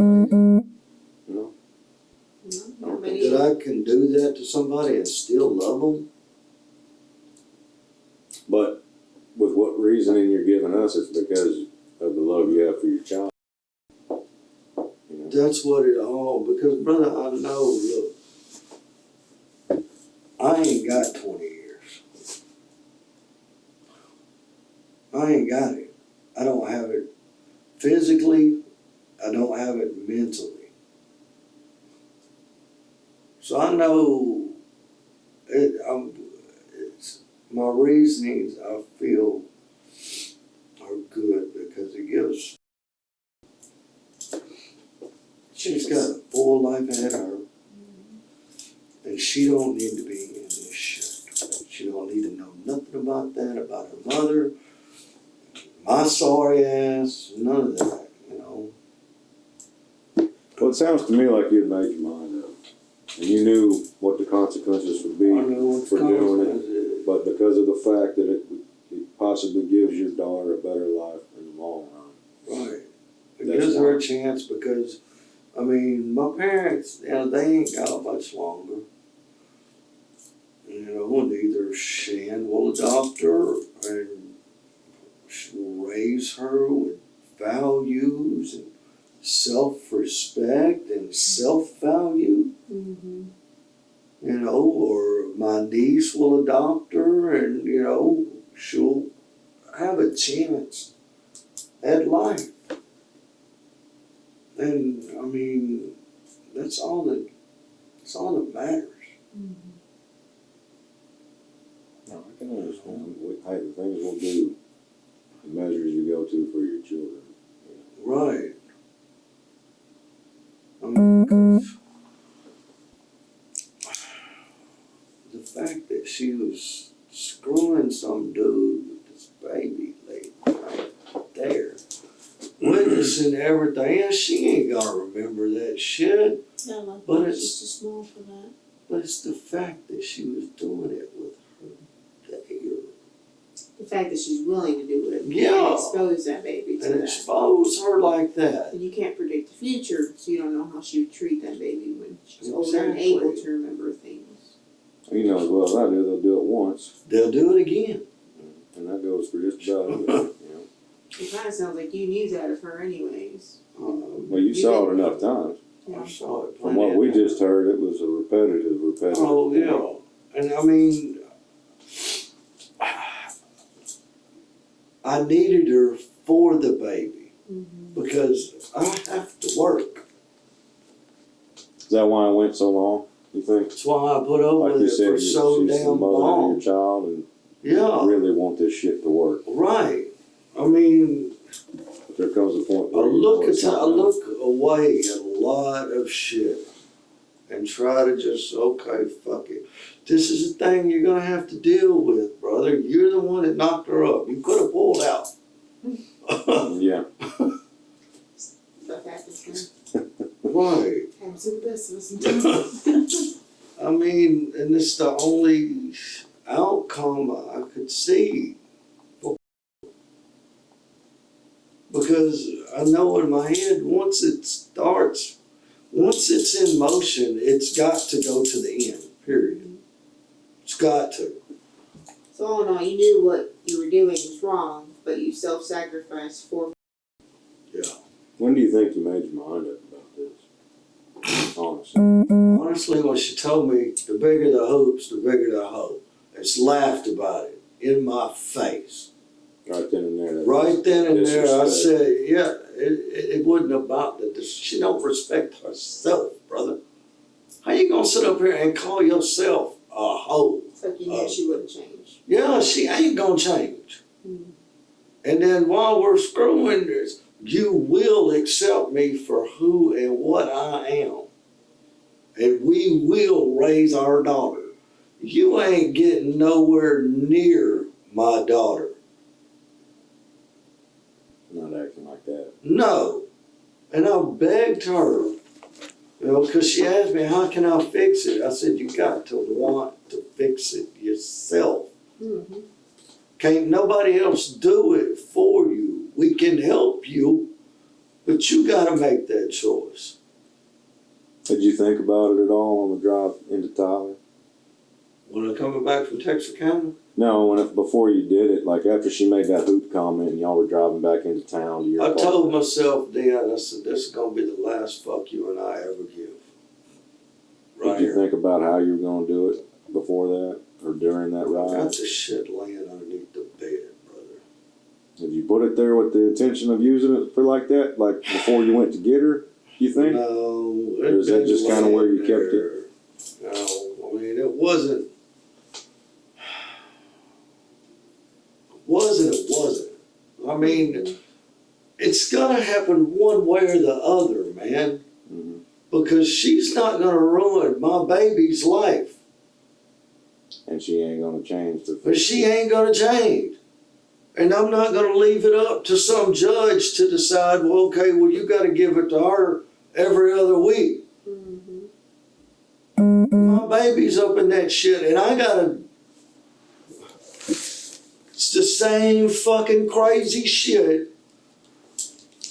No? No, many. That I can do that to somebody and still love them? But with what reasoning you're giving us, it's because of the love you have for your child. You know? That's what it all, because brother, I know, look, I ain't got 20 years. I ain't got it. I don't have it physically, I don't have it mentally. So I know it's my reasonings I feel are good, because it gives. She's got a full life ahead of her, and she don't need to be in this shit. She don't need to know nothing about that, about her mother, my sorry ass, none of that, you know. Well, it sounds to me like you'd made your mind up. And you knew what the consequences would be I know what for doing it. it. But because of the fact that it possibly gives your daughter a better life in the long run. Right. It That's gives her why. a chance, because, I mean, my parents, you know, they ain't got much longer. You know, and either Shan will adopt her and she'll raise her with values and self-respect and self-value, Mm-hmm. you know, or my niece will adopt her and, you know, she'll have a chance at life. And, I mean, that's all that matters. No, I can understand. Hey, the things we'll do, the measures you go to for your children. Right. I mean, 'cause the fact that she was screwing some dude with this baby lady right there, witnessing everything, and she ain't gonna remember that shit. No, But she's it's- too small for that. But it's the fact that she was doing it with her there. The fact that she's willing to do it. Yeah. And expose that baby to And that. expose her like that. And you can't predict the future, so you don't know how she would treat that baby when she's older and Exactly. able to remember things. You know as well as I do, they'll do it once. They'll do it again. And that goes for just about anything, you know. It kind of sounds like you knew that of her anyways. Well, you saw it enough times. I saw it From plenty what of we times. just heard, it was a repetitive. Oh, yeah. And I mean, I needed her for the baby, Mm-hmm. because I have to work. Is that why it went so long, you think? That's why I put up Like with you it said, for so she's the damn mother of long. your child and Yeah, really want this shit to work. right. I mean, But there comes a point I where you know look it's not away at a lot of shit and try to just, okay, fuck it. This is the thing you're gonna have to deal with, brother. You're the one that knocked her up. You could have pulled out. Yeah. Stuff happens, man. Right. Happens to the best of us sometimes. I mean, and it's the only outcome I could see. Because I know in my head, once it's in motion, it's got to go to the end, period. It's got to. So all in all, you knew what you were doing was wrong, but you self-sacrificed for. Yeah. When do you think you made your mind up about this? Honestly. Honestly, when she told me, the bigger the hoops, the bigger the hoe. It's laughed about it in my face. Right then and there. Right then and there, I Disrespect. said, yeah, it wasn't about that. She don't respect herself, brother. How you gonna sit up here and call yourself a hoe? It's like you knew she wouldn't change. Yeah, she ain't gonna change. Mm. And then while we're screwing this, you will accept me for who and what I am. And we will raise our daughter. You ain't getting nowhere near my daughter. Not acting like that. No. And I begged her, you know, because she asked me, how can I fix it? I said, you got to want to fix it yourself. Mm-hmm. Can't nobody else do it for you. We can help you, but you got to make that choice. Did you think about it at all on the drive into Tyler? When I'm coming back from Texarkana, No, before you did it, like after she made that hoop comment and y'all were driving back into town to your I car. told myself then, I said, this is going to be the last fuck you and I ever give. Right Did you here. think about how you were going to do it before that or during that I ride? got the shit laying underneath the bed, brother. Did you put it there with the intention of using it for like that, like before you went to get her, you think? No. Or is that just kind of where you kept it? No, I mean, it wasn't. It wasn't. I mean, it's gonna happen one way or the other, man. Mm-hmm. Because she's not gonna ruin my baby's life. And she ain't going to change the But she ain't gonna change. And I'm not gonna leave it up to some judge to decide, well, okay, well, you gotta give it to her every other week. Mm-hmm. My baby's up in that shit, and I gotta. It's the same fucking crazy shit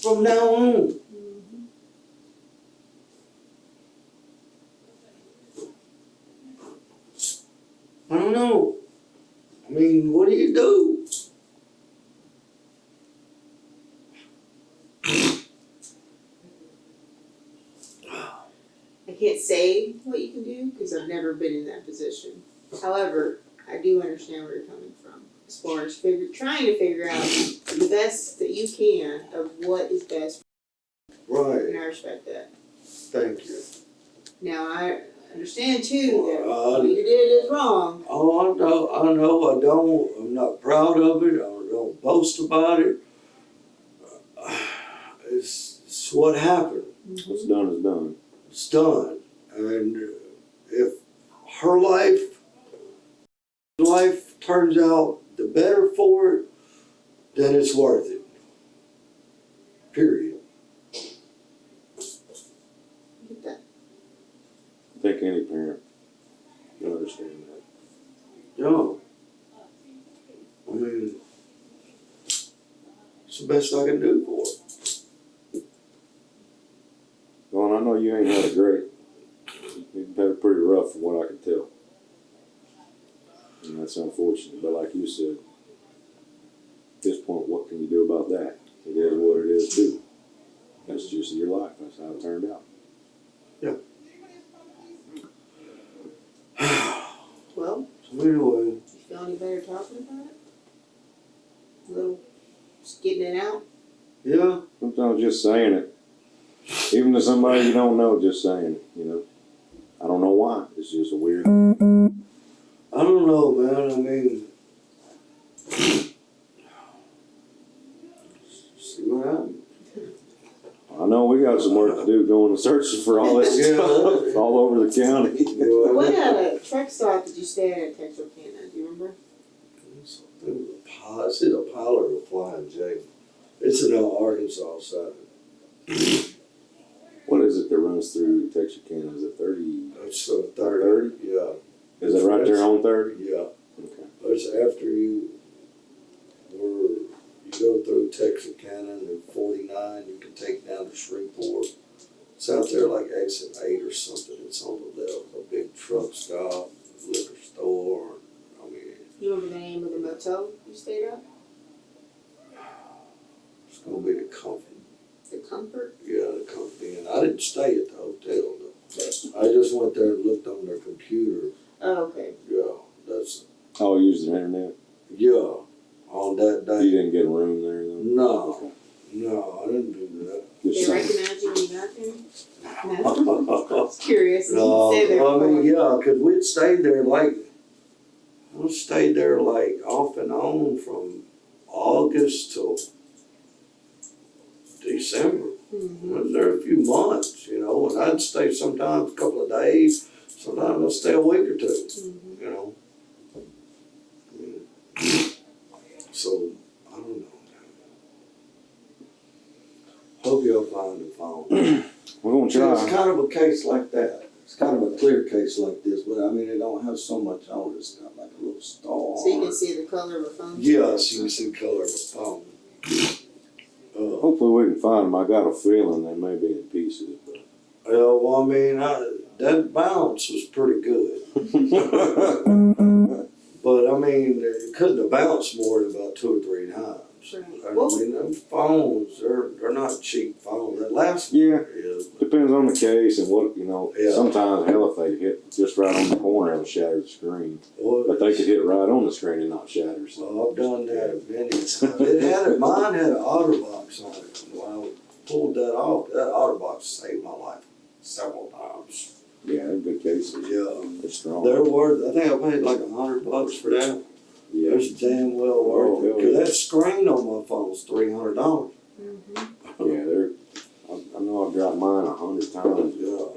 from now on. I don't know. I mean, what do you do? I can't say what you can do because I've never been in that position. However, I do understand where you're coming from as far as trying to figure out the best that you can of what is best, Right. and I respect that. Thank you. Now I understand too that Well, what you did is wrong. Oh, I know, I'm not proud of it, I don't boast about it. It's what happened. What's done is done. It's done. And if her life turns out the better for it, then it's worth it. Period. Get that. I think any parent can understand that. Yeah. I mean, it's the best I can do for her. Well, I know you ain't had it great. You've had it pretty rough from what I can tell. And that's unfortunate, but like you said, at this point, what can you do about that? It is what it is too. That's just your life. That's how it turned out. Yeah. Well, So anyway, you feel any better talking about it? A little just getting it out? yeah. Sometimes just saying it, even to somebody you don't know, just saying it, you know. I don't know why. It's just a weird. I don't know, man. I mean, see what happens. I know we got got some work to do going and searching for all this Yeah. stuff all over the county. What truck stop did you stay at Texarkana? Do you remember? It's either a pilot or a flying J. It's in Arkansas side. What is it that runs through Texarkana? Is it 30? It's 30. Yeah. Is it right there on 30? Yeah. Okay. It's after you go through Texarkana and then 49, you can take down to Shreveport. It's out there like exit 8 or something. It's on the left, a big truck stop, liquor store. I mean, You remember the name of the motel you stayed at? it's gonna be the Comfort. The Comfort? Yeah, the Comfort Inn. I didn't stay at the hotel though. I just went there and looked on their computer. Oh, okay. Yeah, that's Oh, using the internet? yeah. On that day. You didn't get a room there though? No, no, I didn't do that. They Just saying. recognized you when you got there? No? I was curious. No, You stayed there I mean, before. yeah, 'cause we'd stayed there we stayed there like off and on from August till December. Mhm. I was there a few months, and I'd stay sometimes a couple of days, sometimes I'd stay a week or two, Mhm. you know. So, I don't know. Hope y'all find the phone. We're gonna It's try. kind of a case like that. It's kind of a clear case like this, but I mean, it don't have so much on it. It's got like a little star. So you can see the color of a phone? Yes, you can see color of a phone. Hopefully we can find them. I got a feeling they may be in pieces. Well, I mean, that bounce was pretty good. But I mean, it couldn't have bounced more than about 2 or 3 times. Right. I mean, them phones, they're not cheap phones. That last one Yeah. is. Depends on the case and what, Yeah. sometimes, hell, if they hit just right on the corner, it'll shatter the screen. Well, But they could hit right on the screen and not shatter. So. Well, I've done that many times. Mine had an OtterBox on it. When I pulled that off, that OtterBox saved my life several times. Yeah, they're good cases. Yeah. They're strong. They're worth, I think I paid like $100 for that. Yeah. It's damn well worth it. Oh, 'Cause yeah. that screen on my phone's $300. Mhm. Yeah, I know I've dropped mine 100 times. Yeah.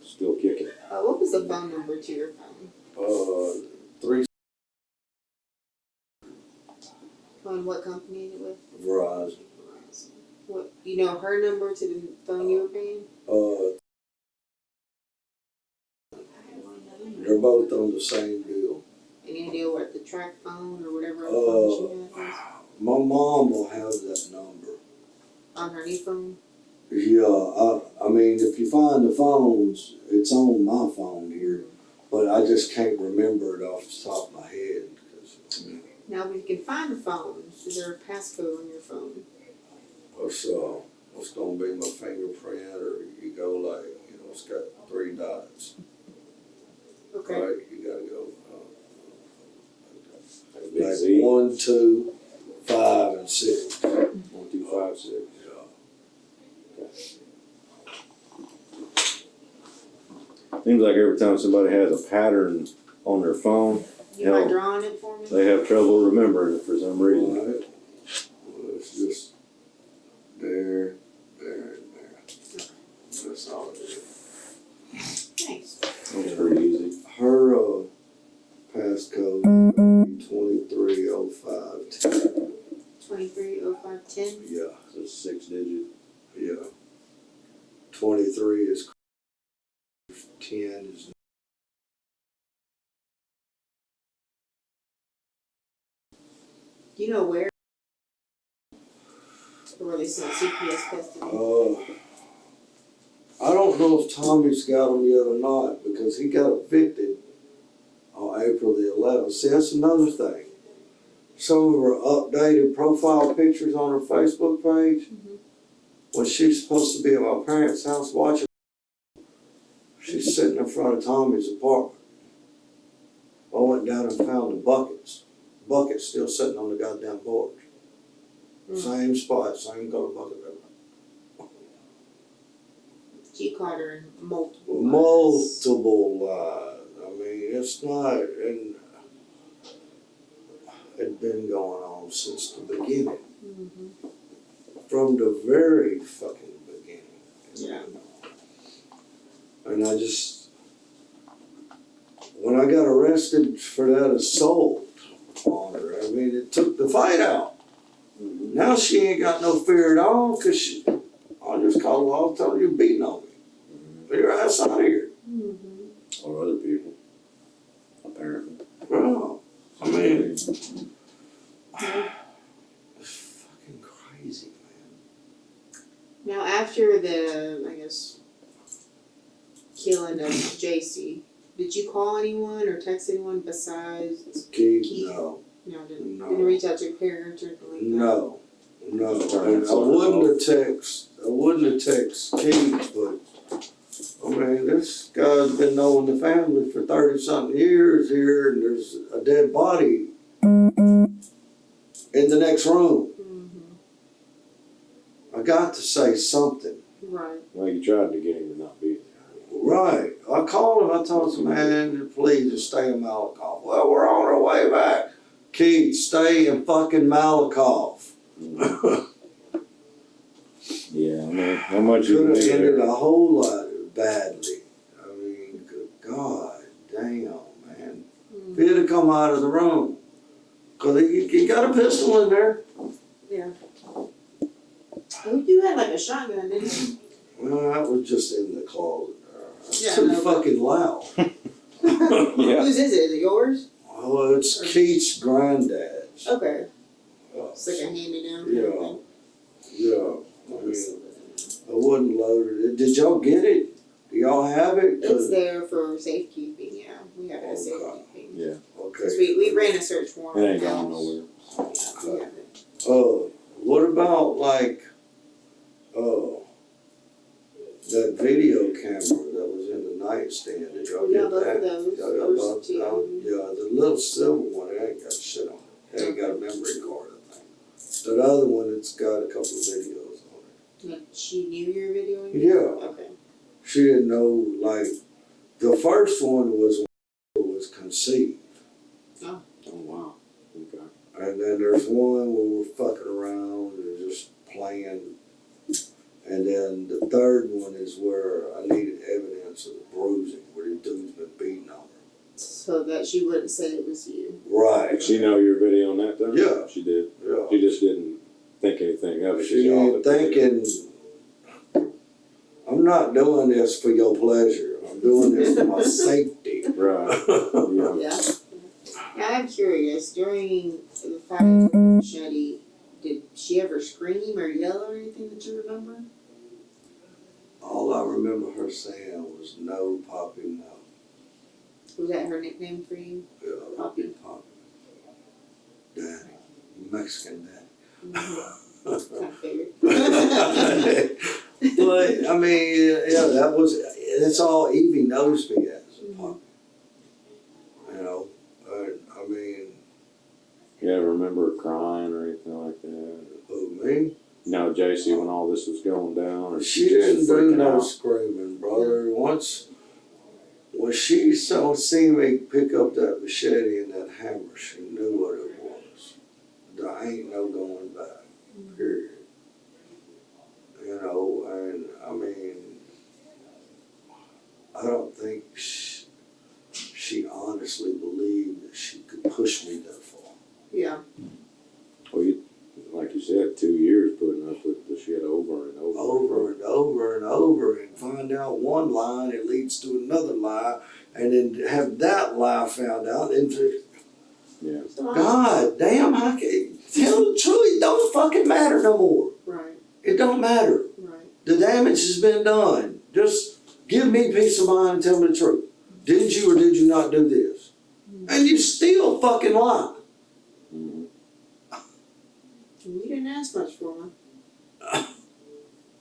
Still kicking. What was the phone number to your phone? 3 On what company is it with? Verizon. What, you know her number to the phone you were paying? They're both on the same deal. Any idea what the track phone or whatever other phone she had was? My mom will have that number. On her new phone? Yeah, I mean, if you find the phones, it's on my phone here, but I just can't remember it off the top of my head. 'Cause, I mean, Now, if you can find the phone, is there a passcode on your phone? what's gonna be my fingerprint, or you go like, it's got 3 dots, Okay. right? You gotta go, Big like Z. 1, 2, 5, and 6. 1, 2, 5, 6. Seems like every time somebody has a pattern on their phone, You mind drawing it for me? they have trouble remembering it for some reason. Right. Well, it's just there, and there. That's all it is. Thanks. It's pretty easy. Her passcode 230510. 230510. Yeah, It's a 6-digit. yeah. 23 is 10 is. Do you know where? Or where they sent CPS custody? I don't know if Tommy's got them yet or not, because he got evicted on April the 11th. See, that's another thing. Some of her updated profile pictures on her Facebook page, when she's supposed to be at my parents' house watching, she's sitting in front of Tommy's apartment. I went down and found the buckets. Buckets still sitting on the goddamn porch. Same spot, same color bucket. She caught her in multiple Multiple lies. I mean, it's not, and it's been going on since the beginning. Mm-hmm. From the very fucking beginning. Yeah. And I just, when I got arrested for that assault on her, I mean, it took the fight out. Now she ain't got no fear at all, cause I'll just call her, I'll tell her you're beating on me. Get your ass out of here. Or other people, apparently. Bro, I mean, it's fucking crazy, man. Now, after the, I guess, killing of Jaci, did you call anyone or text anyone besides Keith, Keith? no. No, didn't No. reach out to your parents or anything like that? No, and I wouldn't have text Keith, but I mean, this guy's been knowing the family for 30-something years here, and there's a dead body in the next room. I got to say something. Right. Well, you tried to get him to not be there. Right. I called him, I told him, man, please just stay in Malakoff. Well, we're on our way back. Keith, stay in fucking Malakoff. Yeah, I mean, how much you Could have can ended do a whole lot badly. I mean, good God damn, man. If he'd have come out of the room, because he got a pistol in there. Yeah. Well, you had like a shotgun, didn't you? Well, that was just in the closet. It's Yeah, too no, but- fucking loud. Yeah. Whose is it? Is it yours? Oh, it's Keith's granddad's. Okay. Oh, It's like a hand-me-down kind Yeah. of thing. yeah. I mean, I wasn't loaded. Did y'all get it? Do y'all have it? It's there for safekeeping, yeah. We have it as Okay. safekeeping. Yeah, Okay. Because we ran a search warrant. it ain't on going the house. nowhere. We have it. Oh, what about like, that video camera that was in the nightstand? Did y'all We get got both that? of those. Y'all got Those both? two. Yeah, the little silver one, it ain't got shit on it. It ain't got a memory card, I think. That other one, it's got a couple of videos on it. Like, she knew your video? Yeah. Okay. She didn't know, like, the first one was when it was conceived. Oh, wow. Okay. And then there's one where we're fucking around and just playing. And then the third one is where I needed evidence of the bruising, where the dude's been beating on her. So that she wouldn't say it was you. Right. Did she know your video on that though? Yeah. She did. Yeah. She just didn't think anything of it. She saw ain't the video. thinking, I'm not doing this for your pleasure. I'm doing this for my safety. Right. Yeah. Yeah. Now I'm curious, during the fight with Machete, did she ever scream or yell or anything that you remember? All I remember her saying was no, Poppy, no. Was that her nickname for you? Yeah, Poppy. Poppy. Daddy. Mexican daddy. I figured. But, I mean, yeah, that's all Evie knows me as, Poppy. You know, I mean, You ever remember her crying or anything like that? who, me? No, Jaci, when all this was going down, or She didn't just do freaking no out? screaming, brother. When she seen me pick up that machete and that hammer, she knew what it was. There ain't no going back, period. You know, and I mean, I don't think she honestly believed that she could push me that far. Yeah. Well, like you said, 2 years putting up with the shit over and over. Over and over and over, and find out one lie and it leads to another lie, and then have that lie found out. And Yeah. So God damn, how can tell the truth? It don't fucking matter no more. Right, It don't matter. right. The damage has been done. Just give me peace of mind and tell me the truth. Did you or did you not do this? And you still fucking lie. Mm-hmm. You didn't ask much for her.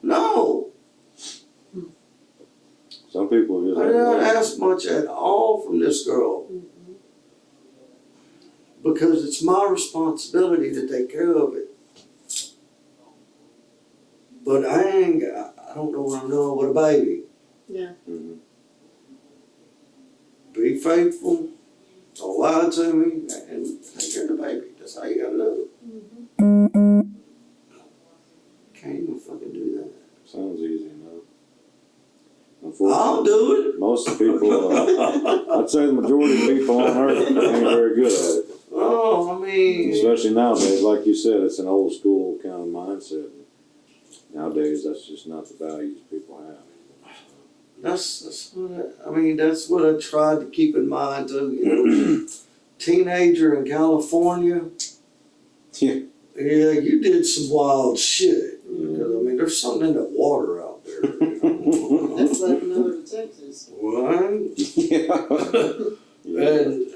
No, Some people just I have didn't like- ask much at all from this girl. Because it's my responsibility to take care of it. But I don't know what I'm doing with a baby. Yeah. Mhm. Be faithful, don't lie to me, and take care of the baby. That's how you gotta do it. Can't even fucking do that. Sounds easy enough. most of the people, I'd say the majority of people on earth ain't very good at it. Oh, I mean, Especially nowadays, like you said, it's an old school kind of mindset. Nowadays, that's just not the values people have. that's what I tried to keep in mind too. You know, teenager in California. Yeah. Yeah, you did some wild shit. Because, I mean, there's something in the water out there. You know? That's like over to Texas. What? Yeah. And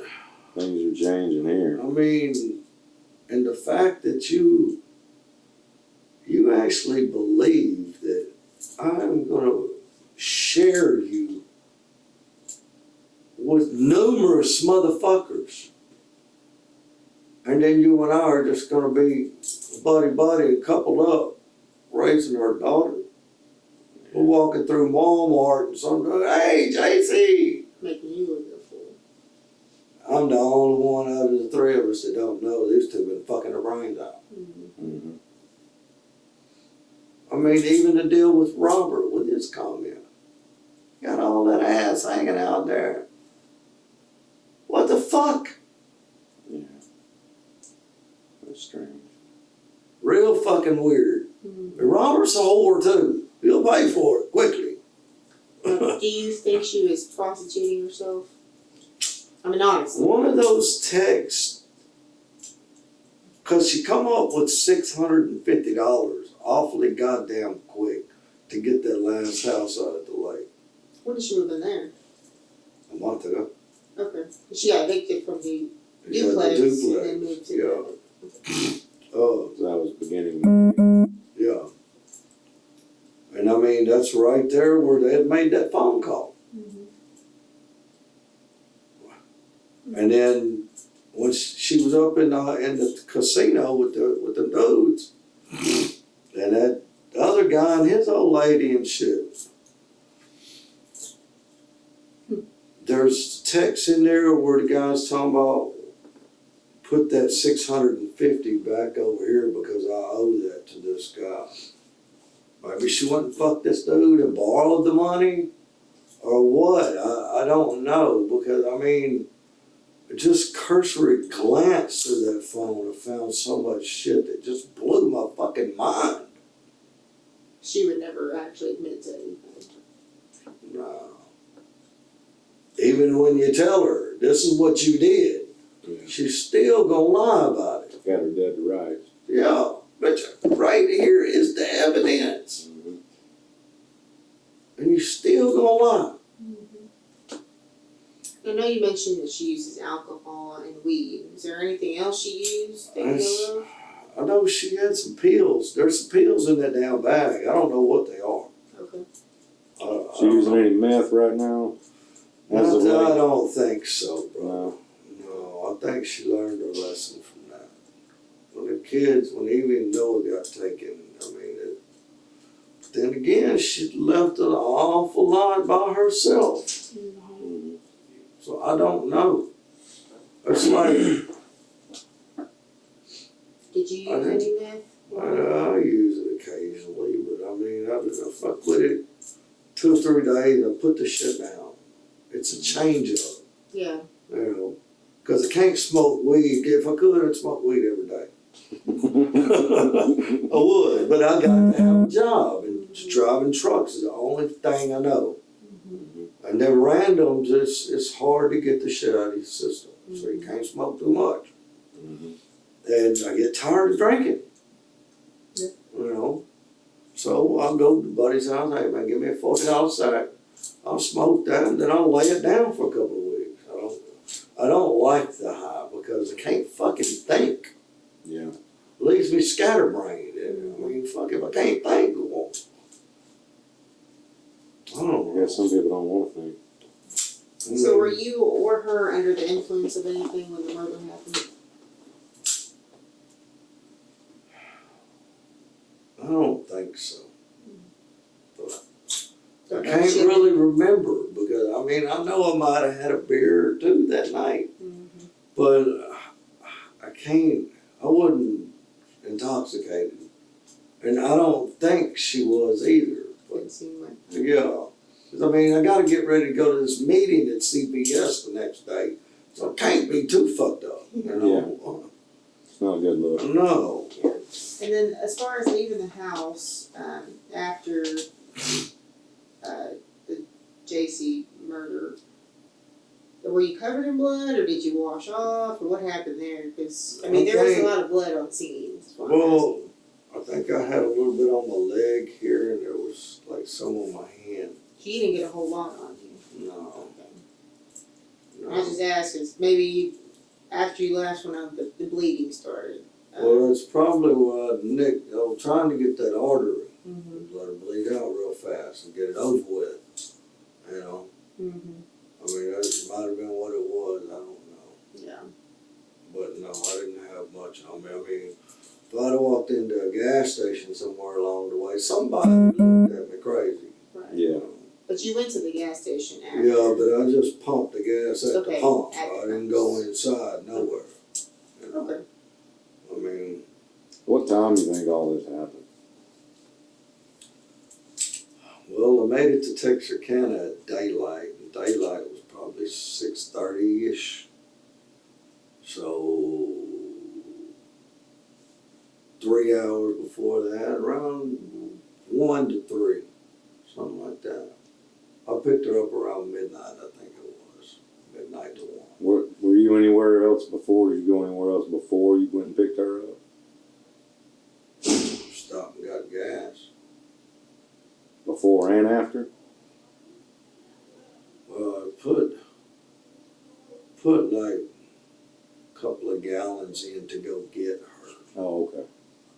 Things are changing here. I mean, and the fact that you actually believe that I'm going to share you with numerous motherfuckers, and then you and I are just going to be buddy and coupled up raising our daughter. We're walking through Walmart and somebody, hey, Jaci! Making you look a fool. I'm the only one out of the three of us that don't know these two been fucking their brains out. Mm-hmm. I mean, even to deal with Robert with his comment. Got all that ass hanging out there. What the fuck? Yeah. That's strange. Real fucking weird. And Robert's a whore too. He'll pay for it quickly. Do you think she was prostituting herself? I mean, honestly. One of those texts, because she come up with $650 awfully goddamn quick to get that last house out at the lake. When did she move in there? A month ago. Okay. She got evicted from the Yeah, duplex the and then moved to Yeah. Oh, So that was beginning. yeah. And I mean, that's right there where they had made that phone call. And then when she was up in the casino with the dudes, and that other guy and his old lady and shit. There's text in there where the guy's talking about put that $650 back over here because I owe that to this guy. Maybe she went and fucked this dude and borrowed the money, or what? I don't know, because I mean, just cursory glance through that phone, I found so much shit that just blew my fucking mind. She would never actually admit to anything. No. Even when you tell her, this is what you did, she's still gonna lie about it. Got her dead to rights. Yeah, but right here is the evidence. Mm-hmm. And you still gonna lie. I know you mentioned that she uses alcohol and weed. Is there anything else she used that you know of? I know she had some pills. There's some pills in that damn bag. I don't know what they are. Okay. She using any meth right now? I As of late? don't think so, bro. No. No, I think she learned her lesson from that. When the kids, when even Noah got taken, I mean, then again, she left an awful lot by herself. Mm-hmm. So I don't know. It's like, Did you use any meth? I use it occasionally, but I mean, I fuck with it 2 or 3 days, I put the shit down. It's a change up, Yeah. you know, because I can't smoke weed. If I could, I'd smoke weed every day. I would, but I got to have a job, and driving trucks is the only thing I know. And then randoms, it's hard to get the shit out of your system, so you can't smoke too much. Mm-hmm. And I get tired of drinking. Yeah. You know, so I'll go to buddy's house. Hey man, give me a $40 sack. I'll smoke that, and then I'll lay it down for a couple of weeks. I don't like the high because I can't fucking think. Yeah. Leaves me scatterbrained. I mean, fuck, if I can't think, well, I don't I know. guess some people don't want to think. So were you or her under the influence of anything when the murder happened? I don't think so. I Okay. can't really remember because, I mean, I know I might have had a beer or two that night, but I wasn't intoxicated. And I don't think she was either. But Didn't seem like. yeah. 'Cause I mean, I gotta get ready to go to this meeting at CPS the next day, so I can't be too fucked up, you know? It's not a good look. No. And then as far as leaving the house, after, the Jaci murder, were you covered in blood, or did you wash off, or what happened there? Because, I mean, there was a lot of blood on scene. That's what I'm Well, I think I had a little bit on my leg here, and there was like some on my hand. asking. You didn't get a whole lot on you. No. I was just asking, maybe after you left when the bleeding started. Well, it's probably what Nick, I was trying to get that artery, Mhm. let it bleed out real fast and get it over with, you know? Mhm. I mean, that might have been what it was, I don't know. Yeah. But no, I didn't have much on me. I mean, if I'd have walked into a gas station somewhere along the way, somebody looked at me crazy. Right. Yeah. But you went to the gas station after. Yeah, but I just pumped the gas at the Okay, pump. at the I didn't pumps. go inside nowhere. You know? Okay. I mean, What time do you think all this happened? well, I made it to Texarkana at daylight, and daylight was probably 6:30-ish. So 3 hours before that, around 1 to 3, something like that. I picked her up around midnight, I think it was. Midnight to 1. Were you anywhere else before? Did you go anywhere else before you went and picked her up? Stopped and got gas. Before and after? Well, I put like a couple of gallons in to go get her. Oh, okay.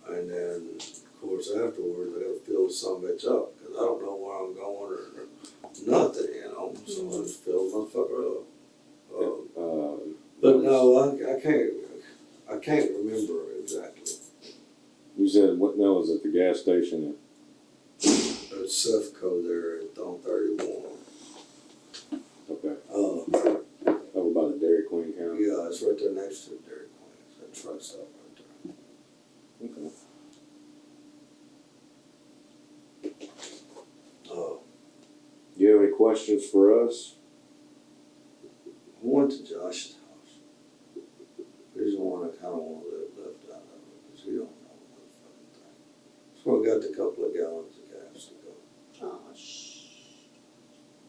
And then, of course, afterwards, I gotta fill some of it up, because I don't know where I'm going or nothing, you know, so I just fill the motherfucker up. But no, I can't remember exactly. You said what? That was at the gas station. It's Sefco there at on 31. Okay. Uh, Over by the Dairy Queen counter. yeah, it's right there next to the Dairy Queen, it's that truck stop right there. Okay. You have any questions for us? I went to Josh's house. He's the one I kinda wanna left out of it, because he don't know what fucking thing. So I got the couple of gallons of gas to go. Oh,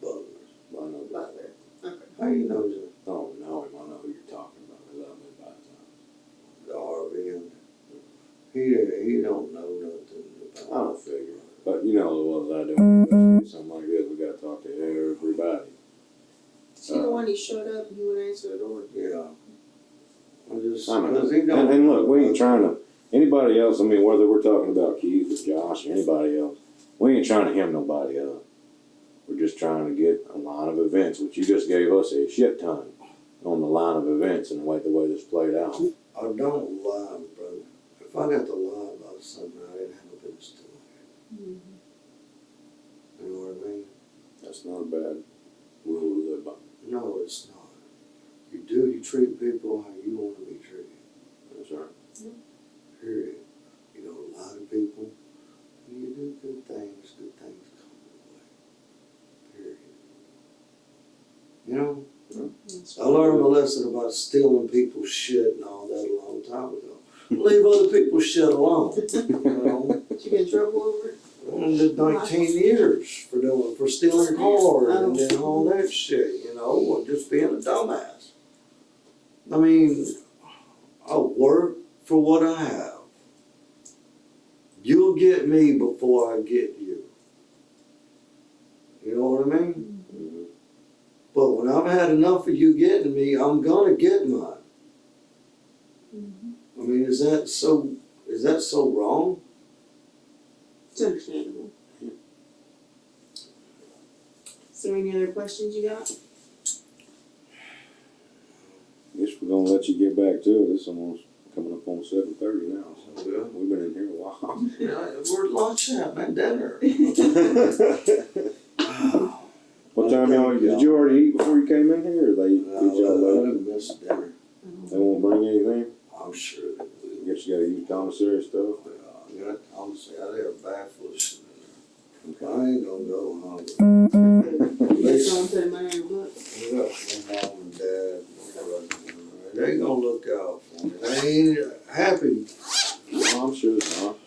Butler's. I know. Butler. Okay. How you know that? Oh, no, I know who you're talking about, because I've been by the The RV and he don't know nothing time. I about don't figure. But you know the ones I do, investigate something like this, we gotta talk to everybody. Is he the one who showed up and he would answer the door? Yeah. I just, I know. cause he don't. And look, we ain't trying to, anybody else, I mean, whether we're talking about Keith or Josh or anybody else, we ain't trying to hem nobody up. We're just trying to get a line of events, which you just gave us a shit ton on the line of events and the way this played out. I don't lie, brother. If I got to lie about something, I didn't have no business doing it. Mm-hmm. You know what I mean? That's not a bad rule to live by. No, it's not. You treat people how you want to be treated. That's right. Period. You don't lie to people. When you do good things come your way. Period. You know? I learned a lesson about stealing people's shit and all that a long time ago. Leave other people's shit alone. You know? Did you get in trouble over it? I did 19 years for stealing cars and then all that shit, you know, and just being a dumbass. I mean, I work for what I have. You'll get me before I get you. You know what I mean? Mm-hmm. But when I've had enough of you getting me, I'm gonna get mine. Mm-hmm. I mean, is that so wrong? It's understandable. Is there any other questions you got? Guess we're gonna let you get back to it. It's almost coming up on 7:30 now. So Yeah. we've been in here a while. Yeah, we're lunch at, man, dinner. What time y'all, did you already eat before you came in here, or they, did No, y'all I let didn't miss dinner. they won't bring anything? I'm sure they will. I guess you gotta use commissary stuff. I got, honestly, I had a bag full of shit in there. Okay. I ain't gonna go hungry. someone putting money in the books. Yeah, my mom and dad, my brother, they gonna look out for me. They ain't happy, Well, I'm sure it's not.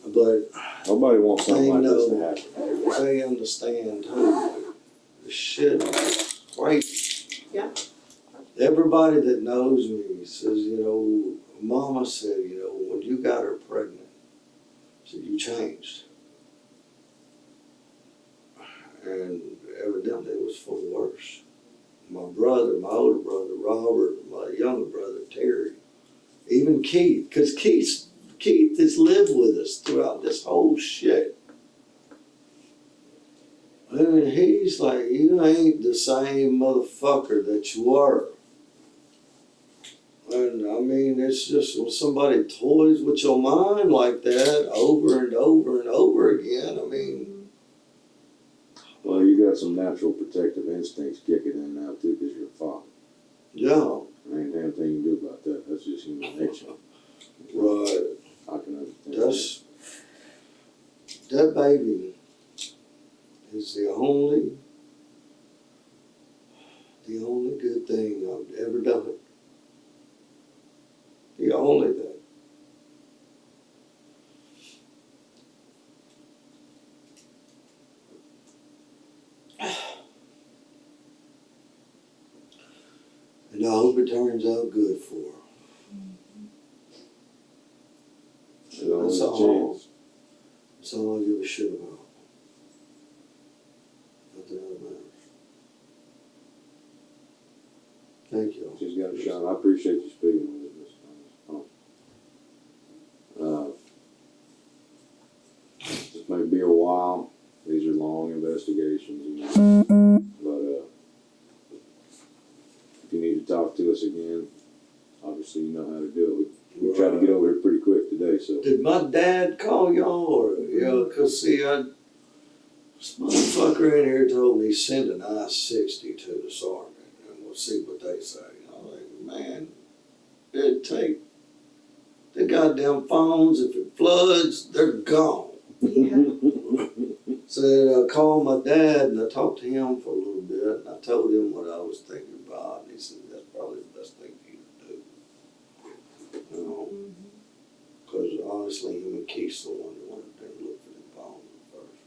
but Nobody wants something they like this to know, happen. they understand too. The shit is crazy. Yeah. Everybody that knows me says, Mama said, when you got her pregnant, said you changed. And evidently it was for the worse. My brother, my older brother, Robert, my younger brother, Terry, even Keith, because Keith has lived with us throughout this whole shit. And he's like, you ain't the same motherfucker that you were. And I mean, it's just when somebody toys with your mind like that over and over and over again, I mean. Well, you got some natural protective instincts kicking in now too, because you're a father. Yeah. There ain't a damn thing you can do about that. That's just human nature. Right. I can understand. That baby is the only good thing I've ever done. The only thing. And I hope it turns out good for her. There's always a chance. That's all I give a shit about. Nothing else matters. Thank you. She's got a shot. I appreciate you speaking with us, Mr. Thompson. This may be a while. These are long investigations, but if you need to talk to us again, obviously you know how to do it. We tried to get over here pretty quick today, so. Did my dad call y'all or, cause see, this motherfucker in here told me send an I-60 to the sergeant and we'll see what they say. I'm like, man, it'd take the goddamn phones, if it floods, they're gone. Yeah. Said I called my dad and I talked to him for a little bit and I told him what I was thinking about and he said that's probably the best thing for you to do. Because honestly, him and Keith's the one that went there and looked for them phones first.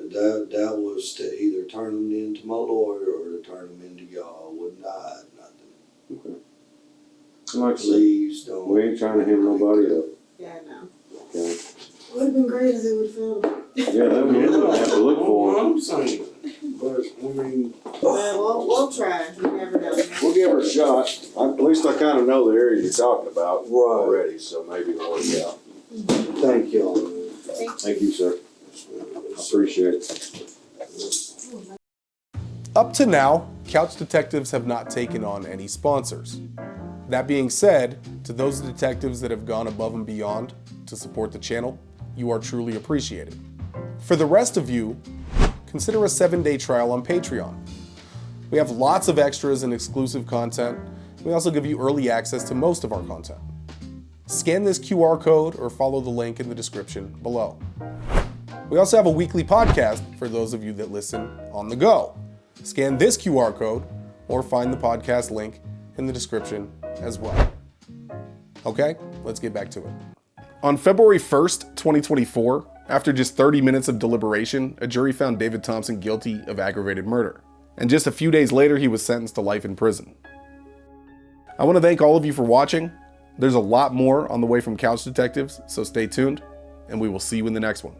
And that was to either turn them into my lawyer or to turn them into y'all. Wouldn't hide nothing. Okay. Like I said, Please don't. we ain't trying to hem nobody up, Yeah, I know. okay? Would have been great if they would have found him. Yeah, that we don't have to look for them. I'm saying. But, I mean. We'll try. You never know. We'll give her a shot. At least I kind of know the area you're talking about Right. already, so maybe it'll work out. Thank y'all. Thank you, sir. I appreciate it. Up to now, Couch Detectives have not taken on any sponsors. That being said, to those detectives that have gone above and beyond to support the channel, you are truly appreciated. For the rest of you, consider a 7-day trial on Patreon. We have lots of extras and exclusive content. We also give you early access to most of our content. Scan this QR code or follow the link in the description below. We also have a weekly podcast for those of you that listen on the go. Scan this QR code or find the podcast link in the description as well. Okay, let's get back to it. On February 1st, 2024, after just 30 minutes of deliberation, a jury found David Thompson guilty of aggravated murder. And just a few days later, he was sentenced to life in prison. I want to thank all of you for watching. There's a lot more on the way from Couch Detectives, so stay tuned, and we will see you in the next one.